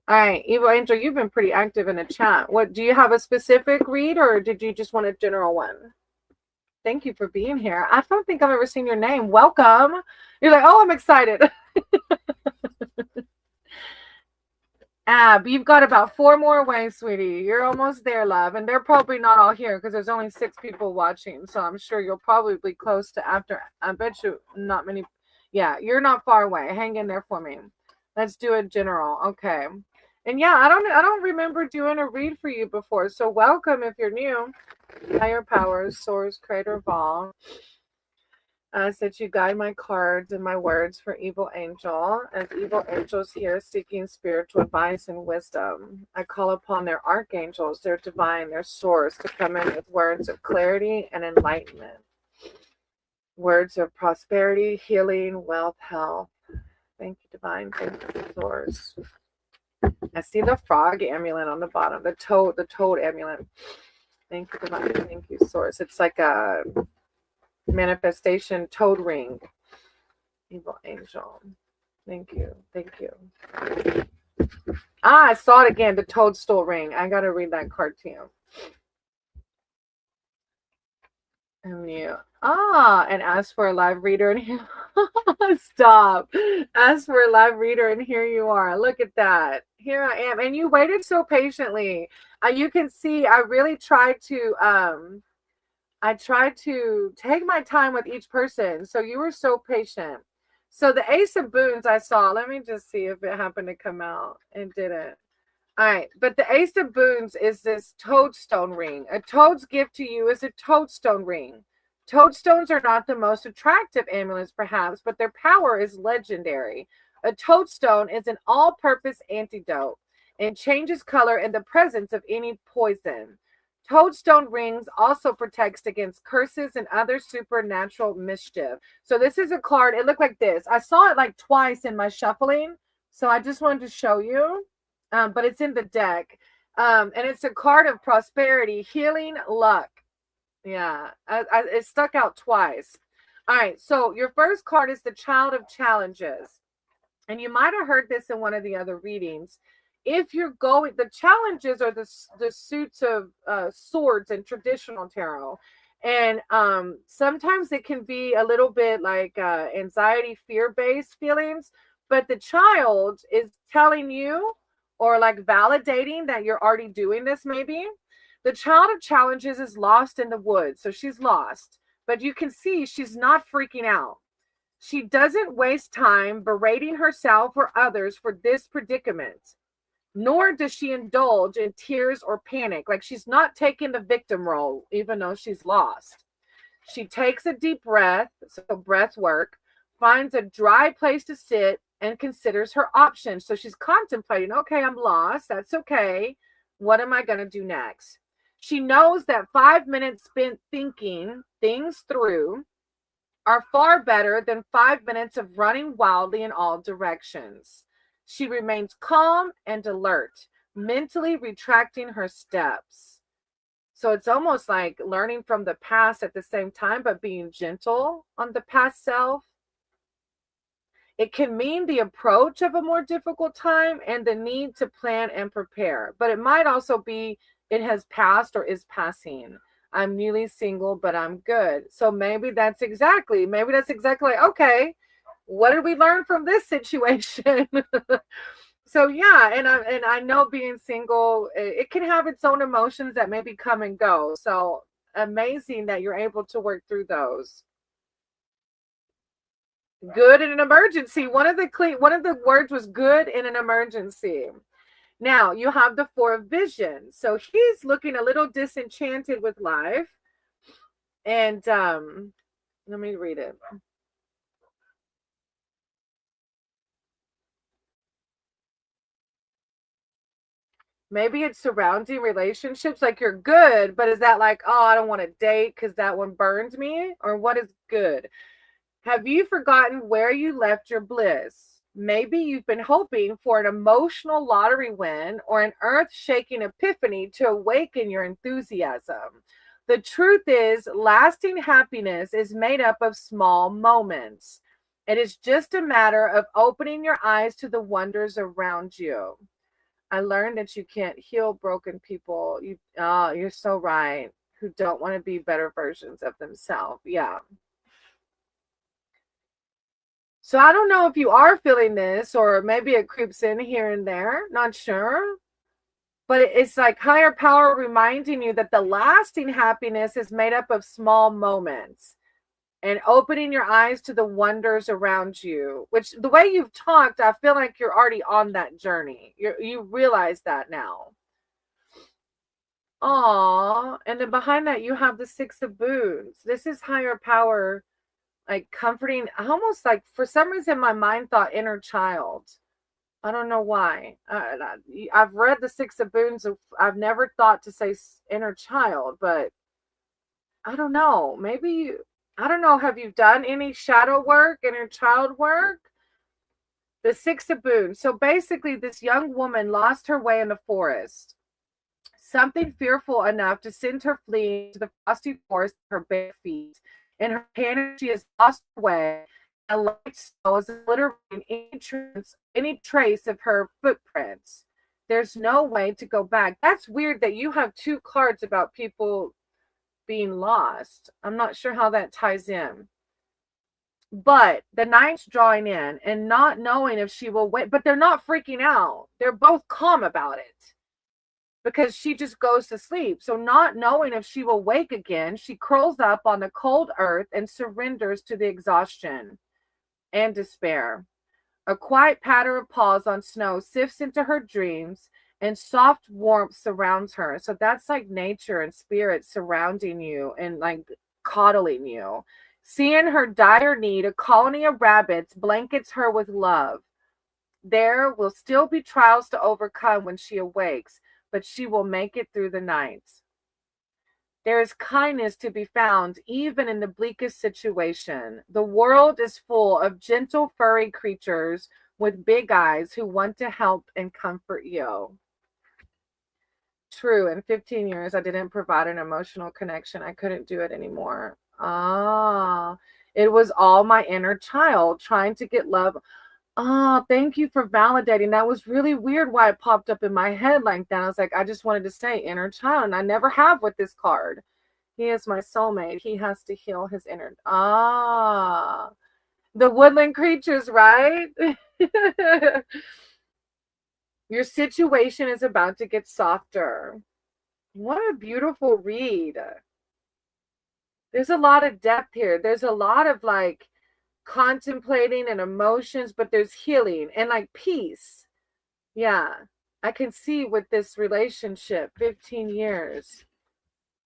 All right, Evil Angel, you've been pretty active in the chat. What, do you have a specific read, or did you just want a general one? Thank you for being here. I don't think I've ever seen your name. Welcome. You're like, oh, I'm excited. Ab, you've got about 4 more away, sweetie. You're almost there, love. And they're probably not all here because there's only 6 people watching. So I'm sure you'll probably be close to after. I bet you not many. Yeah, you're not far away. Hang in there for me. Let's do a general. Okay. And yeah, I don't remember doing a read for you before. So welcome if you're new. Higher powers, source, creator of all. Said you guide my cards and my words for Evil Angel. As Evil Angels here seeking spiritual advice and wisdom, I call upon their archangels, their divine, their source, to come in with words of clarity and enlightenment. Words of prosperity, healing, wealth, health. Thank you, divine. Thank you, source. I see the frog amulet on the bottom, the toad amulet. Thank you, divine. Thank you, source. It's like a manifestation toad ring. Evil Angel. Thank you. Thank you. I saw it again, the toadstool ring. I got to read that card to you. And you. And ask for a live reader. And here, stop. Ask for a live reader, and here you are. Look at that. Here I am. And you waited so patiently. You can see I really tried to take my time with each person. So you were so patient. So the Ace of Boons I saw, let me just see if it happened to come out. It didn't. All right. But the Ace of Boons is this toadstone ring. A toad's gift to you is a toadstone ring. Toadstones are not the most attractive amulets, perhaps, but their power is legendary. A toadstone is an all-purpose antidote and changes color in the presence of any poison. Toadstone rings also protects against curses and other supernatural mischief. So this is a card. It looked like this. I saw it like twice in my shuffling, so I just wanted to show you. But it's in the deck. And it's a card of prosperity, healing, luck. Yeah, it stuck out twice. All right, so your first card is the Child of Challenges. And you might have heard this in one of the other readings. If you're going, the challenges are the suits of swords in traditional tarot. And sometimes it can be a little bit like anxiety, fear-based feelings. But the child is telling you, or like validating that you're already doing this maybe. The child of challenges is lost in the woods, so she's lost. But you can see she's not freaking out. She doesn't waste time berating herself or others for this predicament, nor does she indulge in tears or panic. Like, she's not taking the victim role, even though she's lost. She takes a deep breath, so breath work, finds a dry place to sit, and considers her options. So she's contemplating, okay, I'm lost. That's okay. What am I going to do next? She knows that 5 minutes spent thinking things through are far better than 5 minutes of running wildly in all directions. She remains calm and alert, mentally retracting her steps. So it's almost like learning from the past at the same time, but being gentle on the past self. It can mean the approach of a more difficult time and the need to plan and prepare. But it might also be it has passed or is passing. I'm newly single, but I'm good. So maybe that's exactly like, okay, what did we learn from this situation? So yeah, and I know being single, it can have its own emotions that maybe come and go. So amazing that you're able to work through those. Good in an emergency. One of the words was good in an emergency. Now you have the Four of Visions. So he's looking a little disenchanted with life. And let me read it. Maybe it's surrounding relationships. Like, you're good, but is that like, oh, I don't want to date because that one burned me? Or what is good? Have you forgotten where you left your bliss? Maybe you've been hoping for an emotional lottery win or an earth-shaking epiphany to awaken your enthusiasm. The truth is, lasting happiness is made up of small moments. It is just a matter of opening your eyes to the wonders around you. I learned that you can't heal broken people. You're so right. Who don't want to be better versions of themselves. Yeah. So I don't know if you are feeling this, or maybe it creeps in here and there. Not sure. But it's like higher power reminding you that the lasting happiness is made up of small moments and opening your eyes to the wonders around you, which the way you've talked, I feel like you're already on that journey. You realize that now. Aw, and then behind that, you have the Six of Boons. This is higher power, like comforting, almost like for some reason my mind thought inner child. I don't know why. I've read the Six of Boons. I've never thought to say inner child, but I don't know. Maybe, I don't know. Have you done any shadow work, inner child work? The Six of Boons. So basically, this young woman lost her way in the forest. Something fearful enough to send her fleeing to the frosty forest with her bare feet. In her panic, she has lost her way. A light snow is obliterating any trace of her footprints. There's no way to go back. That's weird that you have two cards about people being lost. I'm not sure how that ties in. But the night's drawing in and not knowing if she will wait. But they're not freaking out. They're both calm about it because she just goes to sleep. So not knowing if she will wake again, she curls up on the cold earth and surrenders to the exhaustion and despair. A quiet patter of paws on snow sifts into her dreams, and soft warmth surrounds her. So that's like nature and spirit surrounding you and like coddling you. Seeing her dire need, a colony of rabbits blankets her with love. There will still be trials to overcome when she awakes, but she will make it through the night. There is kindness to be found even in the bleakest situation. The world is full of gentle, furry creatures with big eyes who want to help and comfort you. True, in 15 years, I didn't provide an emotional connection. I couldn't do it anymore. It was all my inner child trying to get love. Thank you for validating. That was really weird why it popped up in my head like that. I was like, I just wanted to say inner child, and I never have with this card. He is my soulmate. He has to heal his inner. The woodland creatures, right? Your situation is about to get softer. What a beautiful read. There's a lot of depth here. There's a lot of like contemplating and emotions, but there's healing and like peace. Yeah. I can see with this relationship, 15 years.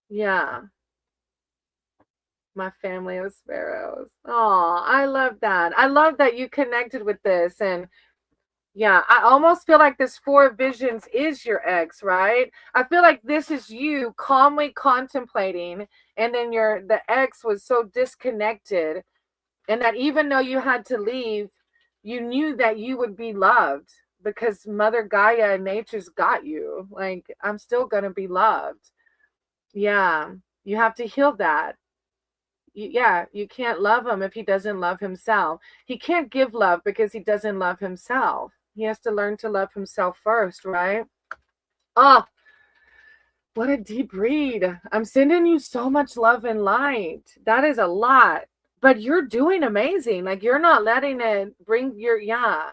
Yeah. My family of sparrows. Oh, I love that. I love that you connected with this. And yeah, I almost feel like this four of visions is your ex, right? I feel like this is you calmly contemplating, and then the ex was so disconnected, and that even though you had to leave, you knew that you would be loved because Mother Gaia and nature's got you. Like, I'm still gonna be loved. Yeah, you have to heal that. Yeah, you can't love him if he doesn't love himself. He can't give love because he doesn't love himself. He has to learn to love himself first, right? Oh, what a deep read. I'm sending you so much love and light. That is a lot. But you're doing amazing. Like, you're not letting it bring your, yeah.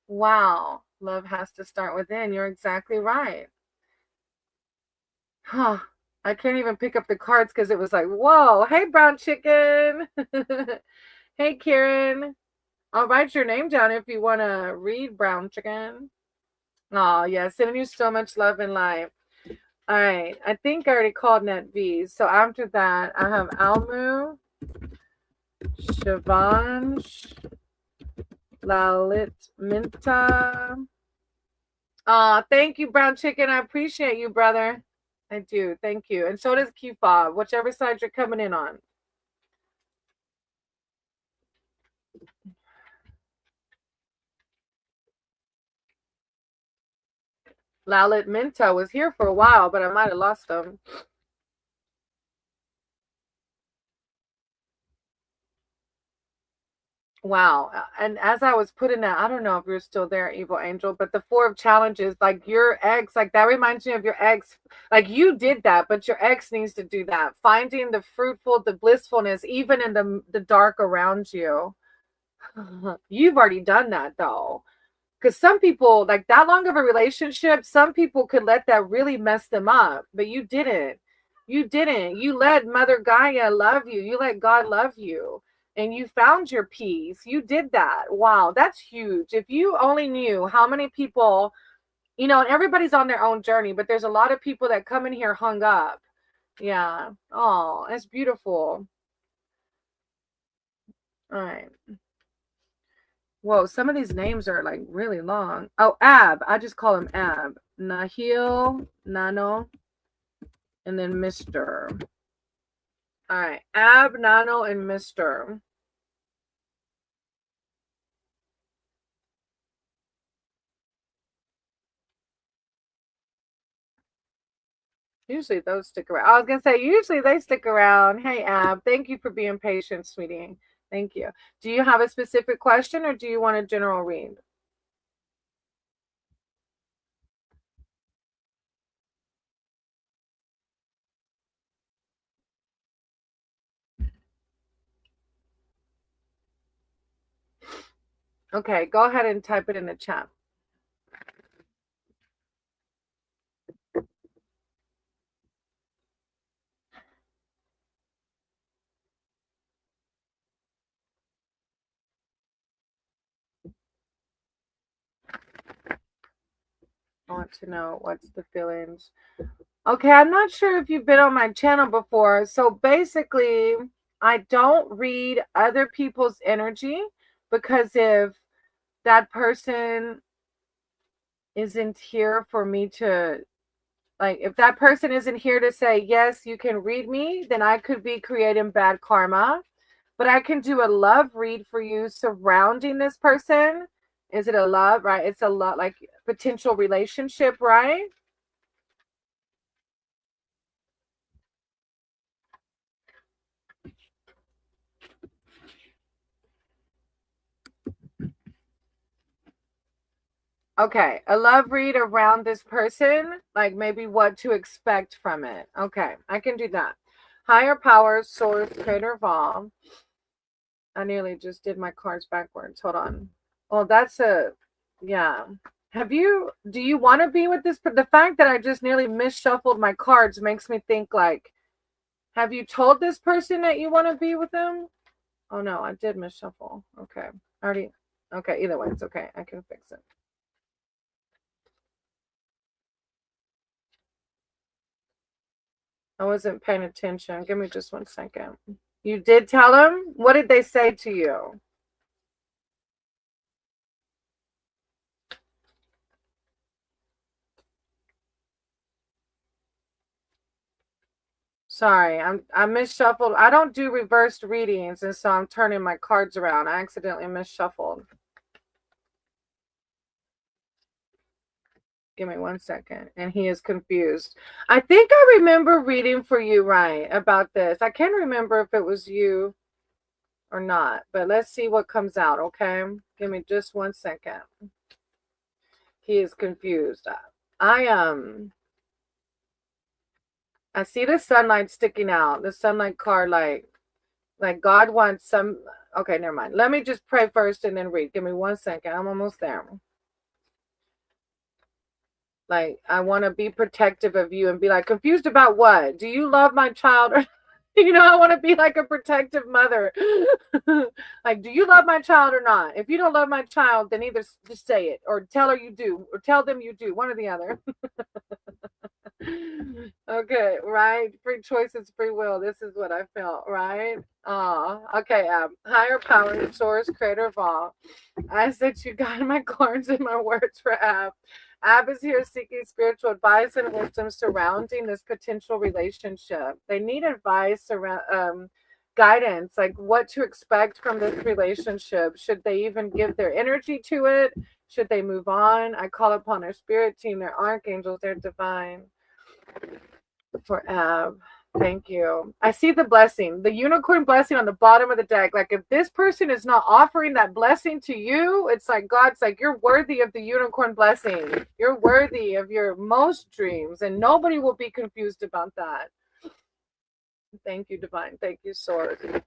Wow. Love has to start within. You're exactly right. Huh. I can't even pick up the cards because it was like, whoa. Hey, brown chicken. Hey, Karen. I'll write your name down if you want to read, brown chicken. Oh, yeah. Sending you so much love and light. All right. I think I already called Net V. So after that, I have Almu, Shivansh, Lalit Minta. Oh, thank you, brown chicken. I appreciate you, brother. I do. Thank you. And so does Q-Fob, whichever side you're coming in on. Lalit Minta was here for a while, but I might have lost him. Wow. And as I was putting that, I don't know if you're still there, Evil Angel, but the four of challenges, like your ex, like that reminds me of your ex. Like, you did that, but your ex needs to do that. Finding the fruitful, the blissfulness, even in the dark around you. You've already done that though. Because some people, like that long of a relationship, some people could let that really mess them up, but you didn't. You didn't. You let Mother Gaia love you. You let God love you. And you found your peace. You did that. Wow, that's huge. If you only knew how many people, and everybody's on their own journey, but there's a lot of people that come in here hung up. Yeah. Oh, that's beautiful. All right. Whoa, some of these names are like really long. Oh, Ab. I just call him Ab. Nahil, Nano, and then Mr. All right. Ab, Nano, and Mr. Usually those stick around. I was going to say, usually they stick around. Hey, Ab. Thank you for being patient, sweetie. Thank you. Do you have a specific question or do you want a general read? Okay, go ahead and type it in the chat. I want to know what's the feelings. Okay, I'm not sure if you've been on my channel before. So basically, I don't read other people's energy because if that person isn't here for me to, like, if that person isn't here to say, yes, you can read me, then I could be creating bad karma. But I can do a love read for you surrounding this person. Is it a love, right? It's a lot like potential relationship, right? Okay, a love read around this person, like maybe what to expect from it. Okay, I can do that. Higher power, source, creator of all. I nearly just did my cards backwards. Hold on. Oh, yeah. Do you want to be with this? But the fact that I just nearly misshuffled my cards makes me think like, have you told this person that you want to be with them? Oh no, I did misshuffle. Okay. Already. Okay. Either way, it's okay. I can fix it. I wasn't paying attention. Give me just 1 second. You did tell them? What did they say to you? Sorry, I misshuffled. I don't do reversed readings, and so I'm turning my cards around. I accidentally misshuffled. Give me 1 second. And he is confused. I think I remember reading for you, right, about this. I can't remember if it was you or not, but let's see what comes out, okay? Give me just 1 second. He is confused. I see the sunlight sticking out. The sunlight card, like God wants some. Okay, never mind. Let me just pray first and then read. Give me 1 second. I'm almost there. Like, I want to be protective of you and be like, confused about what? Do you love my child? I want to be like a protective mother. Like, do you love my child or not? If you don't love my child, then either just say it or tell her you do or tell them you do. One or the other. Okay, right? Free choice is free will. This is what I felt, right? Okay. Higher power, source, creator of all. I said you guide my cards and my words for Ab. Ab is here seeking spiritual advice and wisdom surrounding this potential relationship. They need advice around guidance, like what to expect from this relationship. Should they even give their energy to it? Should they move on? I call upon their spirit team, their archangels, their divine. For Ab. Thank you. I see the blessing, the unicorn blessing on the bottom of the deck. Like, if this person is not offering that blessing to you, it's like God's like, you're worthy of the unicorn blessing. You're worthy of your most dreams, and nobody will be confused about that. Thank you, divine. Thank you, sword.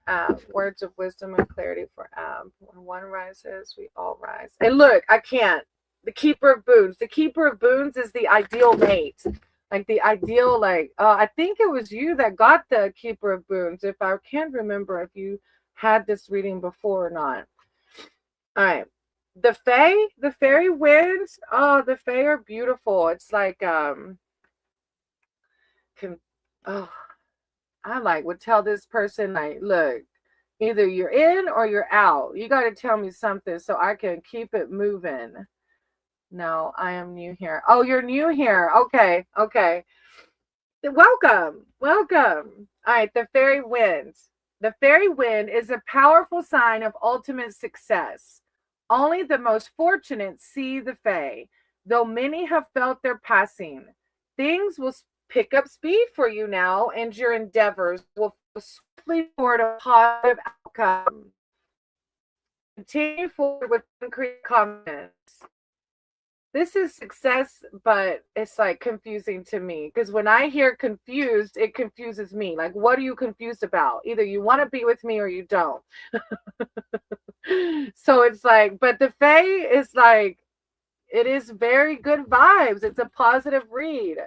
Words of wisdom and clarity for Ab. When one rises, we all rise. And look, I can't. The keeper of boons. The keeper of boons is the ideal mate. Like the ideal, I think it was you that got the keeper of boons. If I can't remember if you had this reading before or not. All right. The fairy winds. Oh, the fae are beautiful. It's like, I would tell this person, like, look, either you're in or you're out. You got to tell me something so I can keep it moving. No, I am new here. Oh, you're new here. Okay. Welcome. All right, the fairy wind. The fairy wind is a powerful sign of ultimate success. Only the most fortunate see the fae, though many have felt their passing. Things will pick up speed for you now, and your endeavors will swiftly toward a positive outcome. Continue forward with increased confidence. This is success, but it's like confusing to me because when I hear confused, it confuses me. Like, what are you confused about? Either you want to be with me or you don't. So it's like, but the fae is like, it is very good vibes. It's a positive read.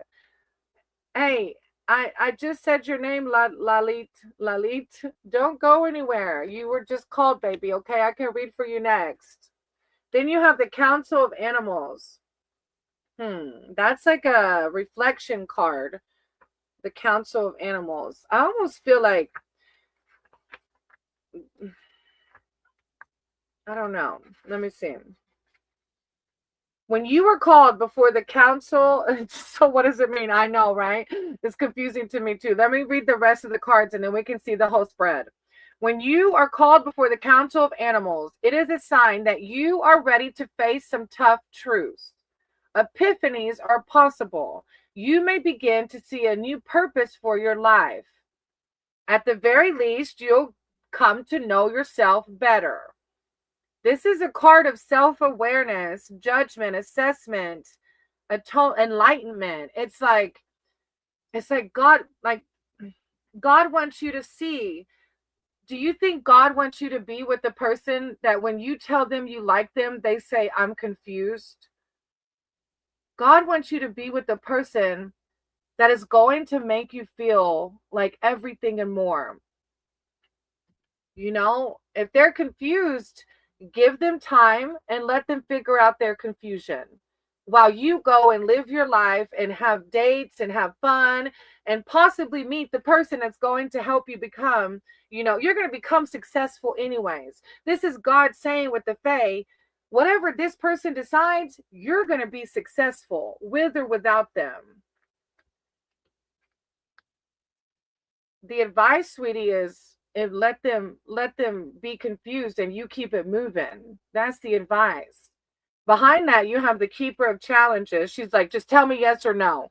Hey, I just said your name, Lalit. Lalit, don't go anywhere. You were just called, baby. Okay, I can read for you next. Then you have the Council of Animals. That's like a reflection card. The Council of Animals. I almost feel like, I don't know. Let me see. When you were called before the council, so what does it mean? I know, right? It's confusing to me too. Let me read the rest of the cards and then we can see the whole spread. When you are called before the Council of Animals, it is a sign that you are ready to face some tough truths. Epiphanies are possible. You may begin to see a new purpose for your life. At the very least, you'll come to know yourself better. This is a card of self-awareness, judgment, assessment, enlightenment. It's like God wants you to see. Do you think God wants you to be with the person that when you tell them you like them, they say, I'm confused? God wants you to be with the person that is going to make you feel like everything and more. You know, if they're confused, give them time and let them figure out their confusion while you go and live your life and have dates and have fun and possibly meet the person that's going to help you become, you know, you're going to become successful anyways. This is God saying with the Fae, whatever this person decides, you're going to be successful with or without them. The advice, sweetie, is if let them be confused and you keep it moving. That's the advice. Behind that, you have the keeper of challenges. She's like, just tell me yes or no.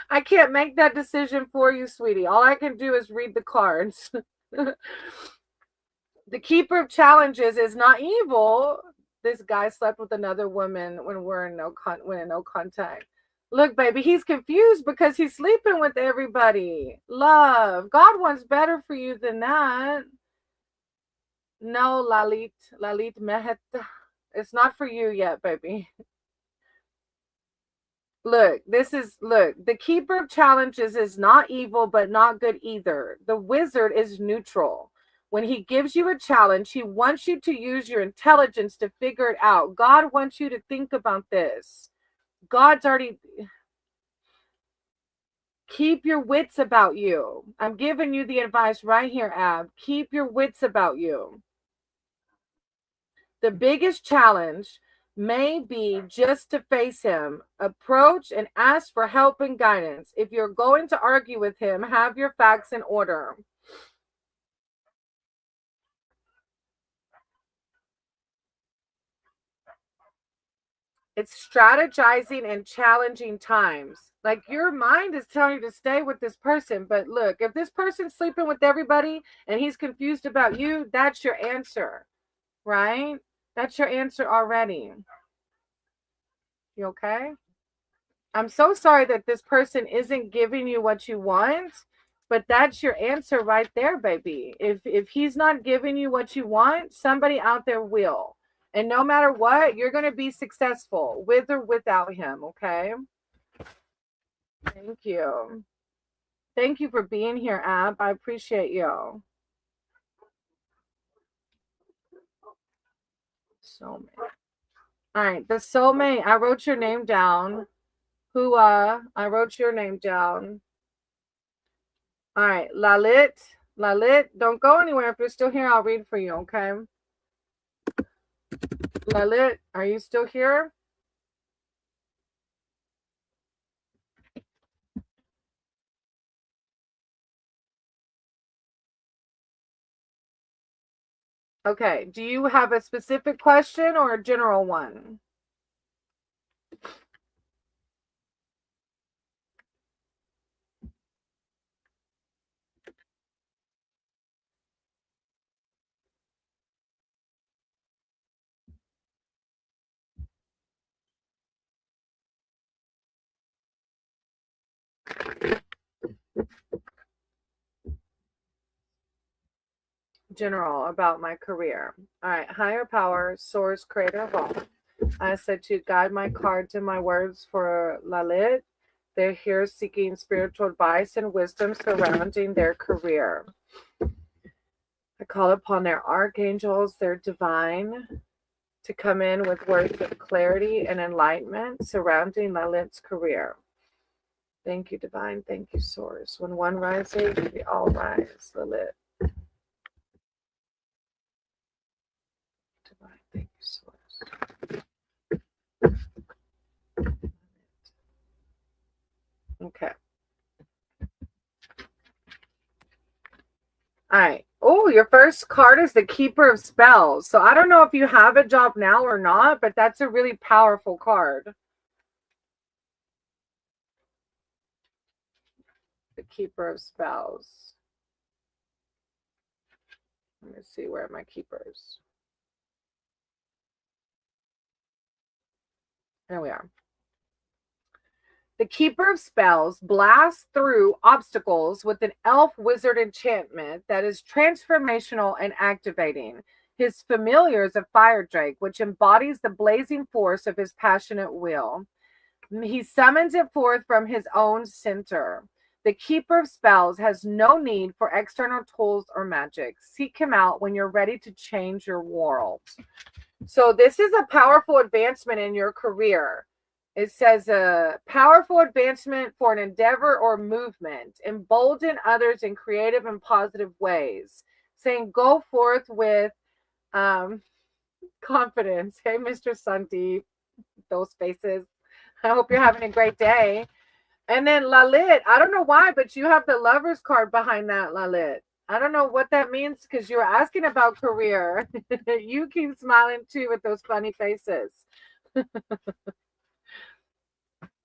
I can't make that decision for you, sweetie. All I can do is read the cards. The keeper of challenges is not evil. This guy slept with another woman when we're in no contact. Look, baby, he's confused because he's sleeping with everybody. Love, God wants better for you than that. No, Lalit Mehta. It's not for you yet, baby. Look, the keeper of challenges is not evil, but not good either. The wizard is neutral. When he gives you a challenge, he wants you to use your intelligence to figure it out. God wants you to think about this. God's already... Keep your wits about you. I'm giving you the advice right here, Ab. Keep your wits about you. The biggest challenge may be just to face him, approach and ask for help and guidance. If you're going to argue with him, have your facts in order. It's strategizing and challenging times. Like your mind is telling you to stay with this person. But look, if this person's sleeping with everybody and he's confused about you, that's your answer, right? That's your answer already. You okay? I'm so sorry that this person isn't giving you what you want, but that's your answer right there, baby. If he's not giving you what you want, somebody out there will. And no matter what, you're going to be successful with or without him, okay? Thank you. Thank you for being here, Ab. I appreciate you. Soulmate. All right, the soulmate. I wrote your name down. Hua, I wrote your name down. All right, Lalit, don't go anywhere. If you're still here, I'll read for you, okay? Lalit, are you still here? Okay, do you have a specific question or a general one? General, about my career. All right, higher power, source, creator of all. I said to guide my cards and my words for Lalit. They're here seeking spiritual advice and wisdom surrounding their career. I call upon their archangels, their divine, to come in with words of clarity and enlightenment surrounding Lalit's career. Thank you, divine. Thank you, source. When one rises, we all rise, Lalit. Divine, thank you, source. Okay. All right. Oh, your first card is the Keeper of Spells. So I don't know if you have a job now or not, but that's a really powerful card. The Keeper of Spells. Let me see, where are my keepers? There we are. The Keeper of Spells blasts through obstacles with an elf wizard enchantment that is transformational and activating. His familiar is a fire drake, which embodies the blazing force of his passionate will. He summons it forth from his own center. The keeper of spells has no need for external tools or magic. Seek him out when you're ready to change your world. So this is a powerful advancement in your career. It says a powerful advancement for an endeavor or movement. Embolden others in creative and positive ways. Saying go forth with confidence. Hey, Mr. Sandeep, those faces. I hope you're having a great day. And then Lalit, I don't know why, but you have the lover's card behind that, Lalit. I don't know what that means because you were asking about career. You keep smiling too with those funny faces.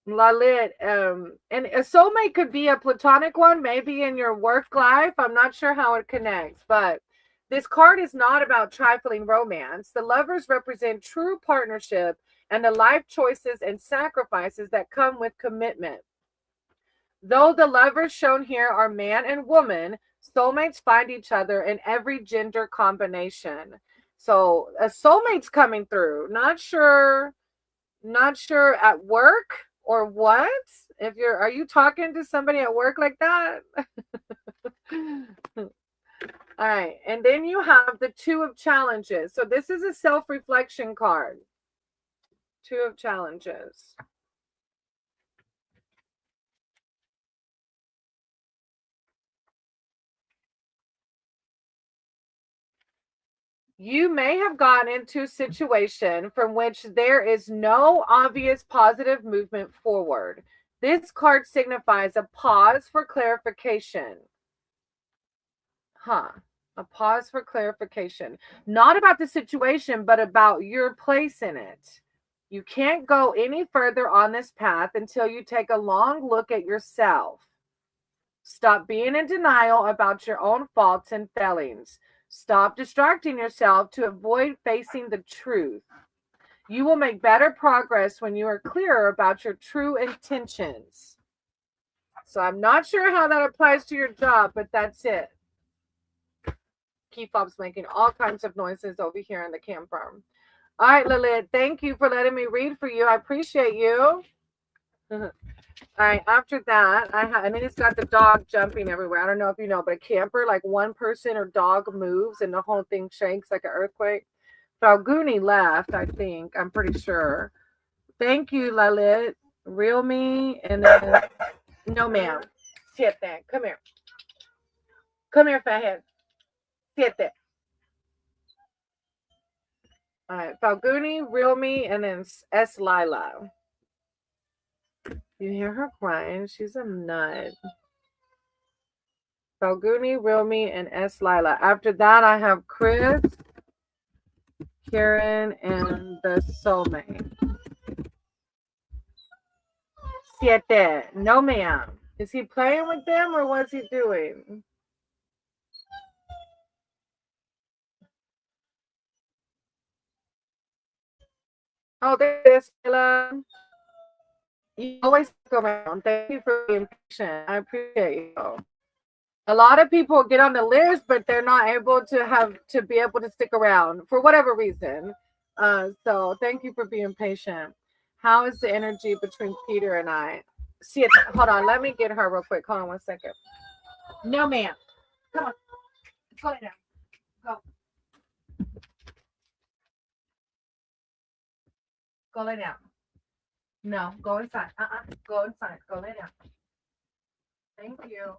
Lalit, and a soulmate could be a platonic one, maybe in your work life. I'm not sure how it connects, but this card is not about trifling romance. The lovers represent true partnership and the life choices and sacrifices that come with commitment. Though the lovers shown here are man and woman, soulmates find each other in every gender combination. So a soulmate's coming through. Not sure at work or what. Are you talking to somebody at work like that? All right. And then you have the Two of Challenges. So this is a self-reflection card. Two of Challenges. You may have gotten into a situation from which there is no obvious positive movement forward. This card signifies a pause for clarification. A pause for clarification. Not about the situation, but about your place in it. You can't go any further on this path until you take a long look at yourself. Stop being in denial about your own faults and failings. Stop distracting yourself to avoid facing the truth. You will make better progress when you are clearer about your true intentions. So I'm not sure how that applies to your job, but that's it. Key fob's making all kinds of noises over here in the camper. All right, Lilith, thank you for letting me read for you. I appreciate you. All right, after that, and then it's got the dog jumping everywhere. I don't know if you know, but a camper, like one person or dog moves and the whole thing shakes like an earthquake. Falguni left, I think. I'm pretty sure. Thank you, Lalit. Reel me, and then no, ma'am. Sit there. Come here. Come here, fathead. Sit there. All right, Falguni, Reel me, and then S. Lila. You hear her crying. She's a nut. Falguni, Reel me, and S. Lila. After that, I have Chris, Karen, and the soulmate. Siete. No, ma'am. Is he playing with them or what's he doing? Oh, there's Lila. You always go around. Thank you for being patient. I appreciate you. A lot of people get on the list, but they're not able to be able to stick around for whatever reason. So thank you for being patient. How is the energy between Peter and I? See it. Hold on. Let me get her real quick. Hold on 1 second. No, ma'am. Come on. Go lay down. Go. Go lay down. No, go inside. Go inside. Go lay down. Thank you.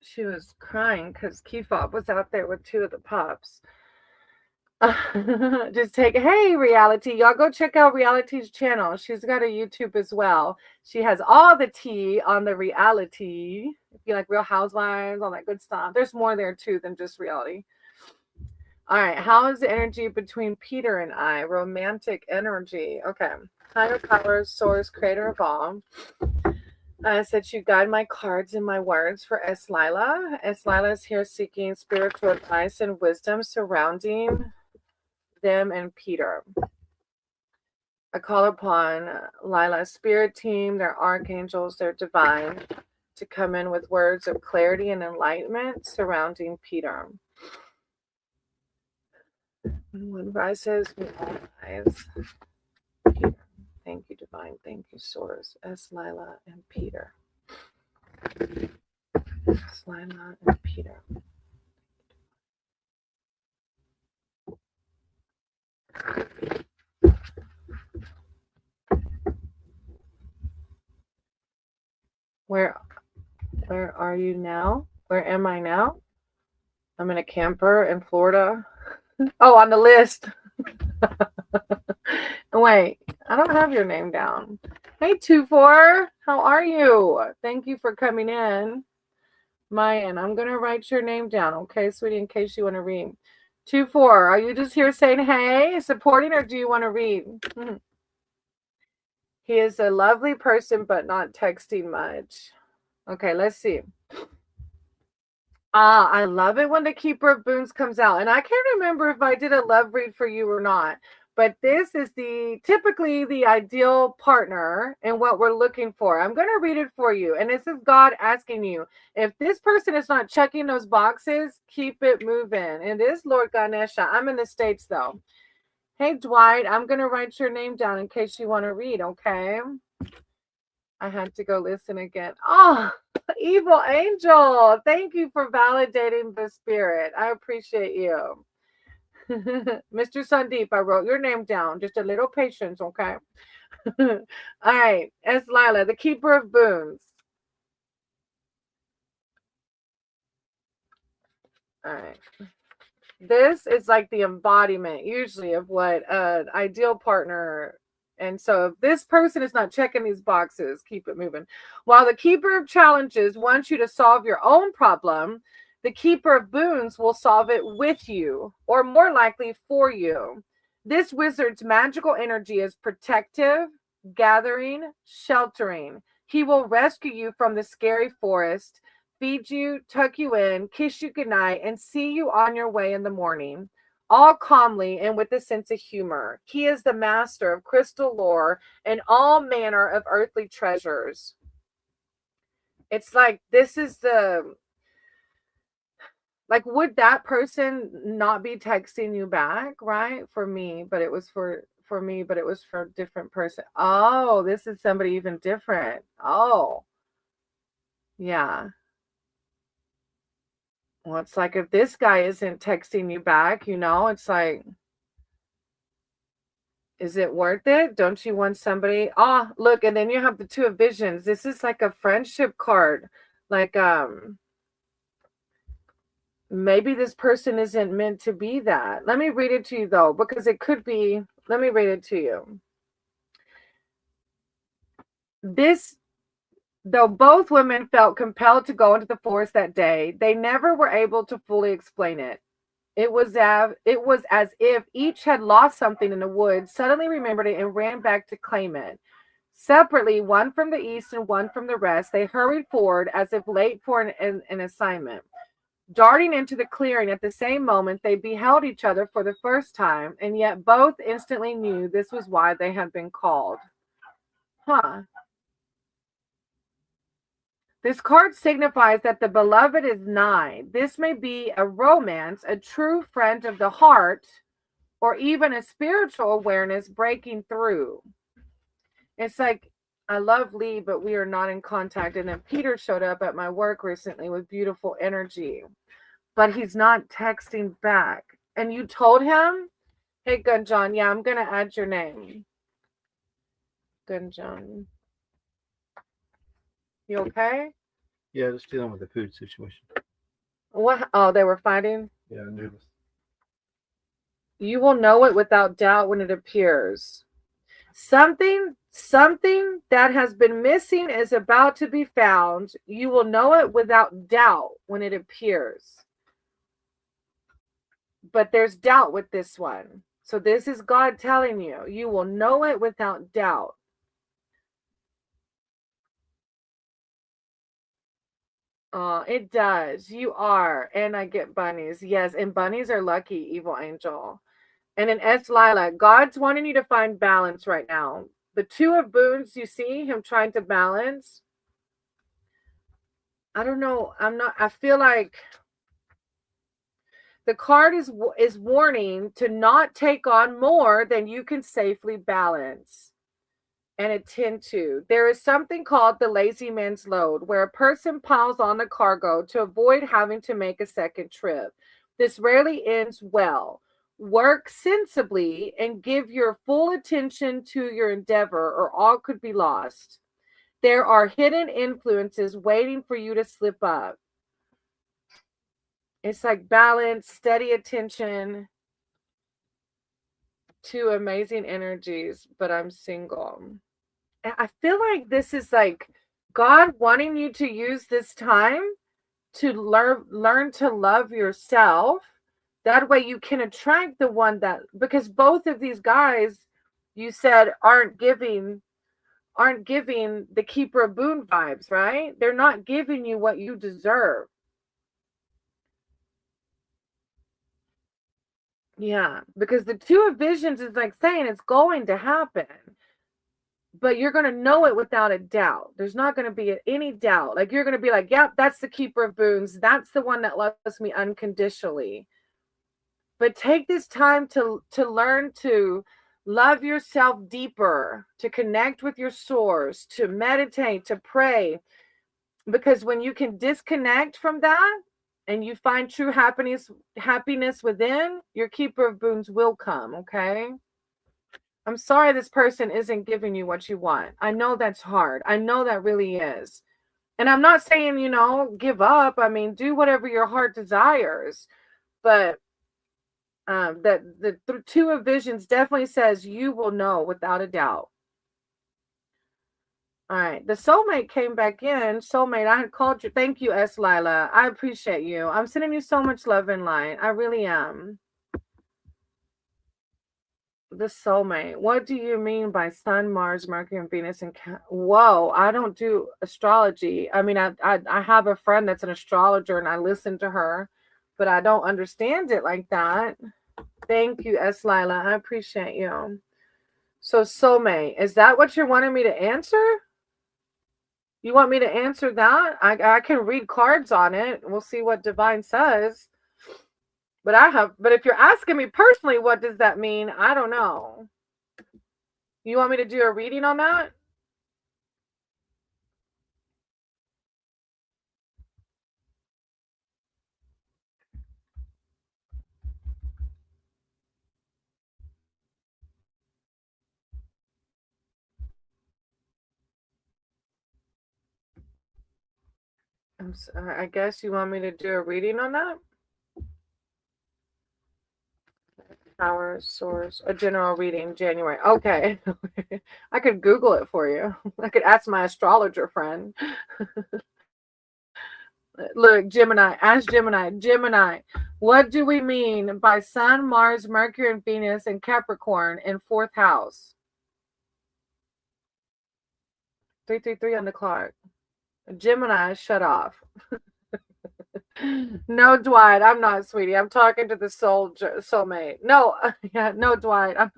She was crying because Keyfob was out there with 2 of the pups. Just take, hey, Reality. Y'all go check out Reality's channel. She's got a YouTube as well. She has all the tea on the Reality. If you like Real Housewives, all that good stuff. There's more there too than just Reality. All right. How is the energy between Peter and I? Romantic energy. Okay. Higher powers, source, creator of all. I said you guide my cards and my words for S. Lila. S. Lila is here seeking spiritual advice and wisdom surrounding them and Peter. I call upon Lila's spirit team, their archangels, their divine, to come in with words of clarity and enlightenment surrounding Peter. When rises, we all rise. Peter. Thank you, divine. Thank you, source. S. Lila and Peter. S. Lila and Peter. Where are you now? Where am I now? I'm in a camper in Florida. Oh, on the list. Wait, I don't have your name down. Hey, 24, how are you? Thank you for coming in. Mayan, I'm going to write your name down, okay, sweetie, in case you want to read. 24, are you just here saying hey, supporting, or do you want to read? He is a lovely person, but not texting much. Okay, let's see. I love it when the Keeper of Boons comes out. And I can't remember if I did a love read for you or not. But this is typically the ideal partner and what we're looking for. I'm going to read it for you. And this is God asking you, if this person is not checking those boxes, keep it moving. And it is Lord Ganesha. I'm in the States, though. Hey, Dwight, I'm going to write your name down in case you want to read, okay? I had to go listen again. Oh, Evil Angel, thank you for validating the spirit. I appreciate you. Mr. Sandeep, I wrote your name down. Just a little patience, okay? All right. S. Lila, the Keeper of Boons. All right. This is like the embodiment, usually, of what an ideal partner. And so if this person is not checking these boxes, keep it moving. While the Keeper of Challenges wants you to solve your own problem, the Keeper of Boons will solve it with you, or more likely for you. This wizard's magical energy is protective, gathering, sheltering. He will rescue you from the scary forest, feed you, tuck you in, kiss you goodnight, and see you on your way in the morning, all calmly and with a sense of humor. He is the master of crystal lore and all manner of earthly treasures. It's like, this is like, would that person not be texting you back, right? For me, but it was for me, but it was for a different person. Oh, this is somebody even different. Oh, yeah. Well, it's like, if this guy isn't texting you back, it's like, is it worth it? Don't you want somebody? Oh, look, and then you have the Two of Visions. This is like a friendship card. Like, maybe this person isn't meant to be that. Let me read it to you, though, because it could be. Let me read it to you. Though both women felt compelled to go into the forest that day, they never were able to fully explain it. It was as if each had lost something in the woods, suddenly remembered it, and ran back to claim it. Separately, one from the east and one from the rest, they hurried forward as if late for an assignment. Darting into the clearing at the same moment, they beheld each other for the first time, and yet both instantly knew this was why they had been called. Huh. This card signifies that the beloved is nigh. This may be a romance, a true friend of the heart, or even a spiritual awareness breaking through. It's like, I love Lee, but we are not in contact. And then Peter showed up at my work recently with beautiful energy, but he's not texting back. And you told him, hey, Gunjan, yeah, I'm going to add your name. Gunjan. You okay? Yeah, just dealing with the food situation. What? Oh, they were fighting? Yeah, I knew this. You will know it without doubt when it appears. Something that has been missing is about to be found. You will know it without doubt when it appears. But there's doubt with this one. So this is God telling you, you will know it without doubt. It does. You are. And I get bunnies. Yes. And bunnies are lucky, Evil Angel. And in S. Lila, God's wanting you to find balance right now. The Two of Boons, you see him trying to balance. I don't know. I feel like the card is warning to not take on more than you can safely balance and attend to. There is something called the lazy man's load, where a person piles on the cargo to avoid having to make a second trip. This rarely ends well. Work sensibly and give your full attention to your endeavor, or all could be lost. There are hidden influences waiting for you to slip up. It's like balance, steady attention, two amazing energies, but I'm single. And I feel like this is like God wanting you to use this time to learn to love yourself. That way you can attract the one that, because both of these guys you said aren't giving the Keeper of Boon vibes, right? They're not giving you what you deserve. Yeah, because the Two of Visions is like saying it's going to happen, but you're going to know it without a doubt. There's not going to be any doubt. Like you're going to be like, yep, that's the Keeper of Boons. That's the one that loves me unconditionally. But take this time to learn to love yourself deeper, to connect with your source, to meditate, to pray. Because when you can disconnect from that and you find true happiness within, your Keeper of Boons will come, okay? I'm sorry this person isn't giving you what you want. I know that's hard. I know that really is. And I'm not saying, give up. I mean, do whatever your heart desires. But that the Two of Visions definitely says you will know without a doubt. All right. The soulmate came back in. Soulmate, I had called you. Thank you, S. Lila. I appreciate you. I'm sending you so much love and light. I really am. The soulmate. What do you mean by Sun, Mars, Mercury, and Venus? And whoa, I don't do astrology. I mean, I have a friend that's an astrologer and I listen to her, but I don't understand it like that. Thank you, S. Lila. I appreciate you. So soulmate, is that what you're wanting me to answer? You want me to answer that? I can read cards on it. We'll see what divine says. But if you're asking me personally, what does that mean? I don't know. You want me to do a reading on that? I guess you want me to do a reading on that? Power source, a general reading, January. Okay. I could Google it for you. I could ask my astrologer friend. Look, Gemini, ask Gemini. Gemini, what do we mean by Sun, Mars, Mercury, and Venus and Capricorn in 4th house? 333 on the clock. Gemini, shut off. No, Dwight, I'm not, sweetie. I'm talking to the soulmate. No, yeah, no, Dwight. All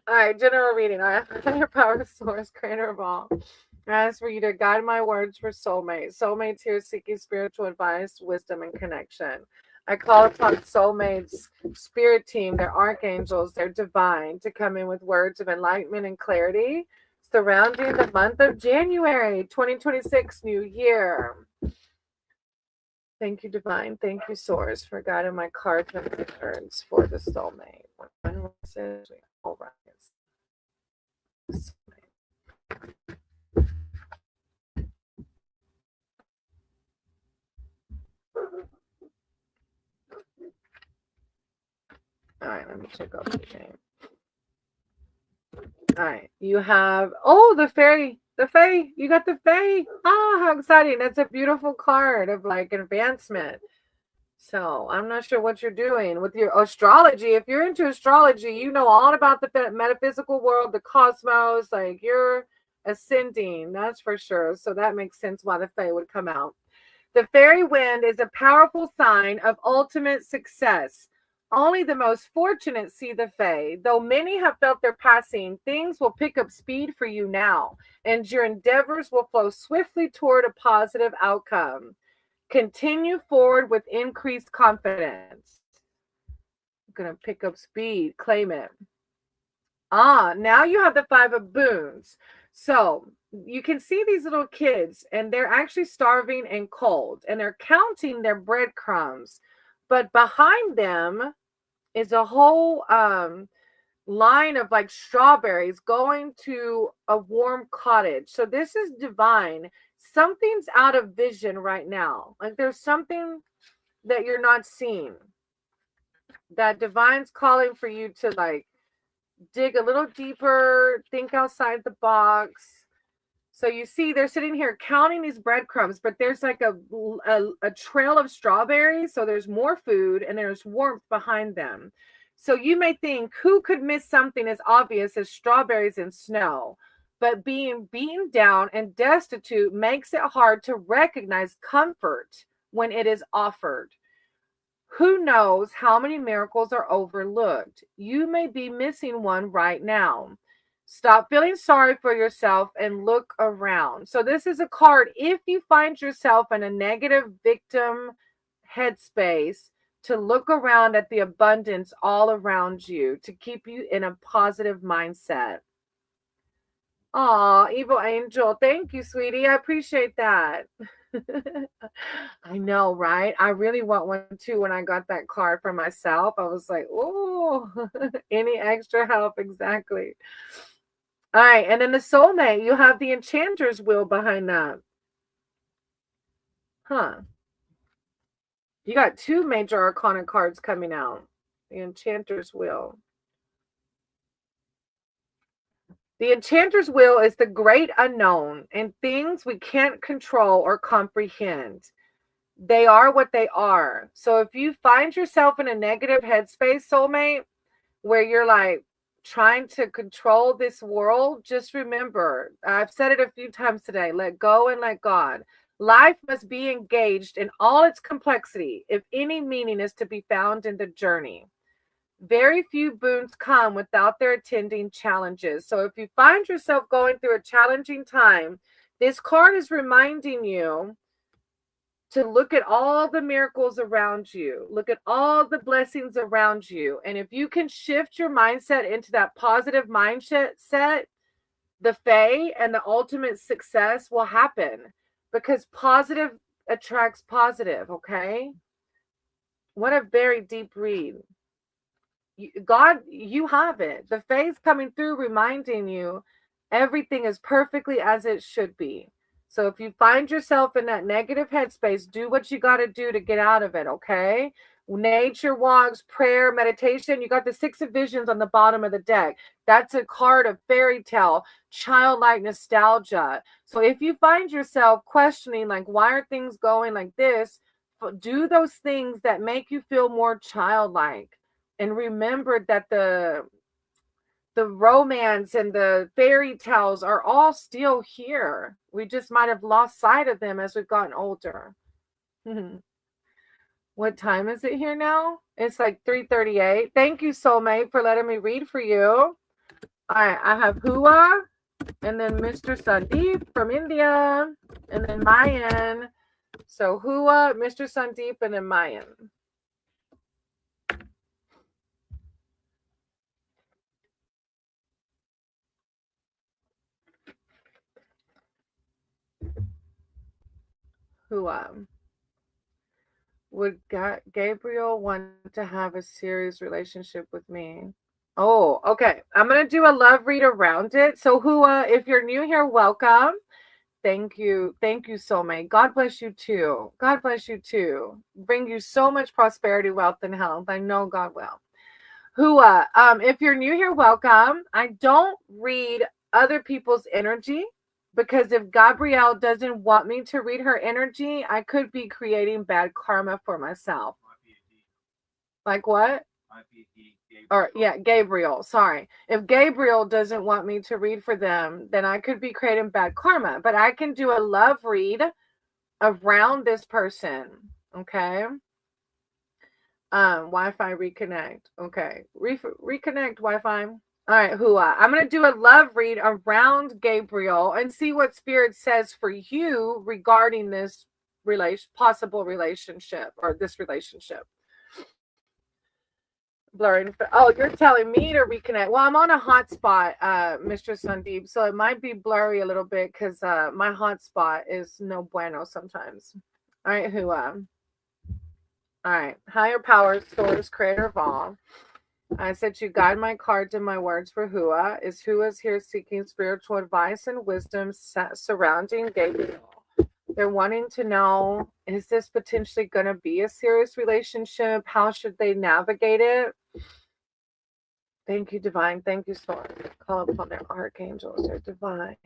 right, general reading. All right, higher power source, creator of all. I ask for you to guide my words for soulmate. Soulmates here seeking spiritual advice, wisdom, and connection. I call upon soulmates, spirit team, their archangels, their divine, to come in with words of enlightenment and clarity surrounding the month of January 2026, new year. Thank you, divine. Thank you, source, for guiding my cards and my words for the soulmate. One message, all right. All right, let me check out the game. All right, you have, the fairy. The Fae, you got the Fae. Oh, how exciting. That's a beautiful card of like advancement. So I'm not sure what you're doing with your astrology. If you're into astrology, you know all about the metaphysical world, the cosmos, like you're ascending, that's for sure. So that makes sense why the Fae would come out. The fairy wind is a powerful sign of ultimate success. Only the most fortunate see the Fae. Though many have felt their passing, things will pick up speed for you now, and your endeavors will flow swiftly toward a positive outcome. Continue forward with increased confidence. I'm going to pick up speed. Claim it. Now you have the Five of Boons. So you can see these little kids, and they're actually starving and cold, and they're counting their breadcrumbs. But behind them is a whole line of like strawberries going to a warm cottage. So this is divine. Something's out of vision right now. Like there's something that you're not seeing. That divine's calling for you to like dig a little deeper, think outside the box. So you see they're sitting here counting these breadcrumbs, but there's like a trail of strawberries. So there's more food and there's warmth behind them. So you may think, who could miss something as obvious as strawberries and snow? But being beaten down and destitute makes it hard to recognize comfort when it is offered. Who knows how many miracles are overlooked? You may be missing one right now. Stop feeling sorry for yourself and look around. So this is a card. If you find yourself in a negative victim headspace, to look around at the abundance all around you, to keep you in a positive mindset. Aw, Evil Angel. Thank you, sweetie. I appreciate that. I know, right? I really want one too. When I got that card for myself, I was like, oh, any extra help? Exactly. All right. And then the soulmate, you have the Enchanter's Wheel behind that. Huh. You got two major arcana cards coming out. The Enchanter's Wheel. The Enchanter's Wheel is the great unknown and things we can't control or comprehend. They are what they are. So if you find yourself in a negative headspace, soulmate, where you're like trying to control this world, just remember, I've said it a few times today, let go and let God. Life must be engaged in all its complexity if any meaning is to be found in the journey. Very few boons come without their attending challenges. So if you find yourself going through a challenging time, this card is reminding you to look at all the miracles around you. Look at all the blessings around you. And if you can shift your mindset into that positive mindset, the Fae and the ultimate success will happen, because positive attracts positive, okay? What a very deep read. God, you have it. The Fae's coming through reminding you everything is perfectly as it should be. So if you find yourself in that negative headspace, do what you got to do to get out of it, okay? Nature walks, prayer, meditation. You got the Six of Visions on the bottom of the deck. That's a card of fairy tale, childlike nostalgia. So if you find yourself questioning, like, why are things going like this? Do those things that make you feel more childlike. And remember that the romance and the fairy tales are all still here. We just might have lost sight of them as we've gotten older. What time is it here now? It's like 3:38. Thank you, soulmate, for letting me read for you. All right, I have Hua, and then Mr. Sandeep from India, and then Mayan. So Hua, Mr. Sandeep, and then Mayan. Who would Gabriel want to have a serious relationship with me? Oh, okay. I'm going to do a love read around it. So Hua, if you're new here, welcome. Thank you. Thank you, soulmate. God bless you too. God bless you too. Bring you so much prosperity, wealth, and health. I know God will. Hua, if you're new here, welcome. I don't read other people's energy, because if Gabrielle doesn't want me to read her energy, I could be creating bad karma for myself. Like what? Or yeah, Gabriel. Sorry. If Gabriel doesn't want me to read for them, then I could be creating bad karma. But I can do a love read around this person. Okay. Wi-Fi reconnect. Okay. Reconnect Wi-Fi. All right, Hua. I'm going to do a love read around Gabriel and see what Spirit says for you regarding this possible relationship or this relationship. Blurring. Oh, you're telling me to reconnect. Well, I'm on a hotspot, Mr. Sandeep, so it might be blurry a little bit because my hotspot is no bueno sometimes. All right, Hua. All right, higher power, source, creator of all. I said you guide my cards and my words for Hua. Is Hua's here seeking spiritual advice and wisdom surrounding Gabriel? They're wanting to know, is this potentially going to be a serious relationship? How should they navigate it? Thank you, Divine. Thank you, Source. Call upon their archangels, their divine.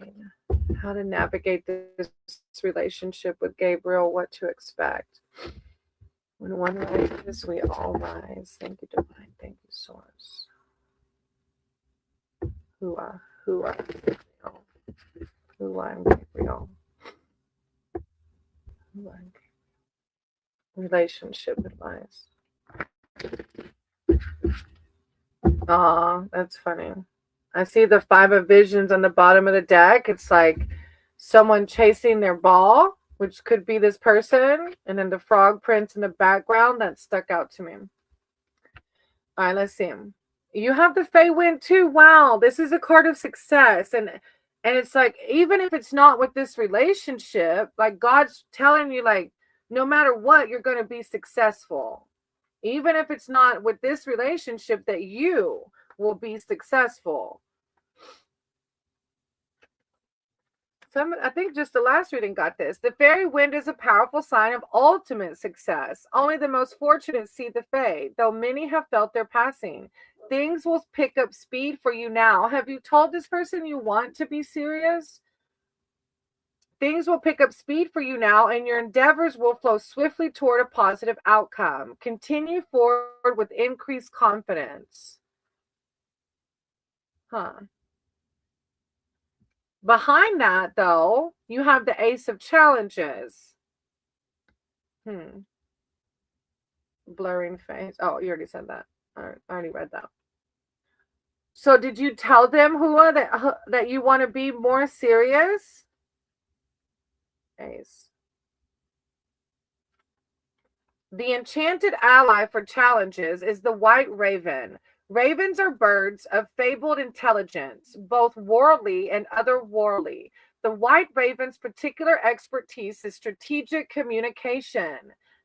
How to navigate this relationship with Gabriel, what to expect. When one rises, we all rise. Thank you, Divine. Thank you, Source. Hua and Gabriel. Hua and Gabriel. Hua and Gabriel. Relationship advice. Aw, that's funny. I see the 5 of visions on the bottom of the deck. It's like someone chasing their ball, which could be this person, and then the frog prince in the background. That stuck out to me. All right, let's see. You have the Fey Wind too. Wow, this is a card of success. And it's like, even if it's not with this relationship, like God's telling you, like, no matter what, you're going to be successful. Even if it's not with this relationship, that you will be successful. I think just the last reading got this. The fairy wind is a powerful sign of ultimate success. Only the most fortunate see the Fae, though many have felt their passing. Things will pick up speed for you now. Have you told this person you want to be serious? Things will pick up speed for you now, and your endeavors will flow swiftly toward a positive outcome. Continue forward with increased confidence. Behind that, though, you have the Ace of Challenges. Blurring face. Oh, you already said that. I already read that. So did you tell them, Hua, that you want to be more serious? Ace. The enchanted ally for challenges is the white raven. Ravens are birds of fabled intelligence, both worldly and otherworldly. The white raven's particular expertise is strategic communication.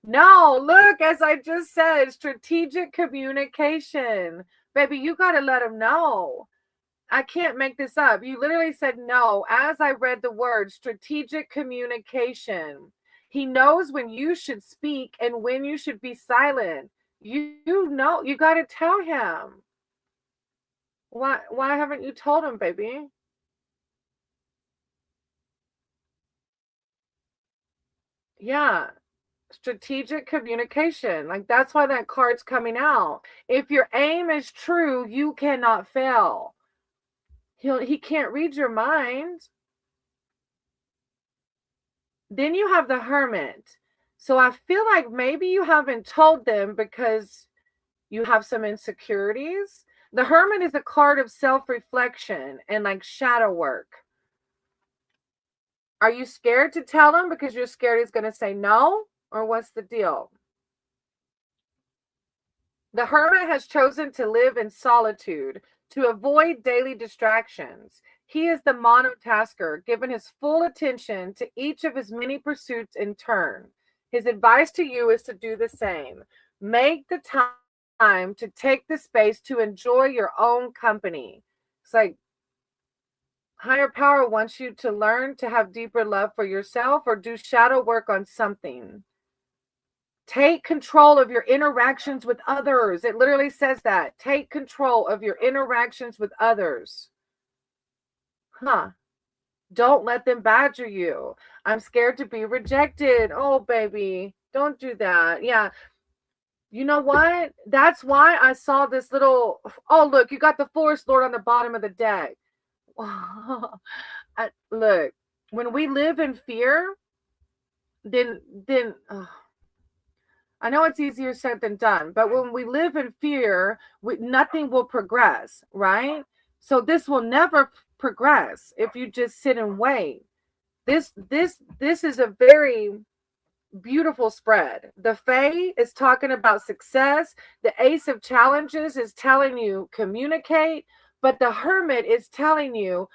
No, look, as I just said, strategic communication. Baby, you got to let them know. I can't make this up. You literally said no as I read the word strategic communication. He knows when you should speak and when you should be silent. You know, you got to tell him. Why haven't you told him, baby? Yeah. Strategic communication. Like, that's why that card's coming out. If your aim is true, you cannot fail. He can't read your mind. Then you have the Hermit. So I feel like maybe you haven't told them because you have some insecurities. The Hermit is a card of self-reflection and like shadow work. Are you scared to tell him because you're scared he's going to say no? Or what's the deal? The Hermit has chosen to live in solitude to avoid daily distractions. He is the monotasker, given his full attention to each of his many pursuits in turn. His advice to you is to do the same. Make the time to take the space to enjoy your own company. It's like higher power wants you to learn to have deeper love for yourself or do shadow work on something. Take control of your interactions with others. It literally says that. Take control of your interactions with others. Don't let them badger you. I'm scared to be rejected. Oh, baby, don't do that. Yeah. You know what? That's why I saw this little, oh, look, you got the Forest Lord on the bottom of the deck. Look, when we live in fear, then I know it's easier said than done, but when we live in fear, nothing will progress, right? So this will never progress if you just sit and wait. This is a very beautiful spread. The Fae is talking about success. The Ace of Challenges is telling you communicate, but the Hermit is telling you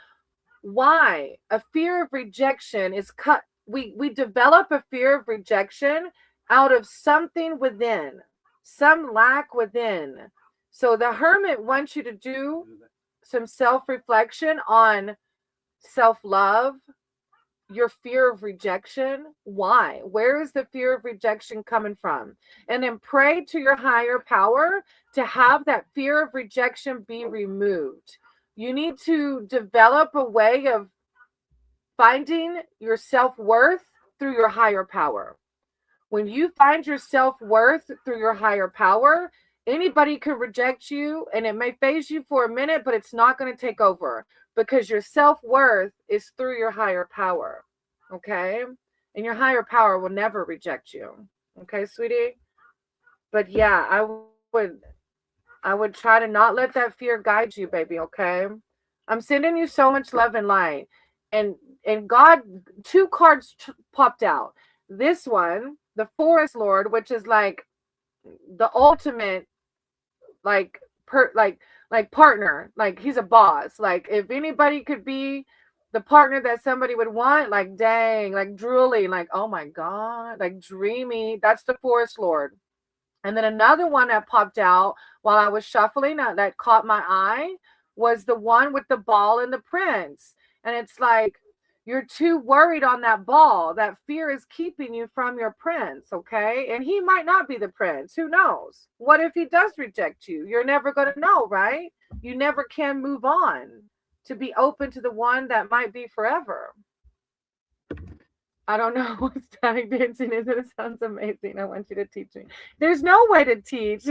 why a fear of rejection is cut. We develop a fear of rejection out of something within, some lack within. So the Hermit wants you to do some self-reflection on self-love, your fear of rejection. Why? Where is the fear of rejection coming from? And then pray to your higher power to have that fear of rejection be removed. You need to develop a way of finding your self-worth through your higher power. When you find your self-worth through your higher power, anybody can reject you and it may phase you for a minute, but it's not going to take over because your self-worth is through your higher power. Okay? And your higher power will never reject you. Okay, sweetie? But yeah, I would try to not let that fear guide you, baby, okay? I'm sending you so much love and light. And God, 2 cards popped out. This one, the Forest Lord, which is like the ultimate partner. Like he's a boss. Like if anybody could be the partner that somebody would want, like dang, like drooly, like oh my God, like dreamy. That's the Forest Lord. And then another one that popped out while I was shuffling that caught my eye was the one with the ball and the prince. And it's like, you're too worried on that ball. That fear is keeping you from your prince, okay? And he might not be the prince. Who knows? What if he does reject you? You're never going to know, right? You never can move on to be open to the one that might be forever. I don't know what static dancing is. It sounds amazing. I want you to teach me. There's no way to teach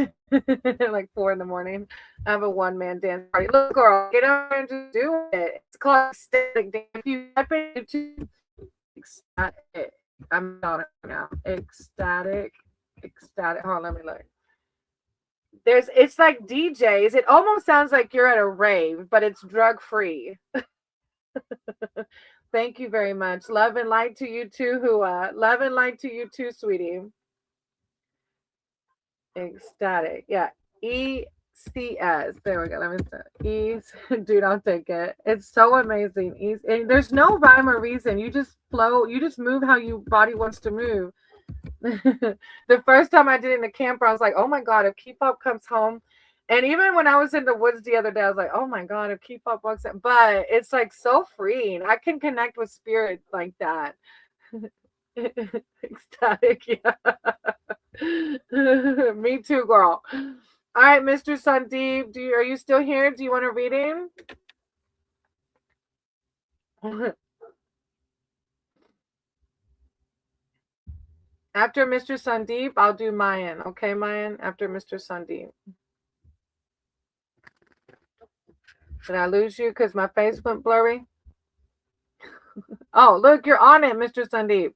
like 4 a.m. I have a one-man dance party. Look, girl, get out and just do it. It's called static dance. If you type it into ecstatic, I'm on it now. Ecstatic. Hold on, let me look. It's like DJs. It almost sounds like you're at a rave, but it's drug-free. Thank you very much. Love and light to you too, Hua. Love and light to you too, sweetie. Ecstatic. Yeah. ECS. There we go. Let me say. Dude, I'll take it. It's so amazing. And there's no rhyme or reason. You just flow. You just move how your body wants to move. The first time I did it in the camper, I was like, oh my God, if K-pop comes home. And even when I was in the woods the other day, I was like, oh my God, if K-pop walks in. But it's like so freeing. I can connect with spirit like that. Ecstatic, yeah. Me too, girl. All right, Mr. Sandeep, are you still here? Do you want a reading? After Mr. Sandeep, I'll do Mayan. Okay, Mayan? After Mr. Sandeep. Did I lose you because my face went blurry? Oh, look, you're on it, Mr. Sandeep.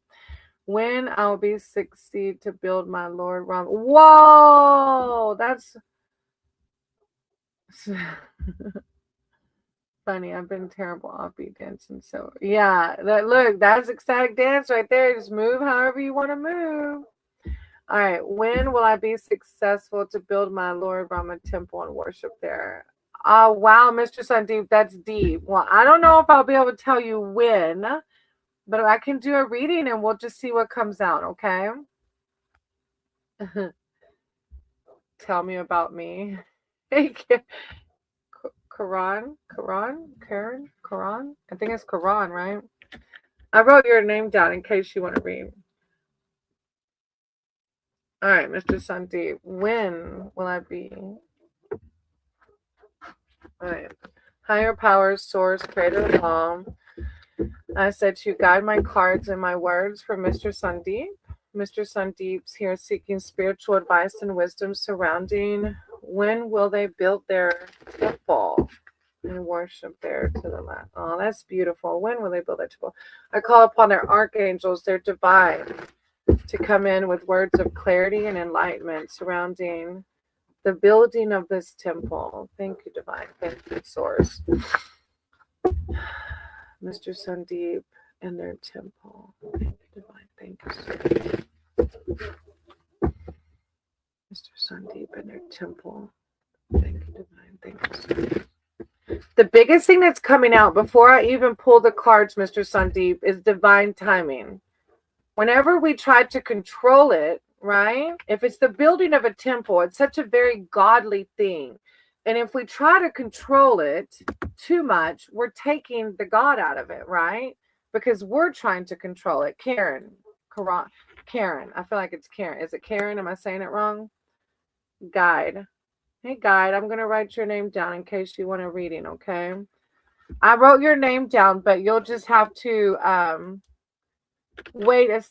When I'll be 60 to build my Lord Ram. Whoa, that's funny. I've been terrible offbeat dancing. So yeah, that's ecstatic dance right there. Just move however you want to move. All right. When will I be successful to build my Lord Rama temple and worship there? Oh, wow, Mr. Sandeep, that's deep. Well, I don't know if I'll be able to tell you when, but I can do a reading and we'll just see what comes out, okay? Tell me about me. Hey, Karan? I think it's Karan, right? I wrote your name down in case you want to read. All right, Mr. Sandeep, when will I be? All right. Higher powers, source, creator of all. I said to guide my cards and my words for Mr. Sandeep. Mr. Sandeep's here seeking spiritual advice and wisdom surrounding when will they build their temple and worship there to the last. Oh, that's beautiful. When will they build their temple? I call upon their archangels, their divine to come in with words of clarity and enlightenment surrounding the building of this temple. Thank you, Divine. Thank you, Source. Mr. Sandeep and their temple. Thank you, Divine. Thank you, Source. Mr. Sandeep and their temple. Thank you, Divine. Thank you, Source. The biggest thing that's coming out before I even pull the cards, Mr. Sandeep, is divine timing. Whenever we try to control it, right? If it's the building of a temple, it's such a very godly thing. And if we try to control it too much, we're taking the God out of it, right? Because we're trying to control it. Karen. I feel like it's Karen. Is it Karen? Am I saying it wrong? Guide. Hey, Guide, I'm going to write your name down in case you want a reading, okay? I wrote your name down, but you'll just have to wait a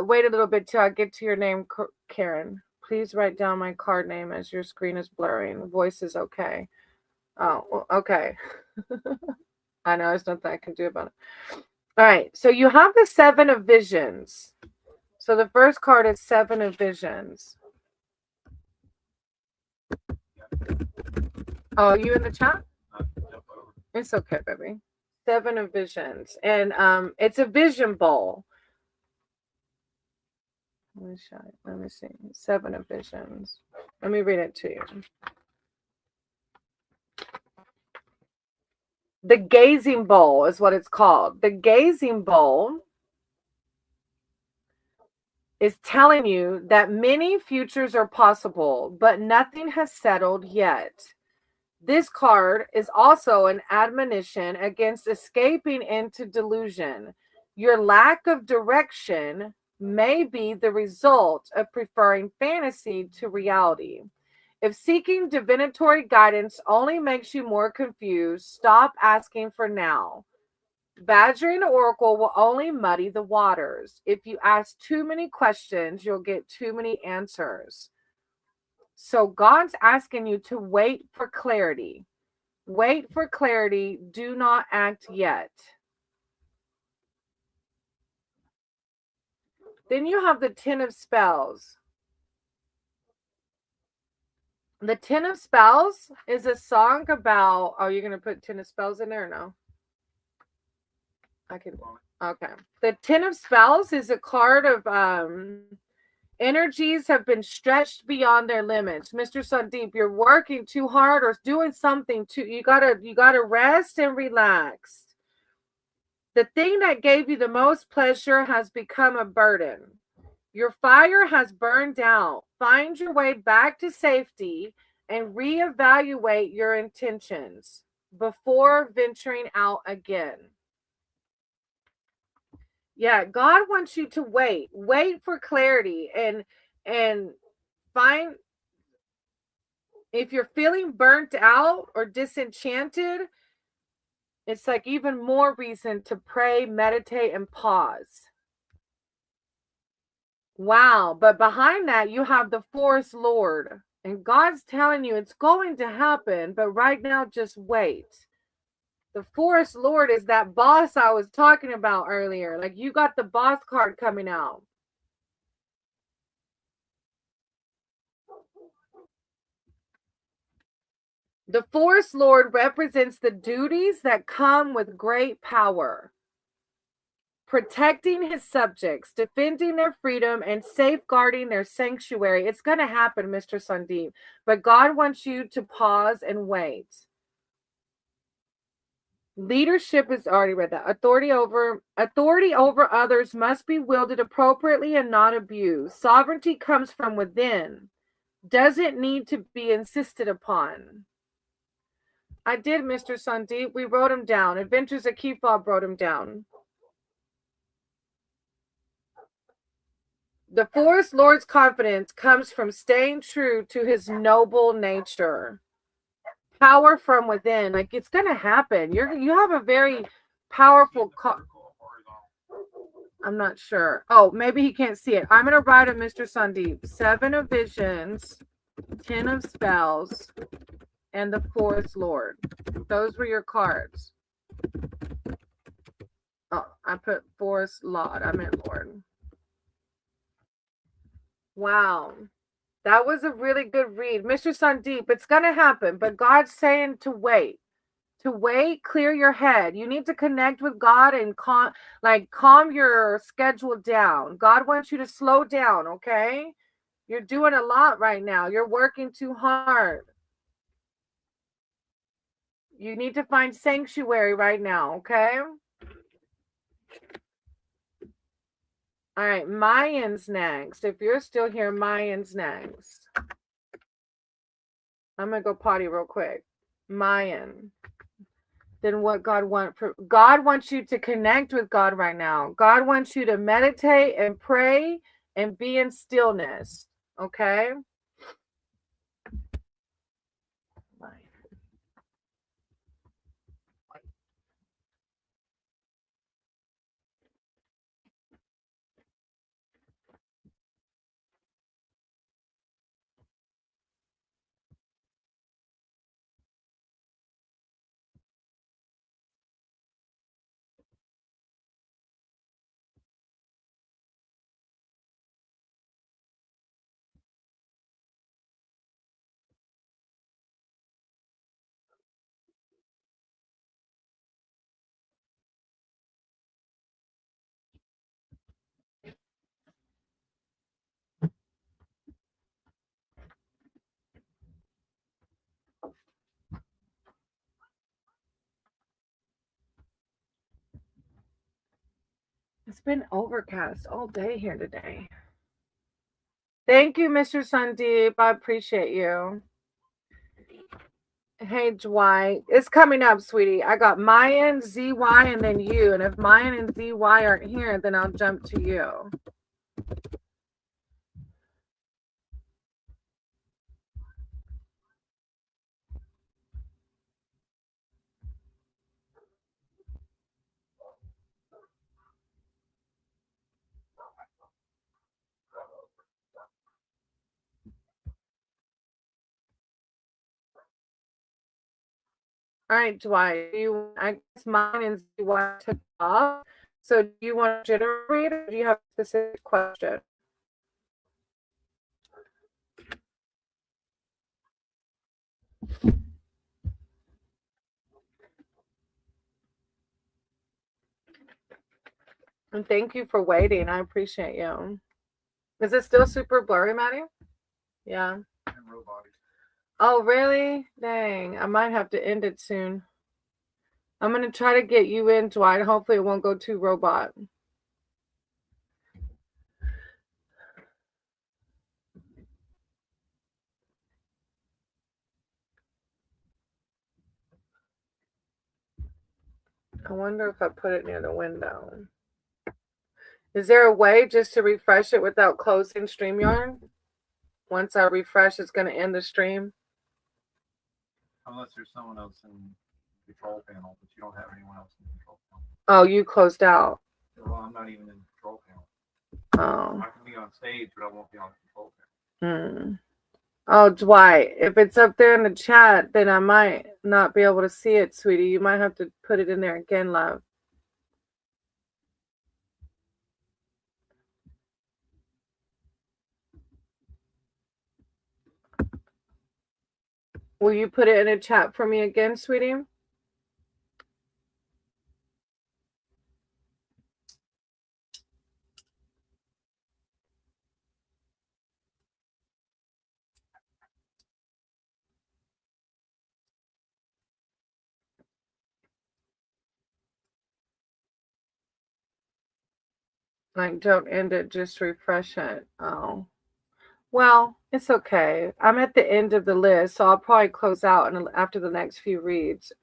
little bit till I get to your name, Karen. Please write down my card name as your screen is blurring. Voice is okay. Oh, okay. I know there's nothing I can do about it. All right, so you have the 7 of Visions. So the first card is 7 of Visions. Oh, are you in the chat? It's okay, baby. 7 of Visions. And it's a vision bowl. Let me see. 7 of Visions. Let me read it to you. The gazing bowl is what it's called. The gazing bowl is telling you that many futures are possible, but nothing has settled yet. This card is also an admonition against escaping into delusion. Your lack of direction may be the result of preferring fantasy to reality. If seeking divinatory guidance only makes you more confused, stop asking for now. Badgering an oracle will only muddy the waters. If you ask too many questions, you'll get too many answers. So God's asking you to wait for clarity. Wait for clarity. Do not act yet. Then you have the 10 of Spells. The 10 of Spells is a song about... Oh, you're going to put 10 of Spells in there or no? I can... Okay. The 10 of Spells is a card of... energies have been stretched beyond their limits. Mr. Sandeep, you're working too hard or doing something too. You gotta rest and relax. The thing that gave you the most pleasure has become a burden. Your fire has burned out. Find your way back to safety and reevaluate your intentions before venturing out again. Yeah, God wants you to wait for clarity and find, if you're feeling burnt out or disenchanted, it's like even more reason to pray, meditate, and pause. Wow, but behind that, you have the Forest Lord, and God's telling you it's going to happen, but right now, just wait. The Forest Lord is that boss I was talking about earlier. Like, you got the boss card coming out. The Forest Lord represents the duties that come with great power. Protecting his subjects, defending their freedom, and safeguarding their sanctuary. It's going to happen, Mr. Sandeep. But God wants you to pause and wait. Leadership is already read that. Authority over others must be wielded appropriately and not abused. Sovereignty comes from within. Doesn't need to be insisted upon. I did, Mr. Sandeep. We wrote him down. Adventures of Kefab wrote him down. The Forest Lord's confidence comes from staying true to his noble nature. Power from within. Like, it's going to happen. You have a very powerful... I'm not sure. Oh, maybe he can't see it. I'm going to write it, Mr. Sandeep. 7 of Visions, 10 of Spells, and the Forest Lord. Those were your cards. Oh, I put Forest Lord. I meant Lord. Wow. That was a really good read. Mr. Sandeep, it's going to happen, but God's saying to wait. To wait, clear your head. You need to connect with God and calm your schedule down. God wants you to slow down, okay? You're doing a lot right now. You're working too hard. You need to find sanctuary right now, okay? All right, Mayans next. If you're still here, Mayans next. I'm going to go potty real quick. Mayan. Then what God wants you to connect with God right now. God wants you to meditate and pray and be in stillness. Okay? It's been overcast all day here today. Thank you, Mr. Sandeep. I appreciate you. Hey, Dwight. It's coming up, sweetie. I got Mayan, ZY, and then you. And if Mayan and ZY aren't here, then I'll jump to you. All right, Dwight. I guess mine and ZY took off. So do you want to generate or do you have a specific question? And thank you for waiting. I appreciate you. Is it still super blurry, Maddie? Yeah. And robotic. Oh, really? Dang. I might have to end it soon. I'm going to try to get you in, Dwight. Hopefully it won't go too robot. I wonder if I put it near the window. Is there a way just to refresh it without closing StreamYard? Once I refresh, it's going to end the stream. Unless there's someone else in the control panel, but you don't have anyone else in the control panel. Oh, you closed out. Well, I'm not even in the control panel. Oh. I can be on stage, but I won't be on the control panel. Oh, Dwight, if it's up there in the chat, then I might not be able to see it, sweetie. You might have to put it in there again, love. Will you put it in a chat for me again, sweetie? Like, don't end it, just refresh it. Oh. Well, it's okay. I'm at the end of the list, so I'll probably close out after the next few reads.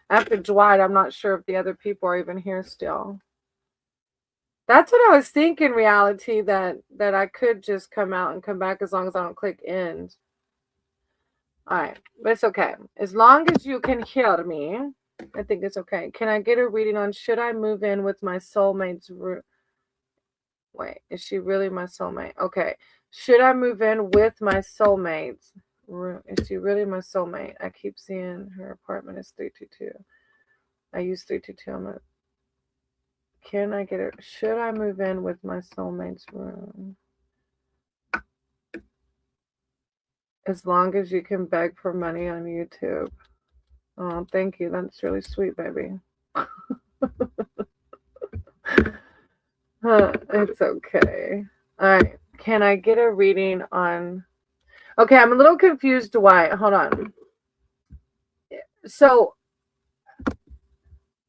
After Dwight, I'm not sure if the other people are even here still. That's what I was thinking, reality, that I could just come out and come back as long as I don't click end. All right, but it's okay. As long as you can hear me, I think it's okay. Can I get a reading on should I move in with my soulmate's room? Wait, is she really my soulmate? Okay. Should I move in with my soulmate's room? Is she really my soulmate? I keep seeing her apartment is 322. I use 322. Can I get it? Should I move in with my soulmate's room? As long as you can beg for money on YouTube. Oh, thank you. That's really sweet, baby. It's okay. All right. Can I get a reading on... Okay, I'm a little confused, Dwight. Hold on. So,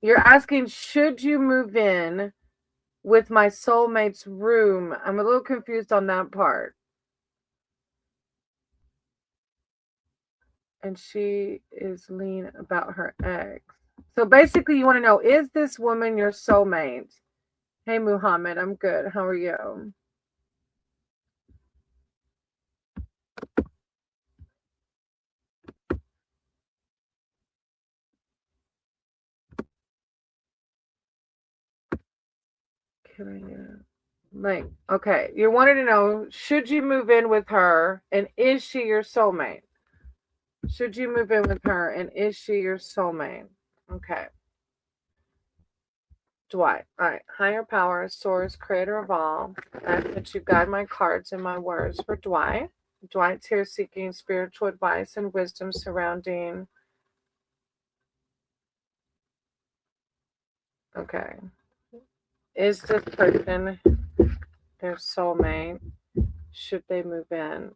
you're asking, should you move in with my soulmate's room? I'm a little confused on that part. And she is lean about her ex. So basically, you want to know, is this woman your soulmate? Hey, Muhammad, I'm good. How are you? Like, okay, you wanted to know, should you move in with her, and is she your soulmate? Should you move in with her, and is she your soulmate? Okay. Dwight. All right. Higher power, source, creator of all. I that you guide my cards and my words for Dwight. Dwight's here seeking spiritual advice and wisdom surrounding. Okay. Is this person their soulmate? Should they move in?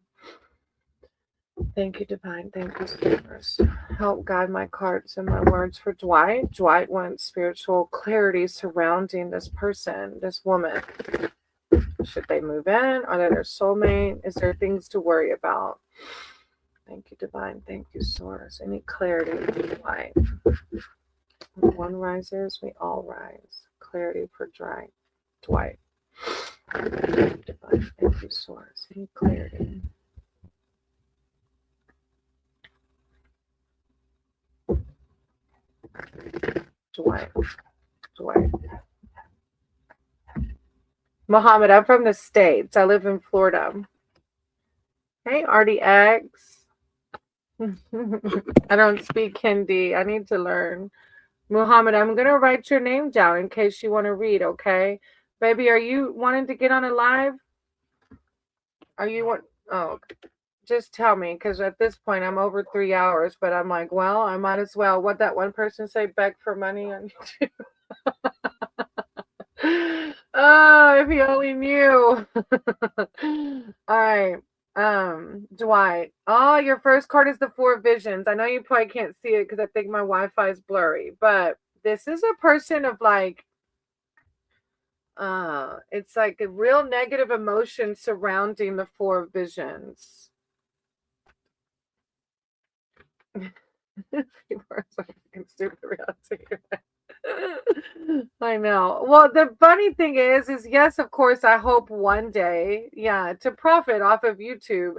Thank you, Divine. Thank you, Spiriters. Help guide my cards and my words for Dwight. Dwight wants spiritual clarity surrounding this person, this woman. Should they move in? Are they their soulmate? Is there things to worry about? Thank you, Divine. Thank you, Source. Any clarity in Dwight? When one rises, we all rise. Clarity for Dwight. Divine. Thank you, Source. Any clarity? Dwight. Muhammad, I'm from the States. I live in Florida. Hey, RDX. I don't speak Hindi. I need to learn. Muhammad, I'm going to write your name down in case you want to read, okay? Baby, are you wanting to get on a live? Are you want? Oh, just tell me, because at this point I'm over 3 hours, but I'm like, well, I might as well. What that one person say? Beg for money on YouTube. Oh, if he only knew. All right. Dwight. Oh, your first card is the Four of Visions. I know you probably can't see it because I think my Wi-Fi is blurry, but this is a person of like, it's like a real negative emotion surrounding the Four of Visions. People are so fucking stupid around here. I know. Well, the funny thing is yes, of course, I hope one day, to profit off of YouTube.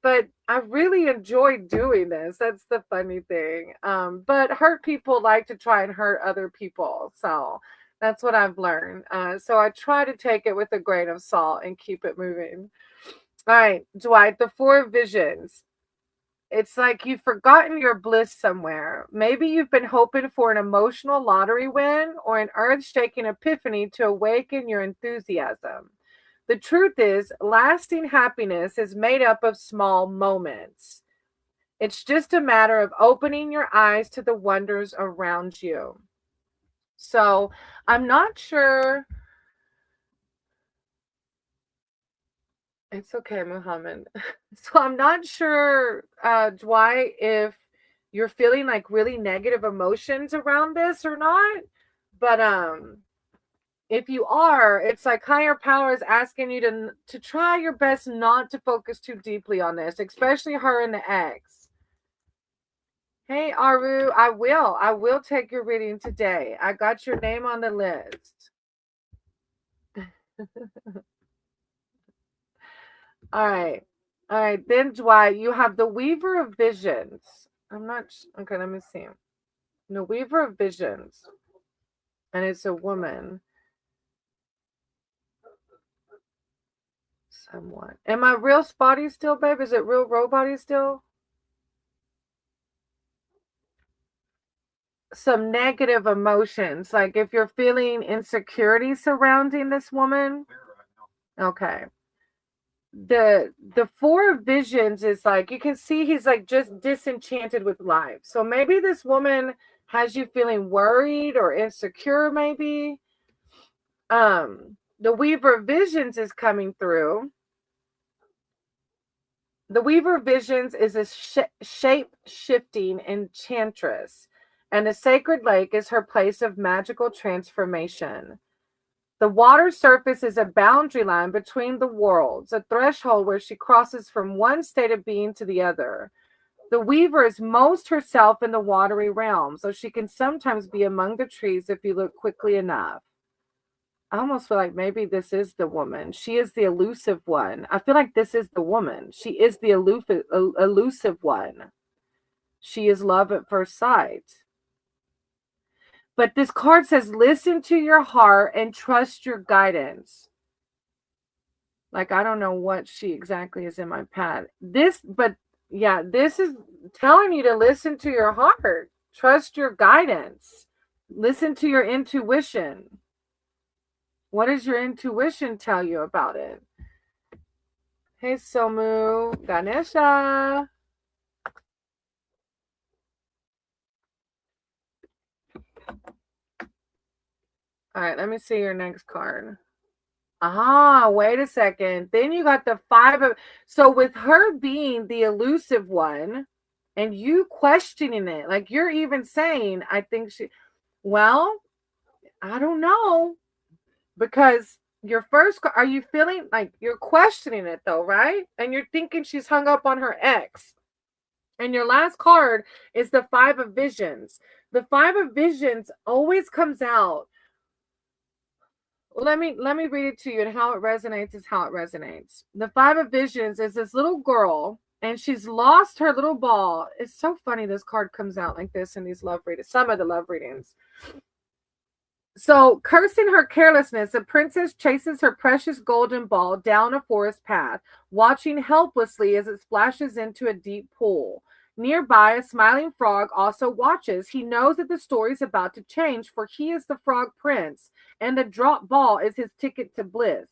But I really enjoy doing this. That's the funny thing. But hurt people like to try and hurt other people. So that's what I've learned. So I try to take it with a grain of salt and keep it moving. All right, Dwight, the Four Visions. It's like you've forgotten your bliss somewhere. Maybe you've been hoping for an emotional lottery win or an earth-shaking epiphany to awaken your enthusiasm. The truth is, lasting happiness is made up of small moments. It's just a matter of opening your eyes to the wonders around you. So I'm not sure. It's okay, Muhammad. So I'm not sure, Dwight, if you're feeling like really negative emotions around this or not. But if you are, it's like higher power is asking you to try your best not to focus too deeply on this, especially her and the ex. Hey, Aru, I will take your reading today. I got your name on the list. All right. Then Dwight, you have the Weaver of Visions. Okay, let me see. The Weaver of Visions. And it's a woman. Somewhat. Am I real spotty still, babe? Is it real robot-y still? Some negative emotions. Like if you're feeling insecurity surrounding this woman. Okay. the Four of Visions is like, you can see he's like just disenchanted with life. So maybe this woman has you feeling worried or insecure, maybe. The Weaver of Visions is coming through. The Weaver of Visions is a shape-shifting enchantress, and the sacred lake is her place of magical transformation. The water surface is a boundary line between the worlds, a threshold where she crosses from one state of being to the other. The Weaver is most herself in the watery realm, so she can sometimes be among the trees if you look quickly enough. I almost feel like maybe this is the woman. She is the elusive one. I feel like this is the woman. She is the elusive one. She is love at first sight. But this card says, listen to your heart and trust your guidance. Like, I don't know what she exactly is in my pad. This is telling you to listen to your heart. Trust your guidance. Listen to your intuition. What does your intuition tell you about it? Hey, Somu, Ganesha. All right, let me see your next card. Wait a second. Then you got the Five of... So with her being the elusive one and you questioning it, like you're even saying, I think she... Well, I don't know. Because your first... Are you feeling like you're questioning it though, right? And you're thinking she's hung up on her ex. And your last card is the Five of Visions. The Five of Visions always comes out. Let me read it to you, and how it resonates is how it resonates. The Five of Visions is this little girl, and she's lost her little ball. It's so funny this card comes out like this in these love readings, some of the love readings. So, cursing her carelessness, a princess chases her precious golden ball down a forest path, watching helplessly as it splashes into a deep pool. Nearby, a smiling frog also watches. He knows that the story is about to change, for he is the frog prince, and the dropped ball is his ticket to bliss.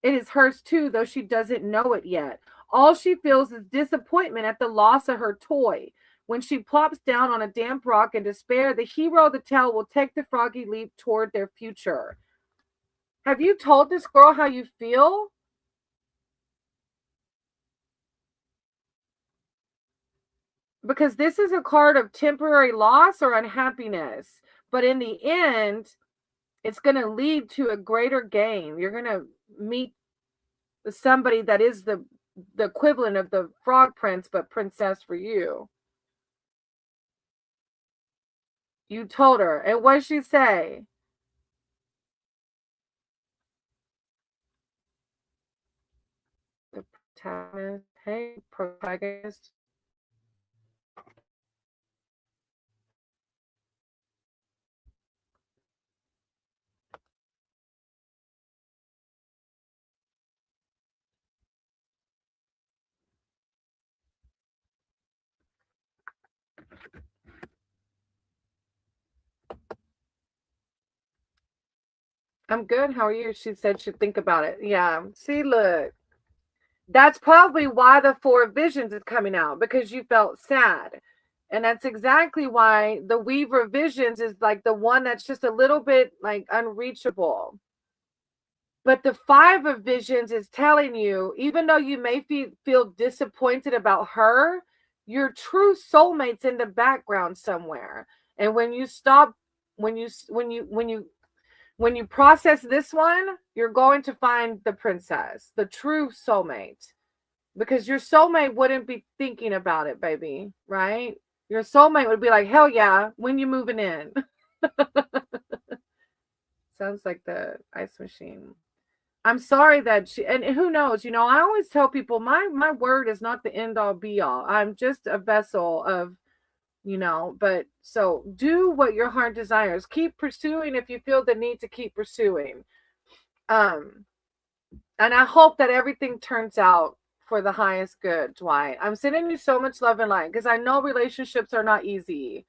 It is hers too, though she doesn't know it yet. All she feels is disappointment at the loss of her toy. When she plops down on a damp rock in despair, the hero of the tale will take the froggy leap toward their future. Have you told this girl how you feel? Because this is a card of temporary loss or unhappiness. But in the end, it's going to lead to a greater gain. You're going to meet somebody that is the equivalent of the frog prince, but princess for you. You told her. And what did she say? The protagonist. Hey, protagonist. I'm good. How are you? She said she'd think about it. Yeah. See, look. That's probably why the Four of Visions is coming out, because you felt sad. And that's exactly why the Weaver of Visions is like the one that's just a little bit like unreachable. But the Five of Visions is telling you, even though you may feel disappointed about her, your true soulmate's in the background somewhere. And when you stop, when you process this one, you're going to find the princess, the true soulmate. Because your soulmate wouldn't be thinking about it, baby, right? Your soulmate would be like, hell yeah, when you moving in? Sounds like the ice machine. I'm sorry that she, and who knows, I always tell people my word is not the end all be all. I'm just a vessel of, but so do what your heart desires. Keep pursuing if you feel the need to keep pursuing. And I hope that everything turns out for the highest good, Dwight. I'm sending you so much love and light because I know relationships are not easy.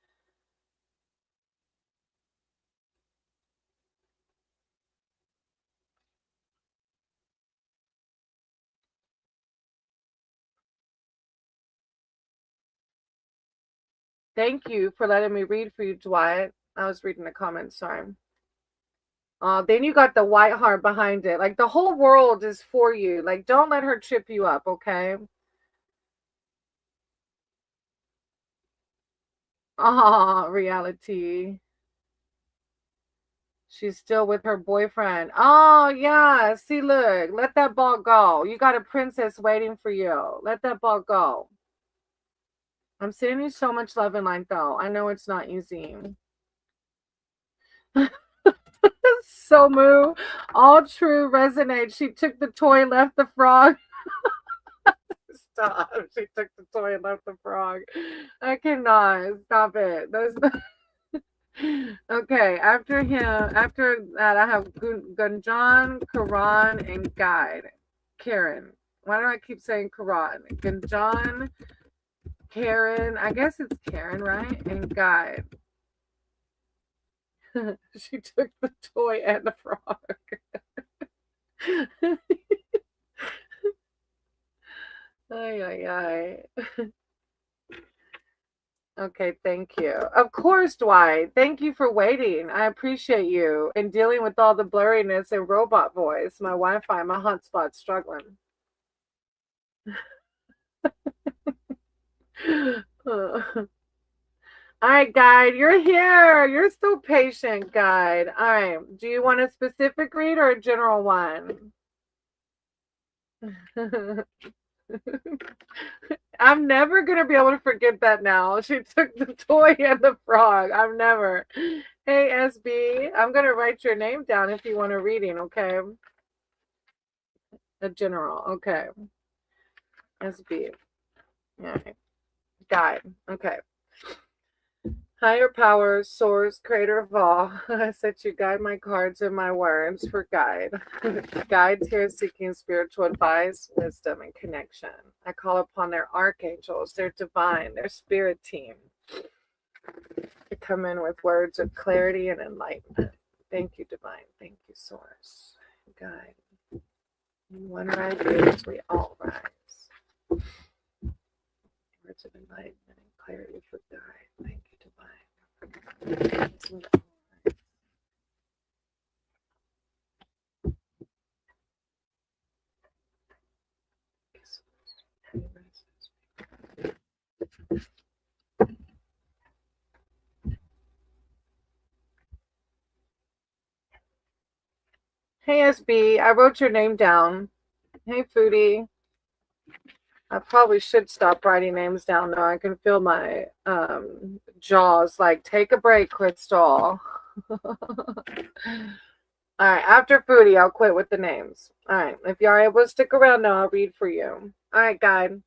Thank you for letting me read for you, Dwight. I was reading the comments, sorry. Then you got the white heart behind it. Like the whole world is for you. Like don't let her trip you up, okay? Reality. She's still with her boyfriend. Oh, yeah. See, look. Let that ball go. You got a princess waiting for you. Let that ball go. I'm sending you so much love and light, though. I know it's not easy. So moo. All true resonate. She took the toy, left the frog. Stop. She took the toy and left the frog. I cannot. Stop it. Those. Okay, after that, I have Gunjan, Karan, and Guide. Karen. Why do I keep saying Karan? Gunjan, Karen. I guess it's Karen, right? And Guide. She took the toy and the frog. Ay, ay, ay. Okay, thank you. Of course, Dwight. Thank you for waiting. I appreciate you and dealing with all the blurriness and robot voice. My Wi-Fi, my hotspot's struggling. All right, Guide, you're here. You're so patient, Guide. All right. Do you want a specific read or a general one? I'm never going to be able to forget that now. She took the toy and the frog. I'm never. Hey, SB, I'm going to write your name down if you want a reading, okay? A general, okay. SB. All right. Guide, okay. Higher powers, source, creator of all. I said you guide my cards and my words for guide. Guides here seeking spiritual advice, wisdom, and connection. I call upon their archangels, their divine, their spirit team to come in with words of clarity and enlightenment. Thank you, divine. Thank you, source. Guide. In one rise, we all rise. Words of enlightenment and clarity for guide. Thank you, divine. Hey, SB, I wrote your name down. Hey, Foodie. I probably should stop writing names down now. I can feel my jaws like, take a break, Crystal. All right, after Foodie, I'll quit with the names. All right, if you are able to stick around now, I'll read for you. All right, Guide.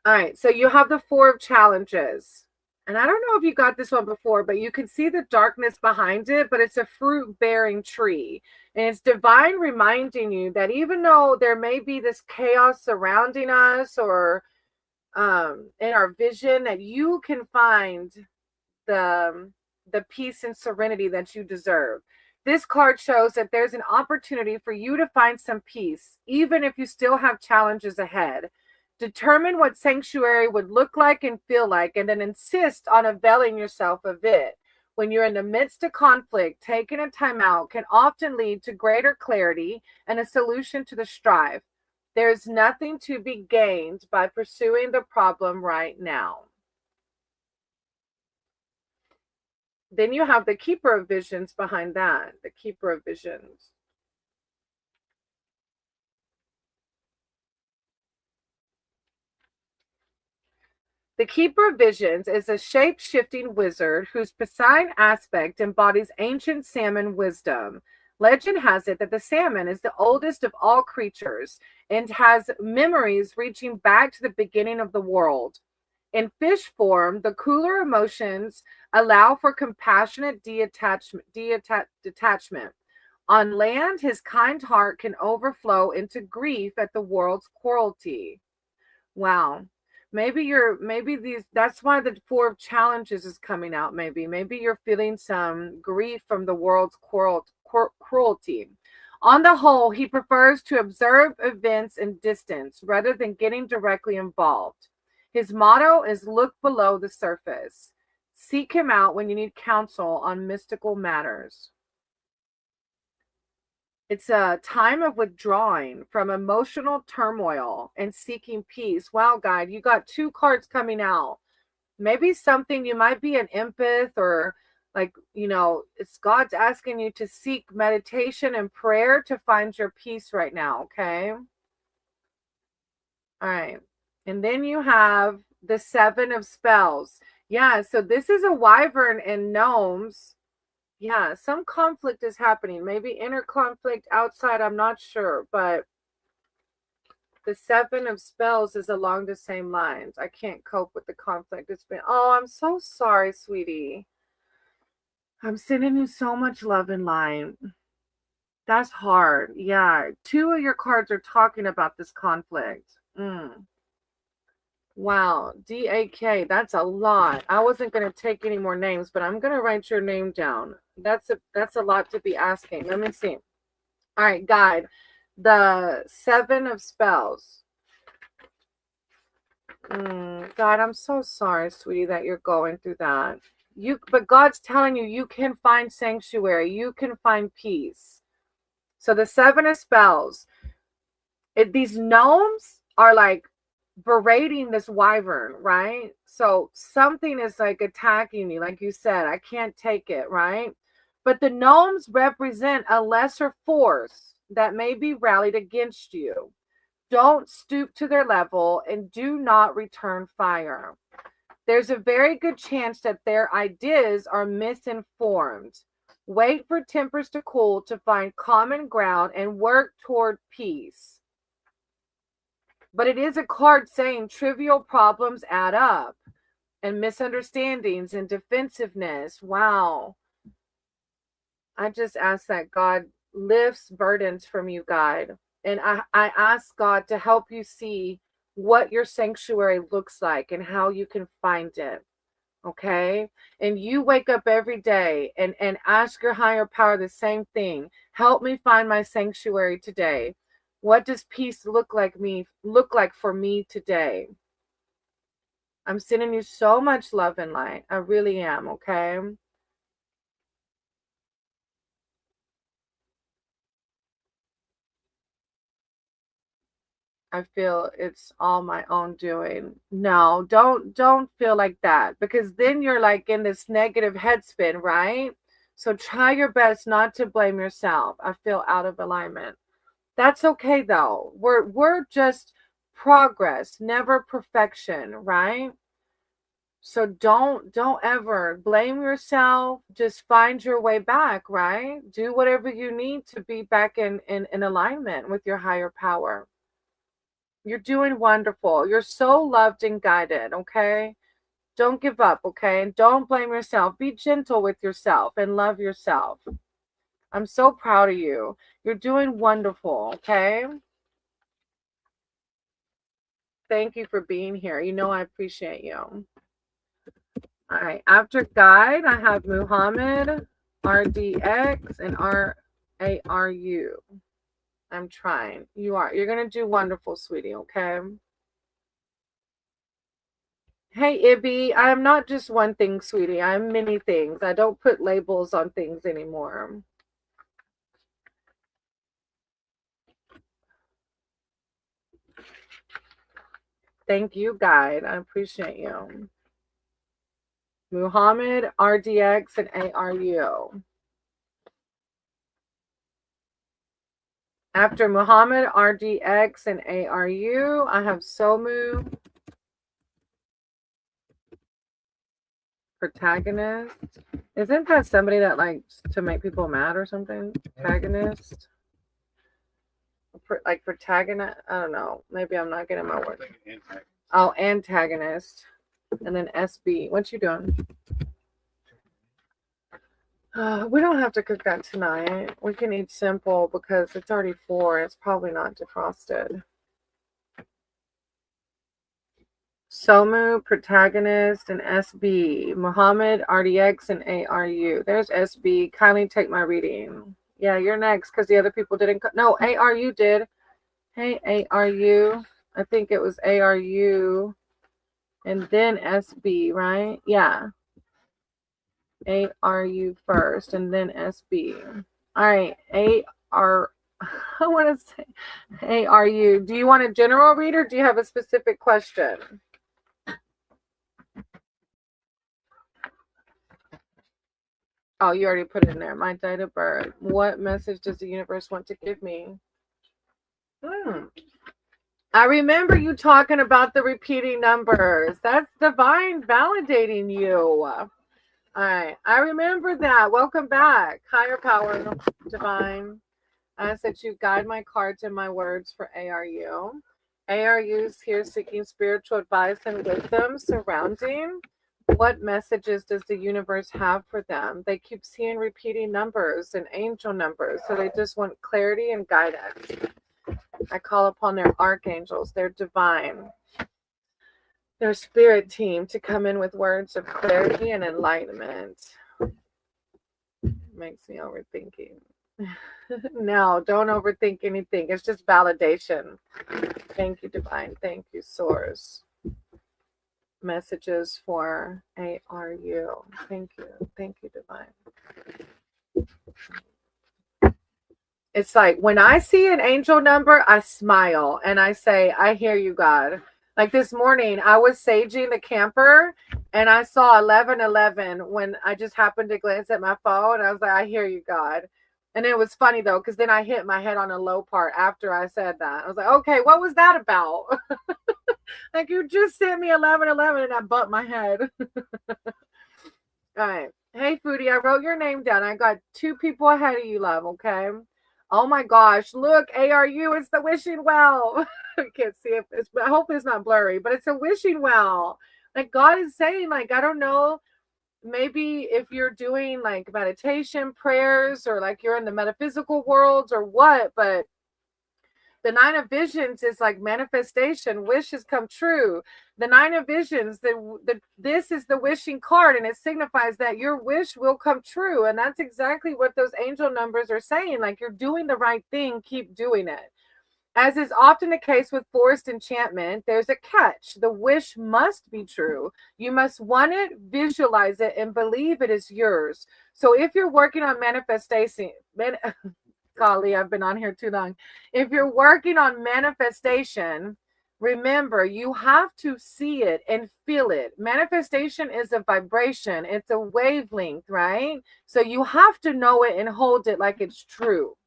All right, so you have the 4 of challenges. And I don't know if you got this one before, but you can see the darkness behind it, but it's a fruit-bearing tree. And it's divine reminding you that even though there may be this chaos surrounding us or in our vision, that you can find the peace and serenity that you deserve. This card shows that there's an opportunity for you to find some peace, even if you still have challenges ahead. Determine what sanctuary would look like and feel like, and then insist on availing yourself of it. When you're in the midst of conflict, taking a time out can often lead to greater clarity and a solution to the strife. There's nothing to be gained by pursuing the problem right now. Then you have the Keeper of Visions behind that, the Keeper of Visions. The Keeper of Visions is a shape-shifting wizard whose Poseidon aspect embodies ancient salmon wisdom. Legend has it that the salmon is the oldest of all creatures and has memories reaching back to the beginning of the world. In fish form, the cooler emotions allow for compassionate detachment. On land, his kind heart can overflow into grief at the world's cruelty. Wow. Maybe that's why the 4 of challenges is coming out. Maybe you're feeling some grief from the world's cruelty. On the whole, he prefers to observe events in distance rather than getting directly involved. His motto is look below the surface. Seek him out when you need counsel on mystical matters. It's a time of withdrawing from emotional turmoil and seeking peace. Wow, guide, you got 2 cards coming out. Maybe something, you might be an empath, or like, it's God's asking you to seek meditation and prayer to find your peace right now, okay? All right. And then you have the 7 of spells. Yeah, so this is a wyvern and gnomes. Yeah, some conflict is happening. Maybe inner conflict, outside, I'm not sure. But the 7 of spells is along the same lines. I can't cope with the conflict. It's been, oh, I'm so sorry, sweetie. I'm sending you so much love and light. That's hard. Yeah, 2 of your cards are talking about this conflict. Wow, DAK, that's a lot. I wasn't going to take any more names, but I'm going to write your name down. That's a lot to be asking. Let me see. All right, guide. The 7 of spells. God, I'm so sorry, sweetie, that you're going through that. But God's telling you, you can find sanctuary. You can find peace. So the 7 of spells. These gnomes are like berating this wyvern, right? So something is like attacking you, like you said, I can't take it, right? But the gnomes represent a lesser force that may be rallied against you. Don't stoop to their level and do not return fire. There's a very good chance that their ideas are misinformed. Wait for tempers to cool to find common ground and work toward peace. But it is a card saying trivial problems add up, and misunderstandings and defensiveness. Wow. I just ask that God lifts burdens from you, guide. And I ask God to help you see what your sanctuary looks like and how you can find it. Okay? And you wake up every day and ask your higher power the same thing. Help me find my sanctuary today. What does peace look like for me today? I'm sending you so much love and light. I really am, okay? I feel it's all my own doing. No, don't feel like that, because then you're like in this negative headspin, right? So try your best not to blame yourself. I feel out of alignment. That's okay though. We're just progress, never perfection, right? So don't ever blame yourself. Just find your way back, right? Do whatever you need to be back in alignment with your higher power. You're doing wonderful. You're so loved and guided, okay? Don't give up, okay? And don't blame yourself. Be gentle with yourself and love yourself. I'm so proud of you. You're doing wonderful, okay? Thank you for being here. You know I appreciate you. All right. After guide, I have Muhammad, RDX, and RARU. I'm trying. You're going to do wonderful, sweetie, okay? Hey, Ibby, I am not just one thing, sweetie. I'm many things. I don't put labels on things anymore. Thank you, guide. I appreciate you. Muhammad, RDX, and ARU. After Muhammad, RDX, and ARU, I have Somu, protagonist. Isn't that somebody that likes to make people mad or something? Protagonist? Like protagonist? I don't know. Maybe I'm not getting my word. Oh, antagonist. And then SB. What you doing? We don't have to cook that tonight. We can eat simple because it's already 4. It's probably not defrosted. Somu, protagonist, and SB. Muhammad, RDX, and ARU. There's SB. Kindly take my reading. Yeah, you're next because the other people didn't. No, ARU did. Hey, ARU. I think it was ARU. and then SB, right? Yeah. ARU first and then SB. All right. AR. I want to say ARU. Do you want a general read or do you have a specific question? Oh, you already put it in there. My date of birth. What message does the universe want to give me? I remember you talking about the repeating numbers. That's divine validating you. All right. I remember that. Welcome back. Higher power, divine. I ask that you guide my cards and my words for ARU. ARU is here seeking spiritual advice and wisdom surrounding what messages does the universe have for them. They keep seeing repeating numbers and angel numbers, so they just want clarity and guidance. I call upon their archangels, their divine, their spirit team to come in with words of clarity and enlightenment. Makes me overthinking. No, don't overthink anything. It's just validation. Thank you, divine. Thank you, source. Messages for ARU. Thank you. Thank you, divine. It's like when I see an angel number, I smile and I say, I hear you, God. Like this morning, I was saging the camper and I saw 1111 when I just happened to glance at my phone. I was like, I hear you, God. And it was funny though, because then I hit my head on a low part after I said that. I was like, okay, what was that about? Like you just sent me 1111 and I bumped my head. All right. Hey, Foodie, I wrote your name down. I got 2 people ahead of you, love, okay? Oh my gosh, look, ARU, it's the wishing well. I can't see if it's, I hope it's not blurry, but it's a wishing well. Like God is saying, like, I don't know, maybe if you're doing like meditation prayers or like you're in the metaphysical worlds or what, but the 9 of visions is like manifestation, wishes come true. The 9 of visions, this is the wishing card, and it signifies that your wish will come true. And that's exactly what those angel numbers are saying. Like you're doing the right thing, keep doing it. As is often the case with forced enchantment, there's a catch. The wish must be true. You must want it, visualize it, and believe it is yours. So if you're working on manifestation, golly, I've been on here too long. If you're working on manifestation, remember, you have to see it and feel it. Manifestation is a vibration. It's a wavelength, right? So you have to know it and hold it like it's true.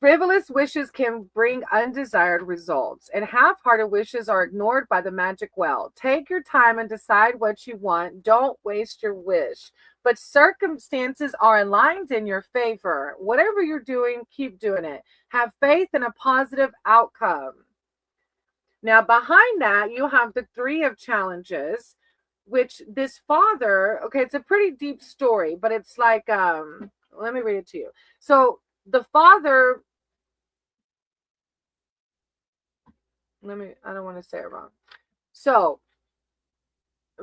Frivolous wishes can bring undesired results, and half-hearted wishes are ignored by the magic well. Take your time and decide what you want. Don't waste your wish. But circumstances are aligned in your favor. Whatever you're doing, keep doing it. Have faith in a positive outcome. Now, behind that, you have the 3 of challenges, which this father, okay, it's a pretty deep story, but it's like, let me read it to you. So the father, I don't want to say it wrong. So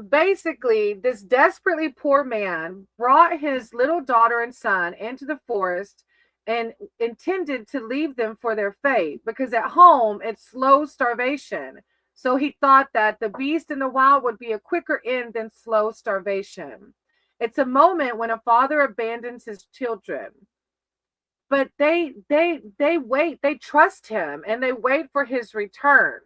basically, this desperately poor man brought his little daughter and son into the forest and intended to leave them for their fate, because at home it's slow starvation. So he thought that the beast in the wild would be a quicker end than slow starvation. It's a moment when a father abandons his children. But they wait, they trust him, and they wait for his return.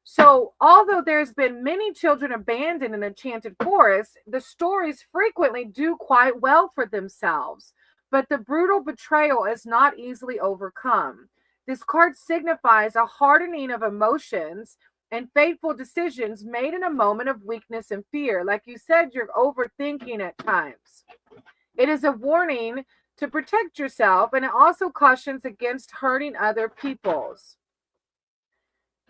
So although there's been many children abandoned in Enchanted Forest, the stories frequently do quite well for themselves. But the brutal betrayal is not easily overcome. This card signifies a hardening of emotions and fateful decisions made in a moment of weakness and fear. Like you said, you're overthinking at times. It is a warning to protect yourself, and it also cautions against hurting other people's.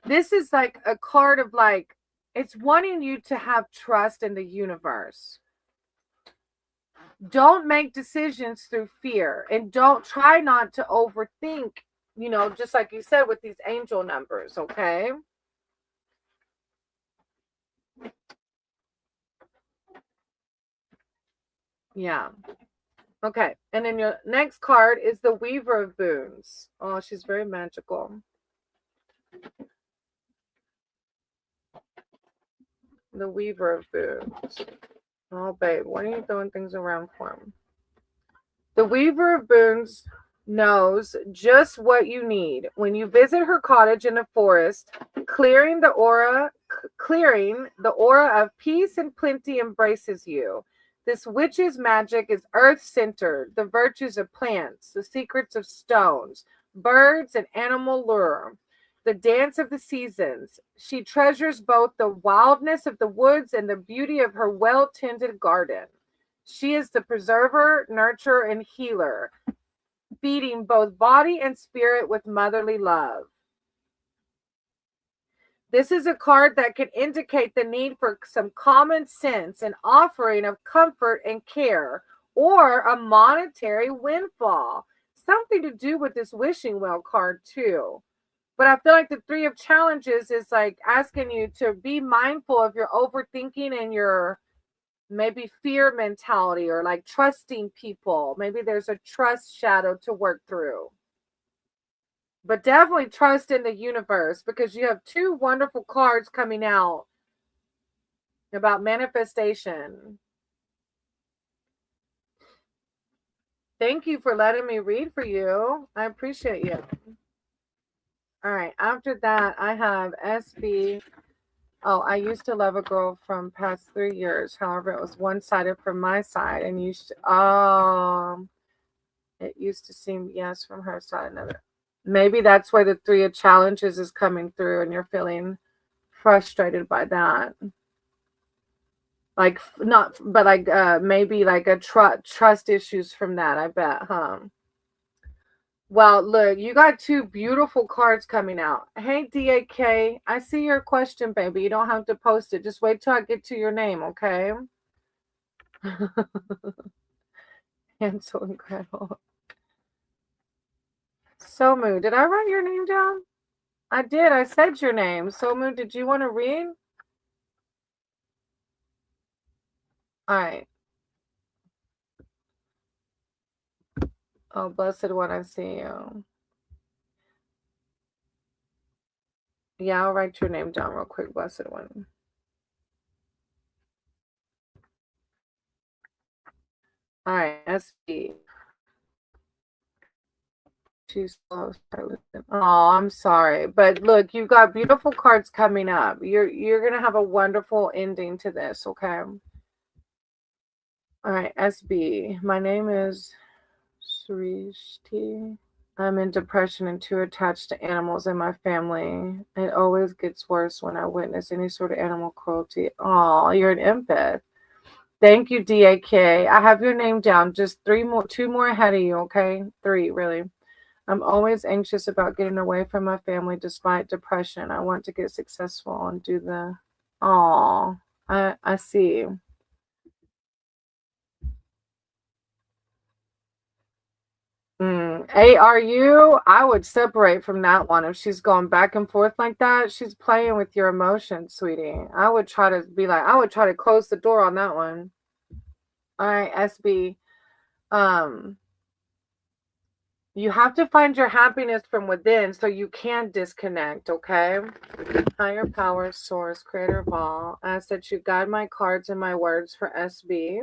This is like a card of like, it's wanting you to have trust in the universe. Don't make decisions through fear, and don't try not to overthink, you know, just like you said with these angel numbers, okay? Yeah. Okay, and then your next card is the Weaver of Boons. Oh, she's very magical. The Weaver of Boons. Oh, babe, why are you throwing things around for him? The Weaver of Boons knows just what you need. When you visit her cottage in the forest, clearing the aura of peace and plenty embraces you. This witch's magic is earth-centered, the virtues of plants, the secrets of stones, birds, and animal lure. The dance of the seasons. She treasures both the wildness of the woods and the beauty of her well-tended garden. She is the preserver, nurturer, and healer, feeding both body and spirit with motherly love. This is a card that can indicate the need for some common sense and offering of comfort and care, or a monetary windfall. Something to do with this wishing well card too. But I feel like the Three of Challenges is like asking you to be mindful of your overthinking and your maybe fear mentality, or like trusting people. Maybe there's a trust shadow to work through. But definitely trust in the universe, because you have two wonderful cards coming out about manifestation. Thank you for letting me read for you. I appreciate you. All right. After that, I have SB. Oh, I used to love a girl from past 3 years. However, it was one-sided from my side, and it used to seem yes from her side. Another. Maybe that's where the Three of Challenges is coming through, and you're feeling frustrated by that. Like not, but like maybe like a trust issues from that. I bet, huh? Well, look, you got two beautiful cards coming out. Hey, DAK, I see your question, baby. You don't have to post it. Just wait till I get to your name, okay? Hansel and Gretel. Somu, did I write your name down? I did. I said your name. Somu, did you want to read? All right. Oh, blessed one, I see you. Yeah, I'll write your name down real quick, blessed one. All right, SB. Too slow. Oh, I'm sorry, but look, you've got beautiful cards coming up. You're gonna have a wonderful ending to this, okay? All right, SB. My name is Srishti. I'm in depression and too attached to animals in my family. It always gets worse when I witness any sort of animal cruelty. Oh, you're an empath. Thank you, DAK. I have your name down. Just two more ahead of you, okay? 3, really. I'm always anxious about getting away from my family despite depression. I want to get successful and do the... Oh, I see. ARU, I would separate from that one. If she's going back and forth like that, she's playing with your emotions, sweetie. I would try to close the door on that one. All right, SB. You have to find your happiness from within so you can disconnect, okay? Higher power, source, creator of all. I ask that you guide my cards and my words for SB.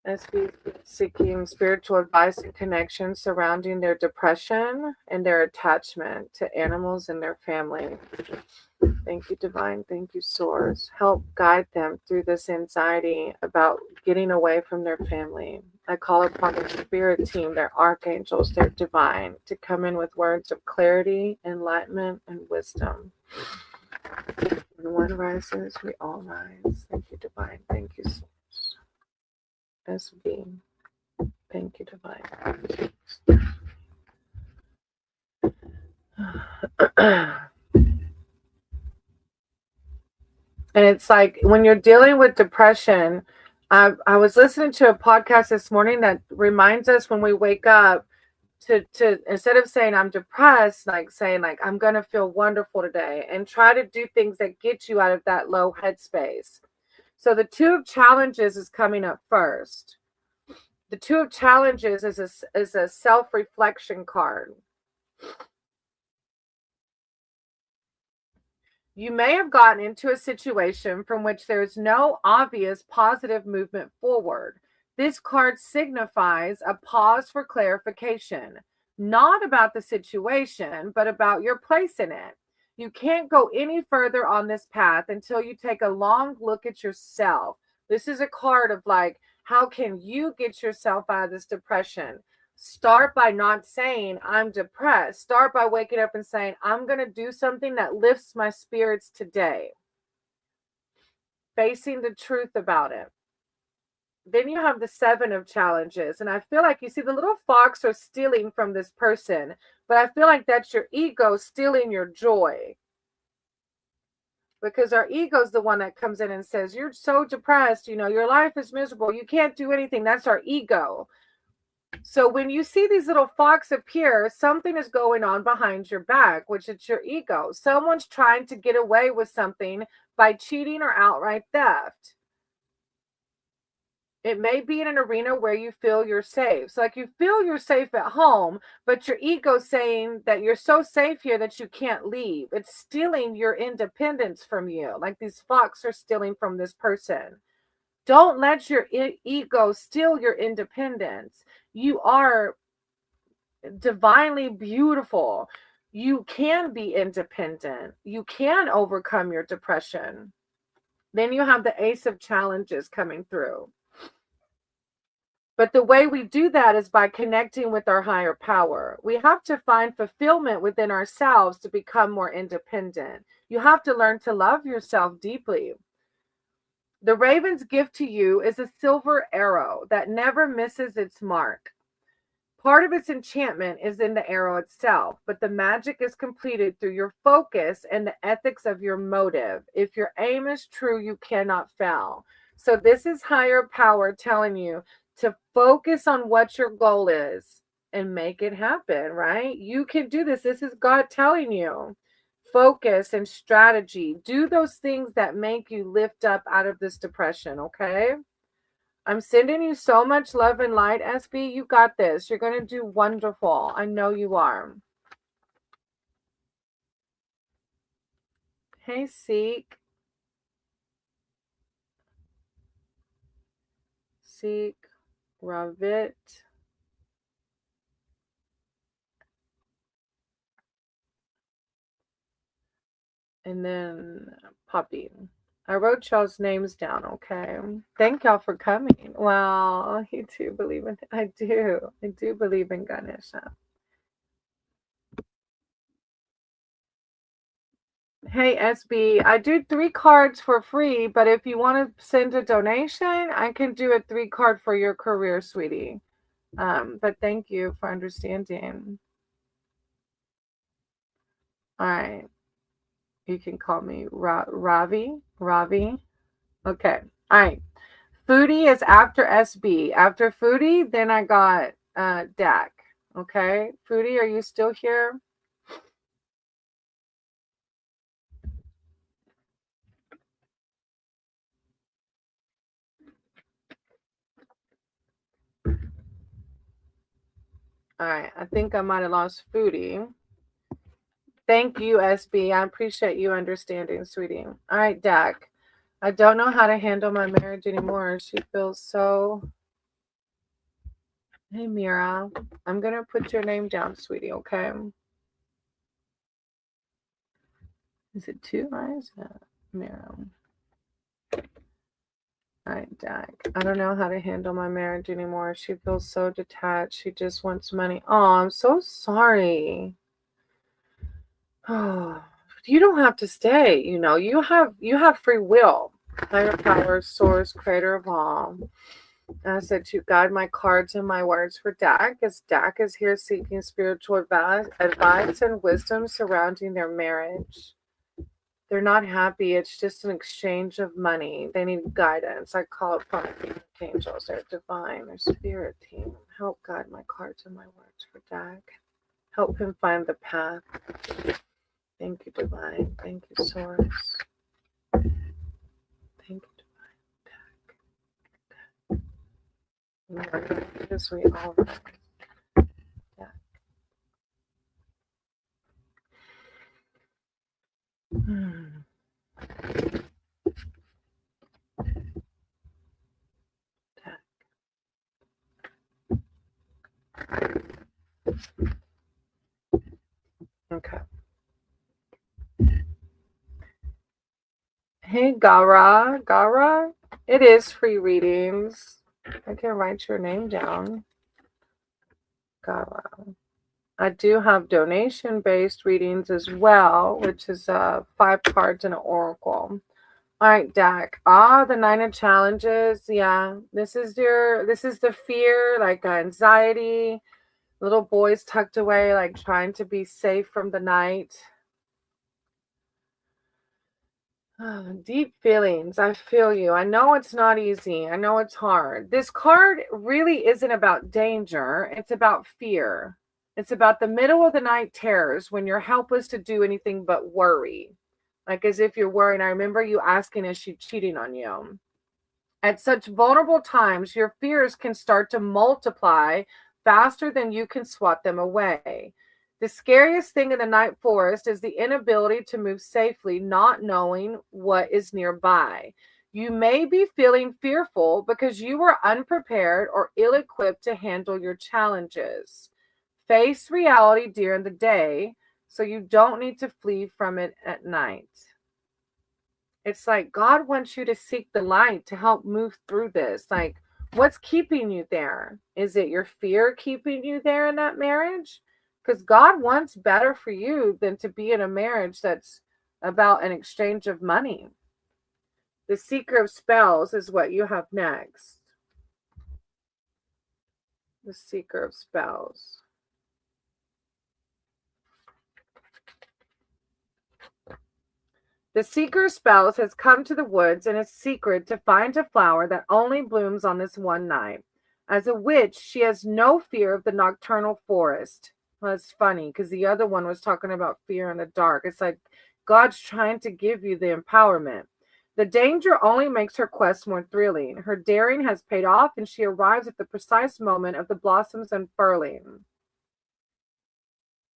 SB seeking spiritual advice and connection surrounding their depression and their attachment to animals and their family. Thank you, Divine. Thank you, Source. Help guide them through this anxiety about getting away from their family. I call upon the spirit team, their archangels, their divine, to come in with words of clarity, enlightenment, and wisdom. When one rises, we all rise. Thank you, Divine. Thank you, Source. SB. Thank you, Divine. And it's like when you're dealing with depression, I was listening to a podcast this morning that reminds us when we wake up to instead of saying I'm depressed, like saying like I'm gonna feel wonderful today, and try to do things that get you out of that low headspace. So the Two of Challenges is coming up first. The Two of Challenges is a self-reflection card. You may have gotten into a situation from which there is no obvious positive movement forward. This card signifies a pause for clarification, not about the situation, but about your place in it. You can't go any further on this path until you take a long look at yourself. This is a card of like, how can you get yourself out of this depression? Start by not saying, I'm depressed. Start by waking up and saying, I'm going to do something that lifts my spirits today. Facing the truth about it. Then you have the 7 of challenges. And I feel like you see the little fox are stealing from this person. But I feel like that's your ego stealing your joy. Because our ego is the one that comes in and says, you're so depressed. You know, your life is miserable. You can't do anything. That's our ego. So when you see these little fox appear, something is going on behind your back, which is your ego. Someone's trying to get away with something by cheating or outright theft. It may be in an arena where you feel you're safe. So like you feel you're safe at home, but your ego's saying that you're so safe here that you can't leave. It's stealing your independence from you. Like these fox are stealing from this person. Don't let your ego steal your independence. You are divinely beautiful. You can be independent. You can overcome your depression. Then you have the Ace of Challenges coming through. But the way we do that is by connecting with our higher power. We have to find fulfillment within ourselves to become more independent. You have to learn to love yourself deeply. The raven's gift to you is a silver arrow that never misses its mark. Part of its enchantment is in the arrow itself, but the magic is completed through your focus and the ethics of your motive. If your aim is true, you cannot fail. So this is higher power telling you to focus on what your goal is and make it happen, right? You can do this. This is God telling you. Focus and strategy. Do those things that make you lift up out of this depression, okay? I'm sending you so much love and light, SB. You got this. You're going to do wonderful. I know you are. Hey, Seek. Seek. Ravit. And then Poppy. I wrote y'all's names down, okay? Thank y'all for coming. Wow, you do believe in it. I do believe in Ganesha. Hey, SB, I do 3 cards for free, but if you want to send a donation, I can do a 3 card for your career, sweetie. But thank you for understanding. All right. You can call me Ravi. Okay. All right. Foodie is after SB. After Foodie, then I got Dak. Okay. Foodie, are you still here? All right. I think I might have lost Foodie. Thank you, SB. I appreciate you understanding, sweetie. All right, Dak. I don't know how to handle my marriage anymore. She feels so... Hey, Mira. I'm going to put your name down, sweetie, okay? Is it 2 eyes? Mira. All right, Dak. I don't know how to handle my marriage anymore. She feels so detached. She just wants money. Oh, I'm so sorry. Oh, you don't have to stay. You know, you have free will. Higher power, source, creator of all. And I said to guide my cards and my words for Dak, as Dak is here seeking spiritual advice and wisdom surrounding their marriage. They're not happy. It's just an exchange of money. They need guidance. I call upon the angels, their divine, their spirit team. Help guide my cards and my words for Dak. Help him find the path. Thank you, divine. Thank you, source. Thank you, divine. Dak. This we all right. Dak. Okay. Hey, Gara, it is free readings. I can write your name down, Gara. I do have donation-based readings as well, which is 5 cards and an oracle. All right, Dak. The 9 of challenges. Yeah, this is the fear, like anxiety, little boys tucked away, like trying to be safe from the night. Deep feelings. I feel you. I know it's not easy. I know it's hard. This card really isn't about danger. It's about fear. It's about the middle of the night terrors when you're helpless to do anything but worry. Like as if you're worrying. I remember you asking, is she cheating on you? At such vulnerable times, your fears can start to multiply faster than you can swat them away. The scariest thing in the night forest is the inability to move safely, not knowing what is nearby. You may be feeling fearful because you were unprepared or ill-equipped to handle your challenges. Face reality during the day so you don't need to flee from it at night. It's like God wants you to seek the light to help move through this. Like, what's keeping you there? Is it your fear keeping you there in that marriage? Because God wants better for you than to be in a marriage that's about an exchange of money. The Seeker of Spells is what you have next. The Seeker of Spells. The Seeker of Spells has come to the woods in a secret to find a flower that only blooms on this one night. As a witch, she has no fear of the nocturnal forest. Well, it's funny because the other one was talking about fear in the dark. It's like God's trying to give you the empowerment. The danger only makes her quest more thrilling. Her daring has paid off, and she arrives at the precise moment of the blossoms unfurling.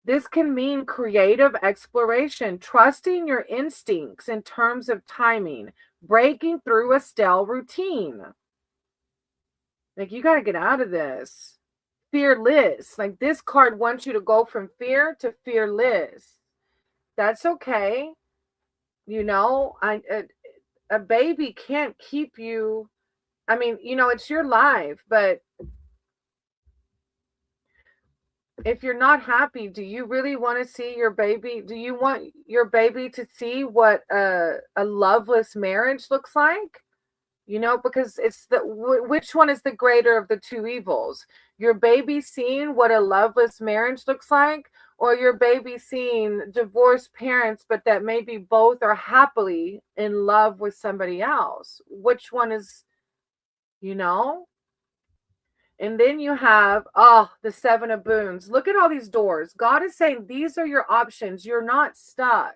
This can mean creative exploration, trusting your instincts in terms of timing, breaking through a stale routine. Like, you got to get out of this. Fearless. Like, this card wants you to go from fear to fearless. That's okay. You know, a baby can't keep you. I mean, you know, it's your life, but if you're not happy, do you really want to see your baby? Do you want your baby to see what a loveless marriage looks like? You know, because it's which one is the greater of the two evils? Your baby seeing what a loveless marriage looks like, or your baby seeing divorced parents, but that maybe both are happily in love with somebody else? Which one is, you know? And then you have, the 7 of Boons. Look at all these doors. God is saying these are your options. You're not stuck.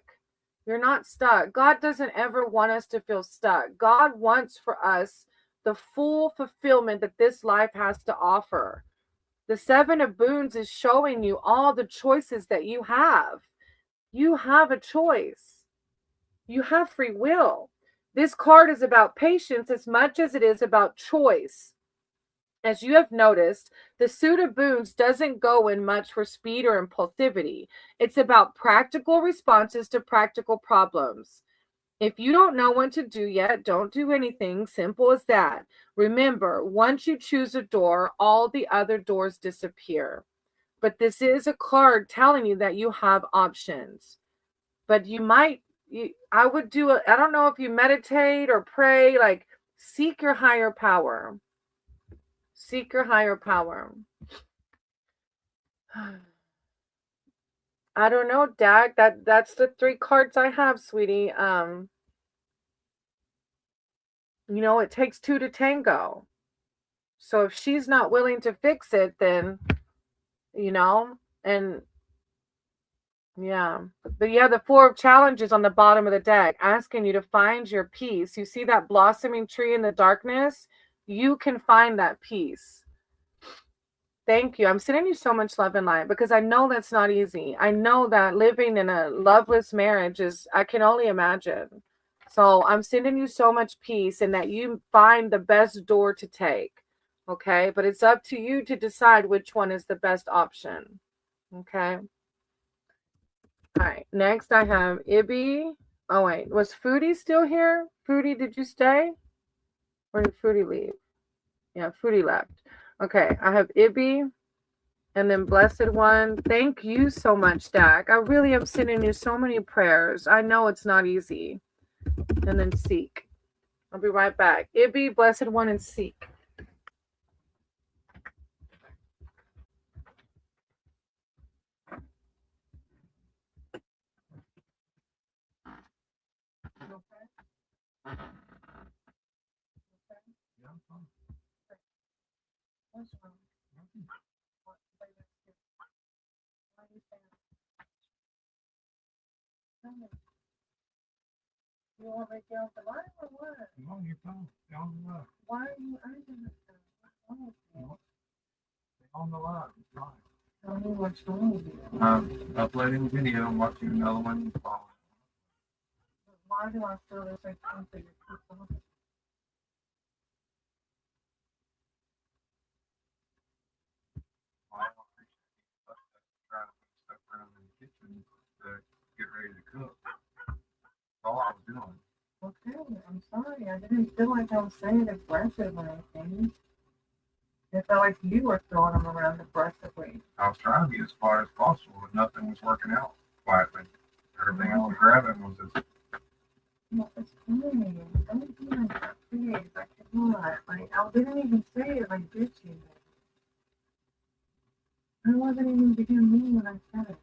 You're not stuck. God doesn't ever want us to feel stuck. God wants for us the full fulfillment that this life has to offer. The 7 of Boons is showing you all the choices that you have. You have a choice. You have free will. This card is about patience as much as it is about choice. As you have noticed, the Suit of Boons doesn't go in much for speed or impulsivity. It's about practical responses to practical problems. If you don't know what to do yet, don't do anything. Simple as that. Remember, once you choose a door, all the other doors disappear. But this is a card telling you that you have options. But I would do I don't know if you meditate or pray, like seek your higher power. Seek your higher power. I don't know, Dad. That's the 3 cards I have, sweetie. You know, it takes 2 to tango. So if she's not willing to fix it, then, you know, and yeah. But you have the 4 of challenges on the bottom of the deck, asking you to find your peace. You see that blossoming tree in the darkness? You can find that peace. Thank you. I'm sending you so much love and light because I know that's not easy. I know that living in a loveless marriage I can only imagine. So I'm sending you so much peace and that you find the best door to take. Okay. But it's up to you to decide which one is the best option. Okay. All right. Next, I have Ibby. Oh, wait. Was Foodie still here? Foodie, did you stay? Or did Foodie leave? Yeah, Foodie left. Okay. I have Ibby and then Blessed One. Thank you so much, Dak. I really am sending you so many prayers. I know it's not easy. And then Seek. I'll be right back. Ibby, Blessed One, and Seek. What's wrong? You want me to get off the line or what? No, you're fine. You're on the line. Why are you urging us? What's wrong with you? You're on the line. It's fine. Tell me what's wrong with you. I'm uploading a video. I'm watching another one. Why do I feel there's like something that keeps on? I don't appreciate you trying to put stuff around in the kitchen to get ready to cook. That's all I was doing. Okay, I'm sorry. I didn't feel like I was saying it aggressive or anything. It felt like you were throwing them around aggressively. I was trying to be as far as possible, but nothing was working out quietly. Everything I was grabbing was just No, it's fine. Don't be like that, please. I cannot. Like, I didn't even say it like this to you. I wasn't even being mean when I said it.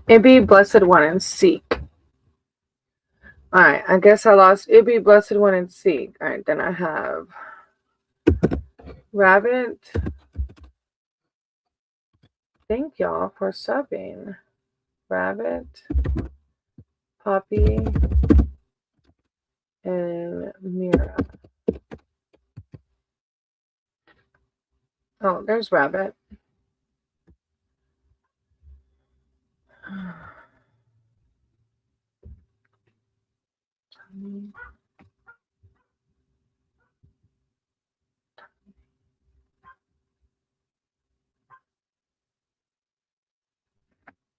Ibby, Blessed One, and Seek. Alright, I guess I lost Ibby, Blessed One, and Seek. Alright, then I have Rabbit. Thank y'all for subbing. Rabbit, Poppy, and Mira. Oh, there's Rabbit.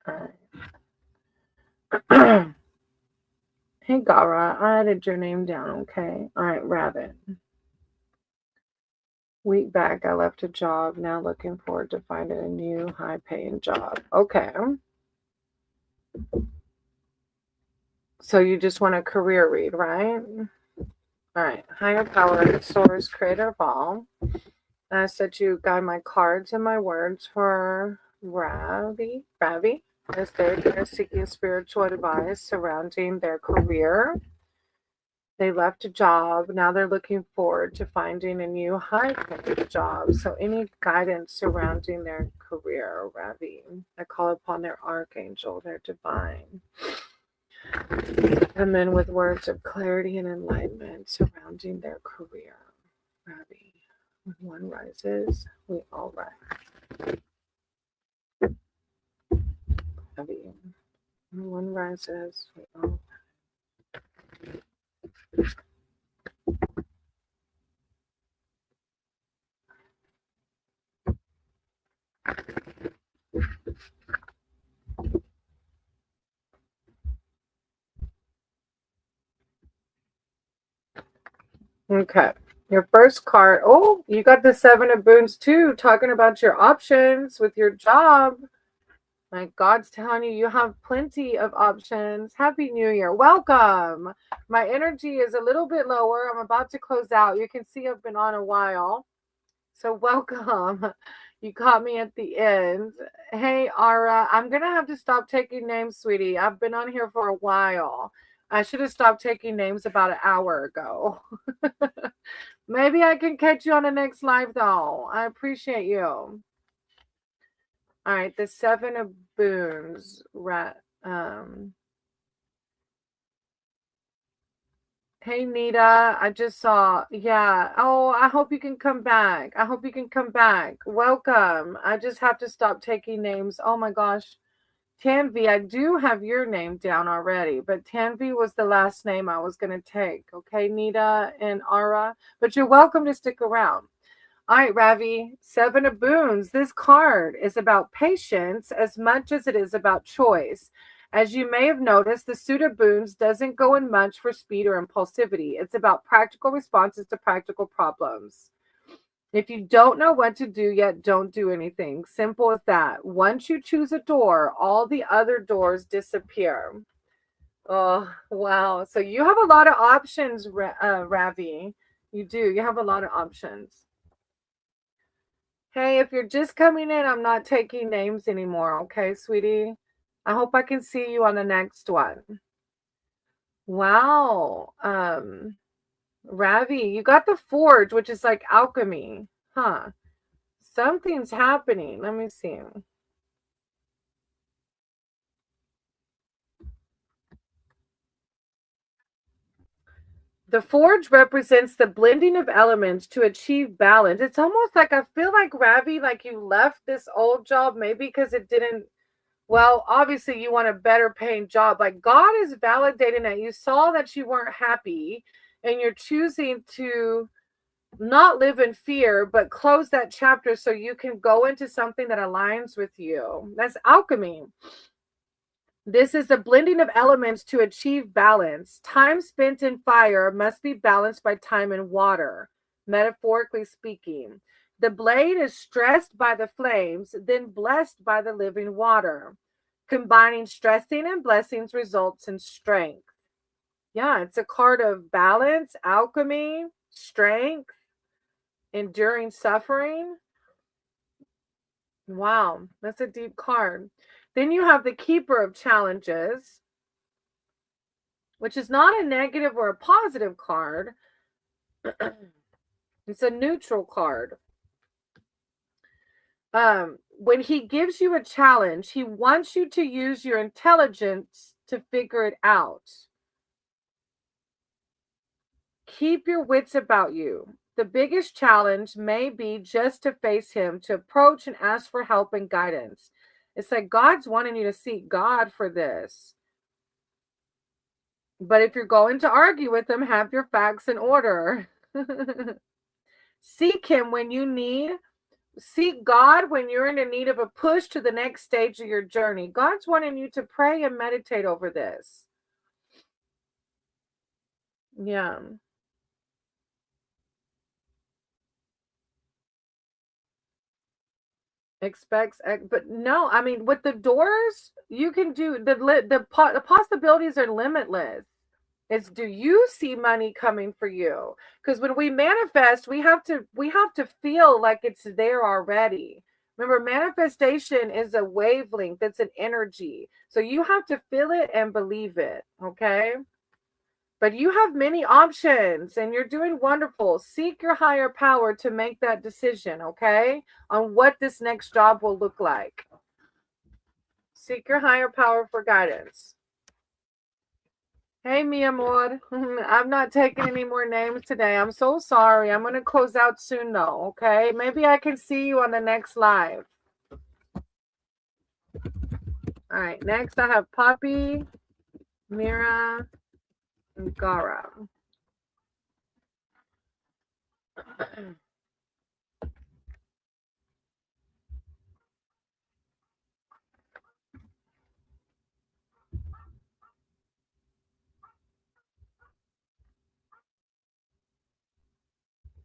Alright. Hey, Gara, I added your name down, okay? Alright, Rabbit. Week back, I left a job. Now looking forward to finding a new high-paying job. Okay. So you just want a career read, right? All right. Higher power, source, creator of all. I ask that you guide my cards and my words for Ravi, as they're seeking spiritual advice surrounding their career. They left a job. Now they're looking forward to finding a new high-paying job. So any guidance surrounding their career, Ravi. I call upon their archangel, their divine. And then with words of clarity and enlightenment surrounding their career, Ravi. When one rises, we all rise. Ravi. When one rises, we all rise. Okay. Your first card. Oh, you got the Seven of Boons too, talking about your options with your job. My God's telling you, you have plenty of options. Happy New Year. Welcome. My energy is a little bit lower. I'm about to close out. You can see I've been on a while. So welcome. You caught me at the end. Hey, Ara, I'm going to have to stop taking names, sweetie. I've been on here for a while. I should have stopped taking names about an hour ago. Maybe I can catch you on the next live, though. I appreciate you. All right, the Seven of Boons. Hey Nita, I just saw. Yeah. Oh, I hope you can come back. I hope you can come back. Welcome. I just have to stop taking names. Oh my gosh. Tanvi, I do have your name down already, but Tanvi was the last name I was going to take. Okay, Nita and Ara, but you're welcome to stick around. All right, Ravi, Seven of Boons. This card is about patience as much as it is about choice. As you may have noticed, the suit of boons doesn't go in much for speed or impulsivity. It's about practical responses to practical problems. If you don't know what to do yet, don't do anything. Simple as that. Once you choose a door, all the other doors disappear. Oh, wow. So you have a lot of options, Ravi. You do. You have a lot of options. Hey, if you're just coming in, I'm not taking names anymore. Okay, sweetie? I hope I can see you on the next one. Wow. Ravi, you got the forge, which is like alchemy. Huh. Something's happening. Let me see. The forge represents the blending of elements to achieve balance. It's almost like I feel like Ravi, like you left this old job maybe because it didn't. Well, obviously you want a better paying job. Like God is validating that you saw that you weren't happy and you're choosing to not live in fear, but close that chapter so you can go into something that aligns with you. That's alchemy. This is the blending of elements to achieve balance. Time spent in fire must be balanced by time in water, metaphorically speaking. The blade is stressed by the flames, then blessed by the living water. Combining stressing and blessings results in strength. Yeah, it's a card of balance, alchemy, strength, enduring suffering. Wow, that's a deep card. Then you have the Keeper of Challenges, which is not a negative or a positive card. It's a neutral card. When he gives you a challenge, he wants you to use your intelligence to figure it out. Keep your wits about you. The biggest challenge may be just to face him, to approach and ask for help and guidance. It's like God's wanting you to seek God for this. But if you're going to argue with him, have your facts in order. Seek him when you need. Seek God when you're in the need of a push to the next stage of your journey. God's wanting you to pray and meditate over this. Yeah. Expects, but no, I mean, with the doors, you can do the possibilities are limitless. It's, do you see money coming for you? Because when we manifest, we have to feel like it's there already. Remember, manifestation is a wavelength, it's an energy. So you have to feel it and believe it, okay? But you have many options and you're doing wonderful. Seek your higher power to make that decision, okay? On what this next job will look like. Seek your higher power for guidance. Hey, mi amor. I'm not taking any more names today. I'm so sorry. I'm going to close out soon, though, okay? Maybe I can see you on the next live. All right, next I have Poppy, Mira, and Gara.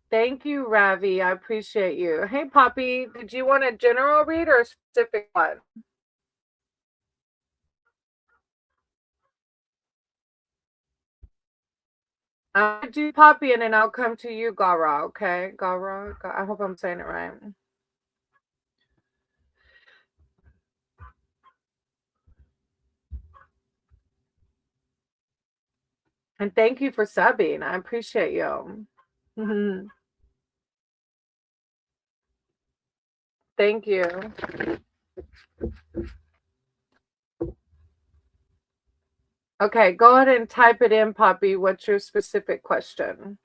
Thank you, Ravi. I appreciate you. Hey, Poppy, did you want a general read or a specific one? I'll do Poppy and then I'll come to you, Gara, okay? Gara, I hope I'm saying it right. And thank you for subbing. I appreciate you. Thank you. Okay, go ahead and type it in, Poppy. What's your specific question?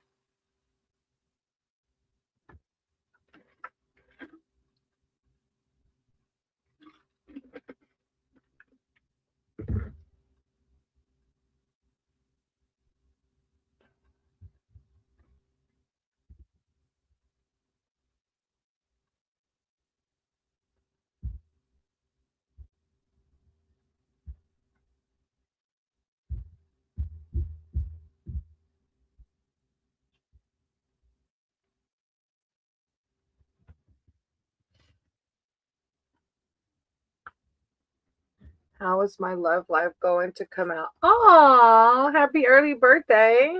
How is my love life going to come out? Oh, happy early birthday.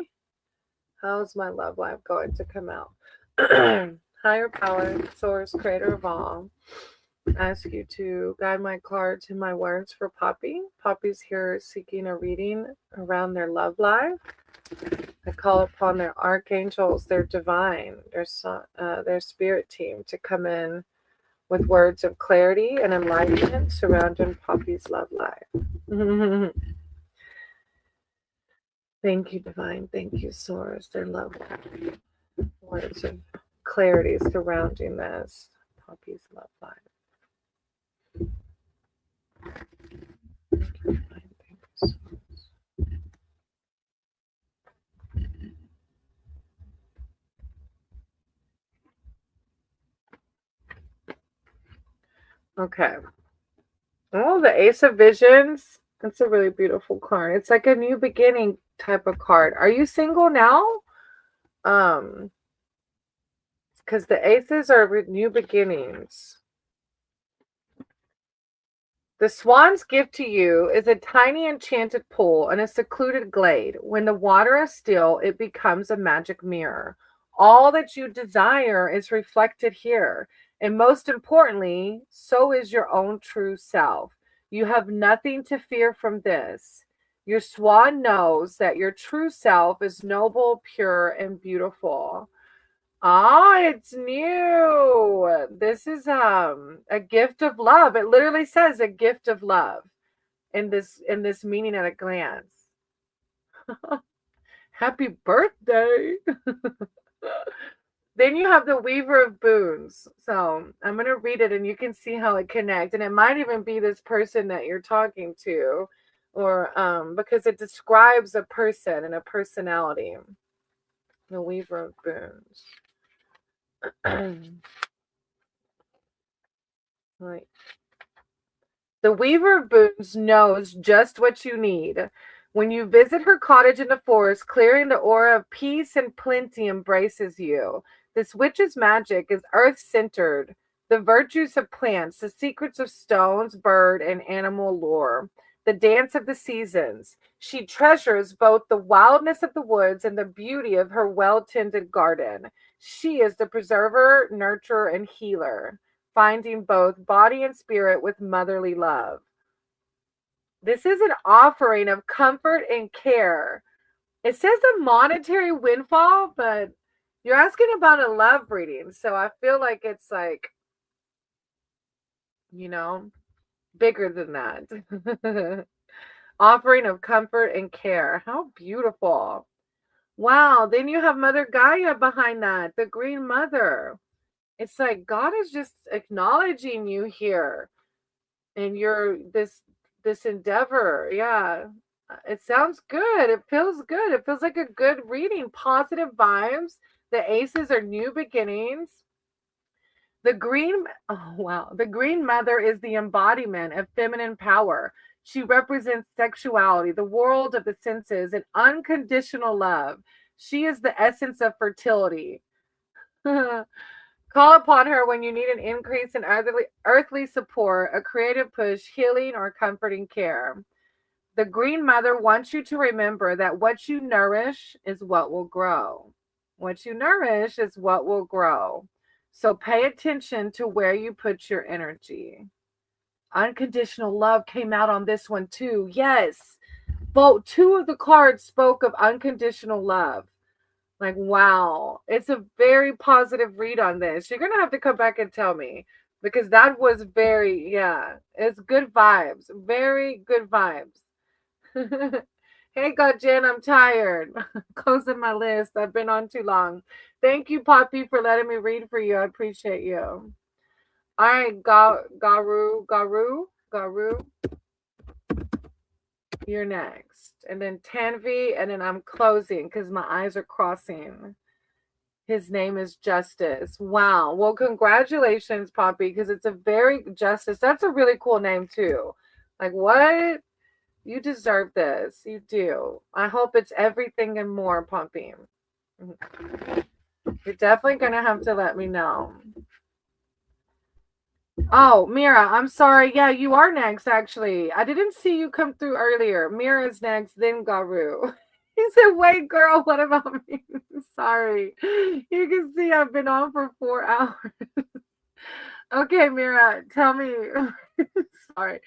How's my love life going to come out? Higher power, source, creator of all. I ask you to guide my cards and my words for Poppy. Poppy's here seeking a reading around their love life. I call upon their archangels, their divine, their spirit team to come in with words of clarity and enlightenment surrounding Poppy's love life. Thank you, divine. Thank you, source. Their love life. Words of clarity surrounding this Poppy's love life. Thank you, divine. Thank you, source. Okay. Oh, the Ace of Visions. That's a really beautiful card. It's like a new beginning type of card. Are you single now? Because the aces are new beginnings. The swan's gift to you is a tiny enchanted pool in a secluded glade. When the water is still, it becomes a magic mirror. All that you desire is reflected here. And most importantly, so is your own true self. You have nothing to fear from this. Your swan knows that your true self is noble, pure, and beautiful. Ah, it's new. This is a gift of love. It literally says a gift of love in this meaning at a glance. Happy birthday. Then you have the Weaver of Boons. So I'm going to read it and you can see how it connects. And it might even be this person that you're talking to, or because it describes a person and a personality. The Weaver of Boons. Right. The Weaver of Boons knows just what you need. When you visit her cottage in the forest, clearing the aura of peace and plenty embraces you. This witch's magic is earth-centered, the virtues of plants, the secrets of stones, bird, and animal lore, the dance of the seasons. She treasures both the wildness of the woods and the beauty of her well-tended garden. She is the preserver, nurturer, and healer, finding both body and spirit with motherly love. This is an offering of comfort and care. It says a monetary windfall, but you're asking about a love reading. So I feel like it's like, bigger than that. Offering of comfort and care. How beautiful. Wow. Then you have Mother Gaia behind that, the Green Mother. It's like God is just acknowledging you here and your this endeavor. Yeah. It sounds good. It feels good. It feels like a good reading. Positive vibes. The aces are new beginnings. The Green Mother is the embodiment of feminine power. She represents sexuality, the world of the senses, and unconditional love. She is the essence of fertility. Call upon her when you need an increase in earthly support, a creative push, healing, or comforting care. The Green Mother wants you to remember that what you nourish is what will grow. What you nourish is what will grow. So pay attention to where you put your energy. Unconditional love came out on this one too. Yes. Both two of the cards spoke of unconditional love. Like, wow, it's a very positive read on this. You're going to have to come back and tell me because that was it's good vibes, very good vibes. Hey, Jen, I'm tired. Closing my list. I've been on too long. Thank you, Poppy, for letting me read for you. I appreciate you. All right, Garu. You're next. And then Tanvi, and then I'm closing because my eyes are crossing. His name is Justice. Wow. Well, congratulations, Poppy, because it's a very Justice. That's a really cool name, too. Like, what? You deserve this. You do. I hope it's everything and more, Poppy. You're definitely going to have to let me know. Oh, Mira, I'm sorry. Yeah, you are next, actually. I didn't see you come through earlier. Mira's next, then Garu. He said, wait, girl, what about me? Sorry. You can see I've been on for 4 hours. Okay, Mira, tell me. Sorry.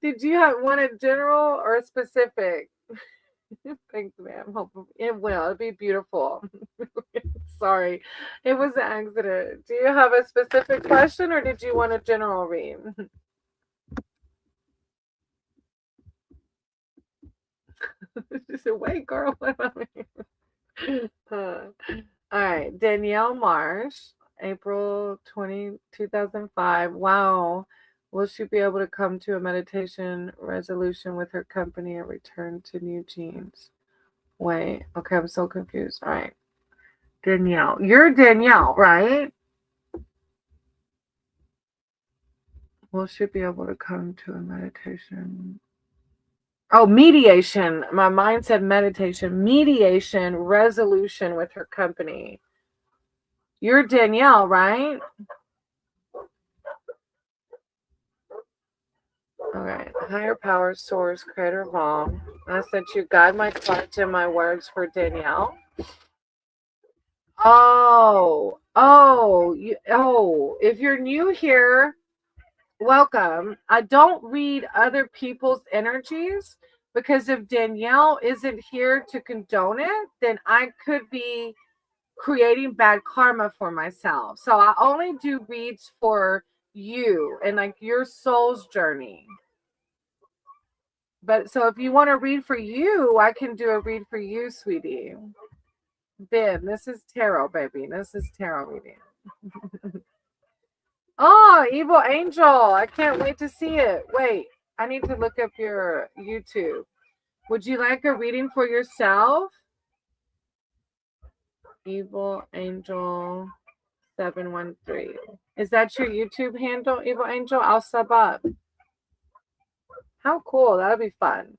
Did you want a general or a specific? Thanks, ma'am. Hope it will. It'll be beautiful. Sorry. It was an accident. Do you have a specific question or did you want a general read? She said, wait, girl, what about me? All right. Danielle Marsh, April 2005. Wow. Will she be able to come to a meditation resolution with her company and return to New Jeans? Wait. Okay, I'm so confused. All right. Danielle. You're Danielle, right? Will she be able to come to a meditation? Oh, mediation. My mind said meditation. Mediation resolution with her company. You're Danielle, right? Okay. Higher power, source, creator of all. I said you guide my thoughts and my words for Danielle. If you're new here, welcome. I don't read other people's energies because if Danielle isn't here to condone it, then I could be creating bad karma for myself. So I only do reads for you and like your soul's journey. But so if you want to read for you, I can do a read for you, sweetie. Ben, this is tarot, baby. This is tarot reading. Oh, Evil Angel. I can't wait to see it. Wait, I need to look up your YouTube. Would you like a reading for yourself? Evil Angel 713. Is that your YouTube handle, Evil Angel? I'll sub up. How cool. That'll be fun.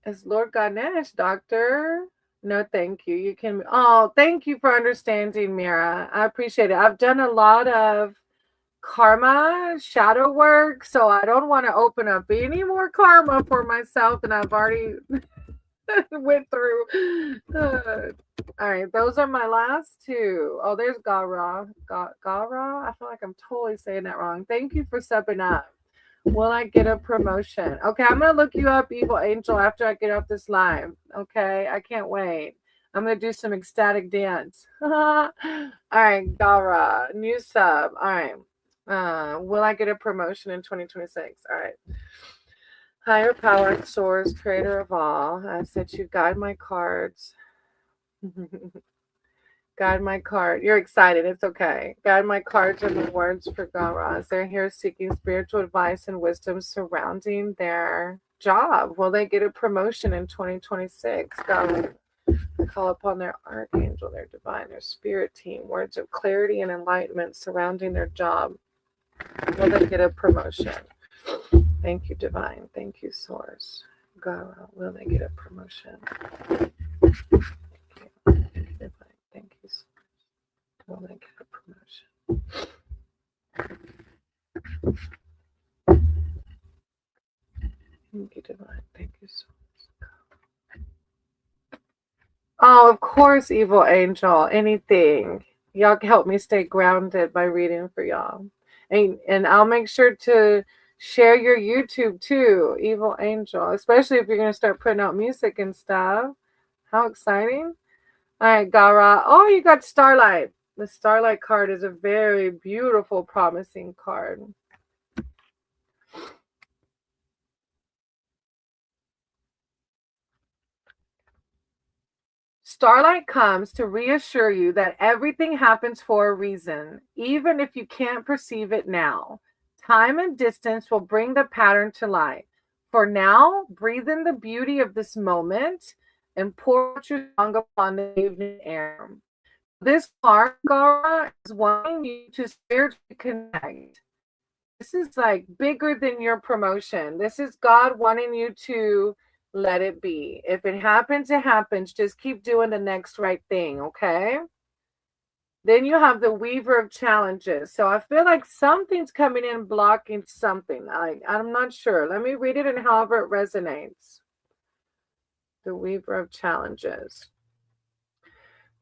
Is Lord Ganesh, Doctor? No, thank you. You can. Oh, thank you for understanding, Mira. I appreciate it. I've done a lot of karma, shadow work, so I don't want to open up any more karma for myself, and I've already went through. All right, those are my last two. Oh, there's Gara. Gara? I feel like I'm totally saying that wrong. Thank you for subbing up. Will I get a promotion? Okay, I'm going to look you up, Evil Angel, after I get off this live. Okay, I can't wait. I'm going to do some ecstatic dance. All right, Gara, new sub. All right. Will I get a promotion in 2026? All right. Higher power, source, creator of all. I said you guide my cards. Guide my card. You're excited. It's okay. Guide my cards and the words for Garas. They're here seeking spiritual advice and wisdom surrounding their job. Will they get a promotion in 2026? God, call upon their archangel, their divine, their spirit team. Words of clarity and enlightenment surrounding their job. Will they get a promotion? Thank you, divine. Thank you, source. Gara, will they get a promotion? Thank you. Will they get a promotion? Thank you, divine. Thank you so much. Oh, of course, Evil Angel. Anything. Y'all can help me stay grounded by reading for y'all. And I'll make sure to share your YouTube too, Evil Angel. Especially if you're going to start putting out music and stuff. How exciting. All right, Gara. Oh, you got Starlight. The Starlight card is a very beautiful, promising card. starlight comes to reassure you that everything happens for a reason, even if you can't perceive it now. Time and distance will bring the pattern to light. For now, breathe in the beauty of this moment and pour out your song upon the evening air. This card, Gara, is wanting you to spiritually connect. This is like bigger than your promotion. This is God wanting you to let it be. If it happens, it happens. Just keep doing the next right thing, okay? Then you have the Weaver of Challenges. So I feel like something's coming in blocking something. I'm not sure. Let me read it and however it resonates. The Weaver of Challenges.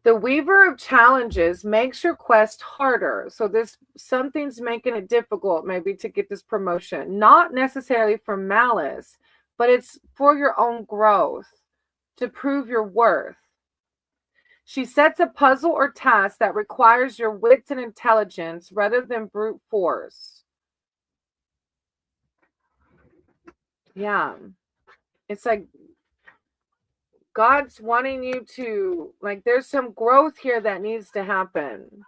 The Weaver of Challenges makes your quest harder. So something's making it difficult maybe to get this promotion. Not necessarily from malice, but it's for your own growth, to prove your worth. She sets a puzzle or task that requires your wits and intelligence rather than brute force. Yeah. It's like God's wanting you to, like, there's some growth here that needs to happen.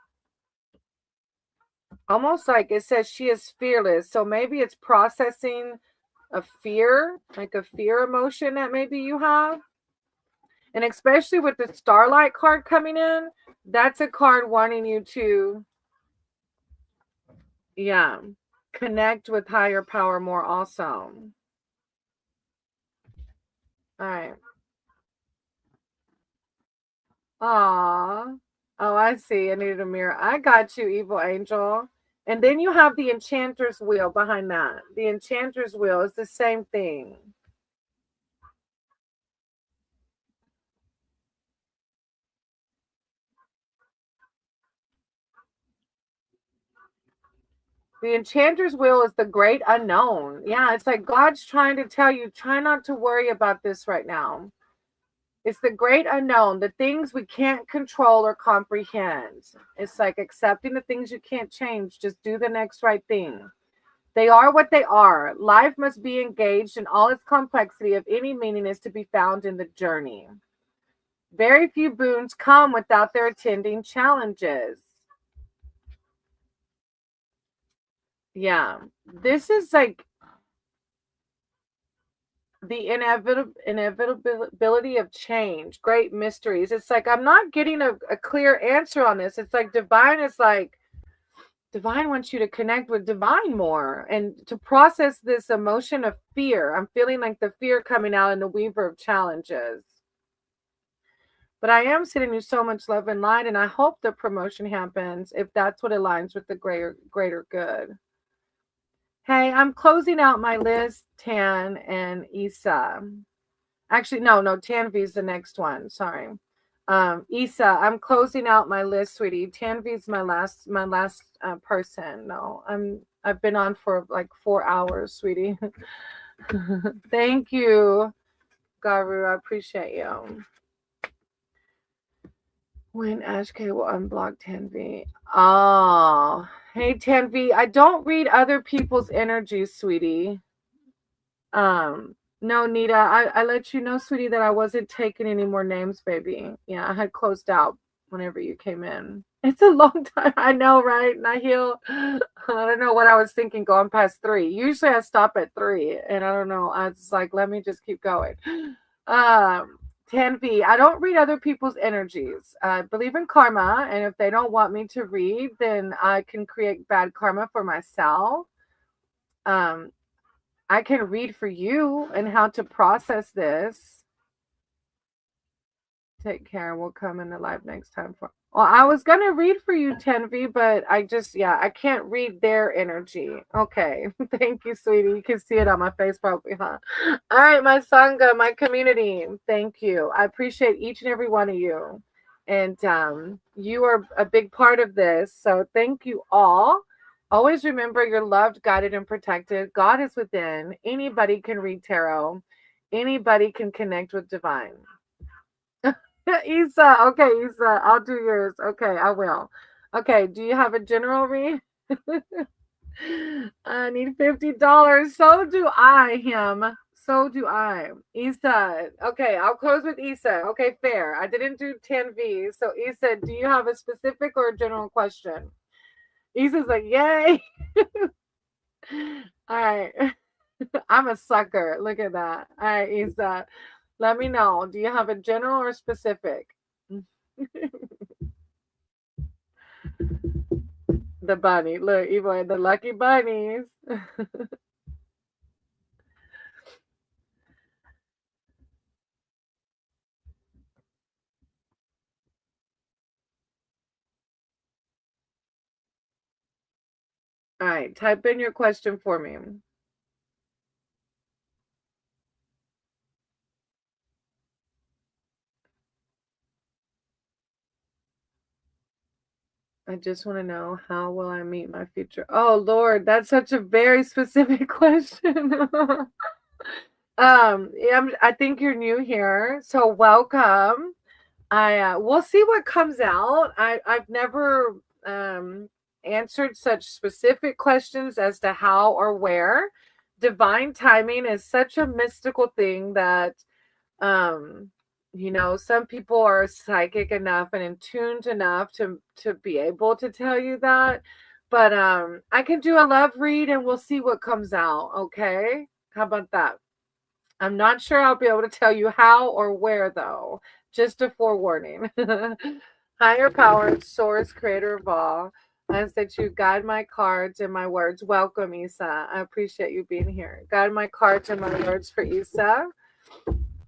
Almost like it says she is fearless. So maybe it's processing a fear, like a fear emotion that maybe you have. And especially with the Starlight card coming in, that's a card wanting you to, connect with higher power more also. All right. Aw. Oh, I see. I needed a mirror. I got you, Evil Angel. And then you have the Enchanter's Wheel behind that. The Enchanter's Wheel is the same thing. The Enchanter's Wheel is the great unknown. Yeah, it's like God's trying to tell you, try not to worry about this right now. It's the great unknown, the things we can't control or comprehend. It's like accepting the things you can't change. Just do the next right thing. They are what they are. Life must be engaged in all its complexity if any meaning is to be found in the journey. Very few boons come without their attending challenges. Yeah, this is like the inevitability of change, great mysteries. It's like I'm not getting a clear answer on this. It's like divine is like, divine wants you to connect with divine more and to process this emotion of fear. I'm feeling like the fear coming out in the Weaver of Challenges. But I am sending you so much love and light, and I hope the promotion happens if that's what aligns with the greater good. Hey, I'm closing out my list, Tan and Isa. Actually, no, Tanvi is the next one. Sorry. Isa, I'm closing out my list, sweetie. Tanvi is my last person. No, I've been on for like 4 hours, sweetie. Thank you, Garu. I appreciate you. When Ashk will unblock Tanvi. Oh, hey Tanvi, I don't read other people's energies, sweetie. No, Nita, I let you know, sweetie, that I wasn't taking any more names, baby. Yeah, I had closed out whenever you came in. It's a long time. I know, right? Nahil, I don't know what I was thinking going past 3. Usually I stop at 3, and I don't know. I was like, let me just keep going. Tanvi, I don't read other people's energies. I believe in karma, and if they don't want me to read, then I can create bad karma for myself. I can read for you and how to process this. Take care. We'll come in the live next time. Well, I was going to read for you, Tanvi, but I can't read their energy. Okay. Thank you, sweetie. You can see it on my face probably, huh? All right, my Sangha, my community. Thank you. I appreciate each and every one of you. And you are a big part of this. So thank you all. Always remember you're loved, guided, and protected. God is within. Anybody can read tarot. Anybody can connect with divine. Isa, okay, Isa, I'll do yours. Okay, I will. Okay, do you have a general read? I need $50. So do I, him. So do I. Issa. Okay, I'll close with Issa. Okay, fair. I didn't do 10V. So Issa, do you have a specific or a general question? Issa's like, yay. All right. I'm a sucker. Look at that. All right, Issa. Let me know. Do you have a general or specific? The bunny. Look, Evo, the lucky bunnies. All right, type in your question for me. I just want to know, how will I meet my future? Oh Lord, that's such a very specific question. Yeah, I think you're new here, so welcome. We'll see what comes out. I've never answered such specific questions as to how or where. Divine timing is such a mystical thing that some people are psychic enough and in tuned enough to be able to tell you that. But I can do a love read and we'll see what comes out. Okay, how about that? I'm not sure I'll be able to tell you how or where, though. Just a forewarning. Higher power, source, creator of all. I said you guide my cards and my words. Welcome, Issa. I appreciate you being here. Guide my cards and my words for Issa.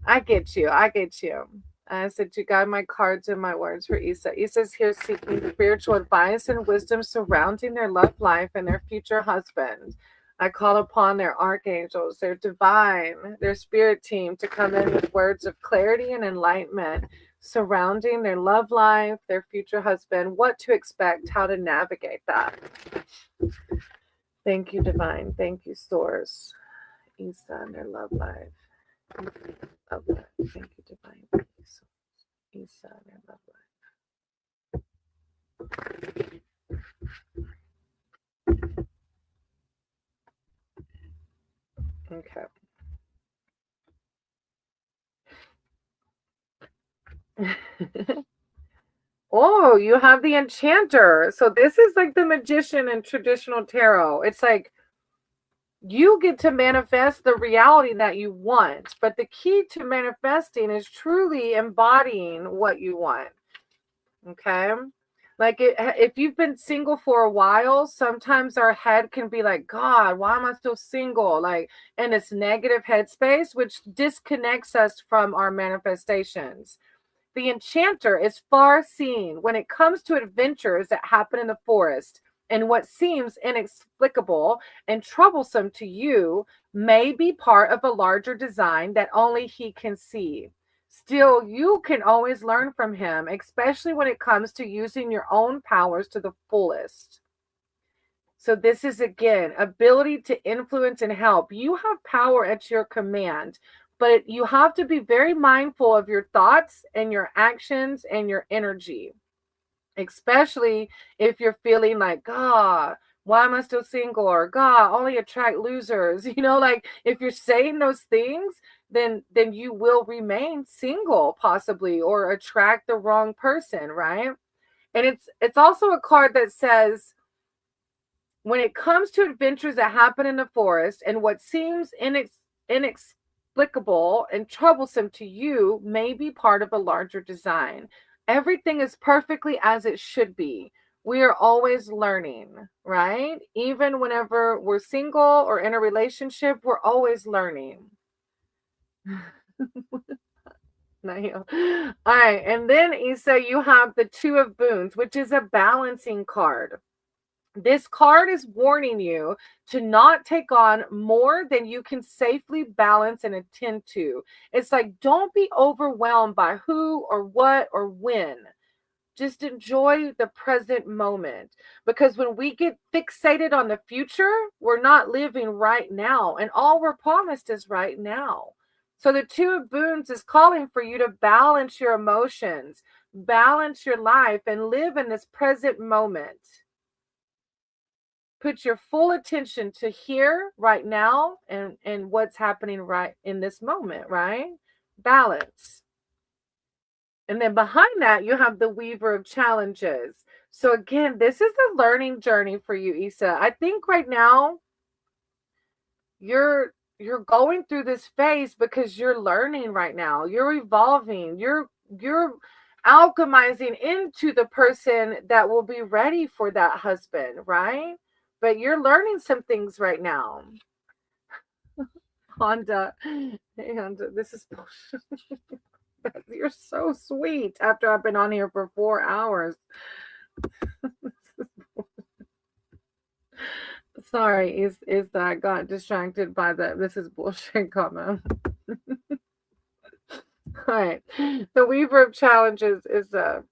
I get you. I get you. I said you guide my cards and my words for Issa. Issa's here seeking spiritual advice and wisdom surrounding their love life and their future husband. I call upon their archangels, their divine, their spirit team to come in with words of clarity and enlightenment surrounding their love life, their future husband, what to expect, how to navigate that. Thank you, divine. Thank you, source. Issa and their love life. Love life. Thank you, divine. Thank you, source. Issa and their love life. Okay. Oh, you have the enchanter. So this is like the magician in traditional tarot. It's like you get to manifest the reality that you want, but the key to manifesting is truly embodying what you want. Okay? Like if you've been single for a while, sometimes our head can be like, God, why am I still single? Like in this negative headspace, which disconnects us from our manifestations. The enchanter is far seen when it comes to adventures that happen in the forest, and what seems inexplicable and troublesome to you may be part of a larger design that only he can see. Still, you can always learn from him, especially when it comes to using your own powers to the fullest. So this is, again, ability to influence and help. You have power at your command, but you have to be very mindful of your thoughts and your actions and your energy, especially if you're feeling like, God, why am I still single? Or God, only attract losers. Like if you're saying those things, then you will remain single possibly, or attract the wrong person, right? And it's also a card that says, when it comes to adventures that happen in the forest and what seems inexplicable and troublesome to you may be part of a larger design. Everything is perfectly as it should be. We are always learning, right? Even whenever we're single or in a relationship, we're always learning. All right. And then Issa, you have the Two of Boons, which is a balancing card. This card is warning you to not take on more than you can safely balance and attend to. It's like, don't be overwhelmed by who or what or when. Just enjoy the present moment. Because when we get fixated on the future, we're not living right now. And all we're promised is right now. So the Two of Boons is calling for you to balance your emotions, balance your life, and live in this present moment. put your full attention to here right now and what's happening right in this moment, right? Balance. And then behind that, you have the Weaver of Challenges. So again, this is a learning journey for you, Issa. I think right now you're going through this phase because you're learning right now. You're evolving. You're alchemizing into the person that will be ready for that husband, right? But you're learning some things right now. Honda, hey Honda, this is bullshit. You're so sweet after I've been on here for 4 hours. Sorry, is that I got distracted by this is bullshit comment. All right. The Weaver of Challenges is the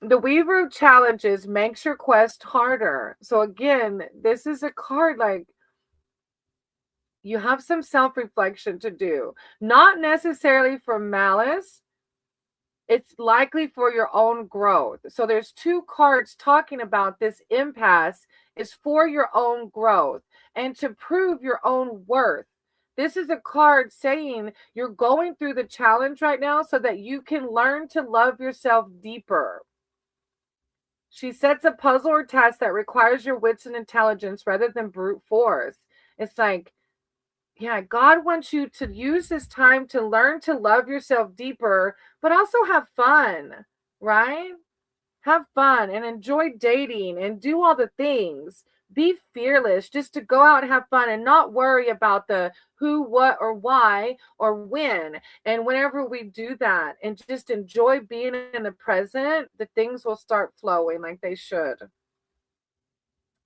Weaver of Challenges makes your quest harder. So again, this is a card like you have some self-reflection to do, not necessarily for malice. It's likely for your own growth. So there's 2 cards talking about this impasse is for your own growth and to prove your own worth. This is a card saying you're going through the challenge right now so that you can learn to love yourself deeper. She sets a puzzle or task that requires your wits and intelligence rather than brute force. It's like, yeah, God wants you to use this time to learn to love yourself deeper, but also have fun, right? Have fun and enjoy dating and do all the things. Be fearless just to go out and have fun and not worry about the who, what, or why, or when. And whenever we do that and just enjoy being in the present, the things will start flowing like they should.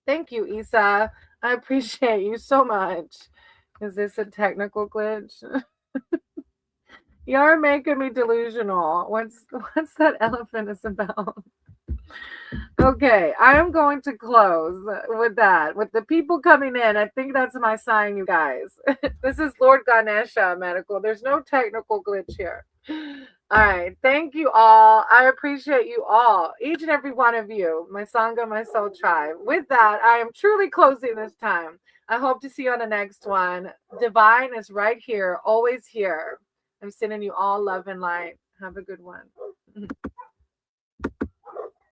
Thank you, Issa. I appreciate you so much. Is this a technical glitch? You're making me delusional. What's that elephant is about? Okay, I am going to close with that. With the people coming in, I think that's my sign, you guys. This is Lord Ganesha Medical. There's no technical glitch here. All right, thank you all. I appreciate you all, each and every one of you, my Sangha, my soul tribe. With that, I am truly closing this time. I hope to see you on the next one. Divine is right here, always here. I'm sending you all love and light. Have a good one.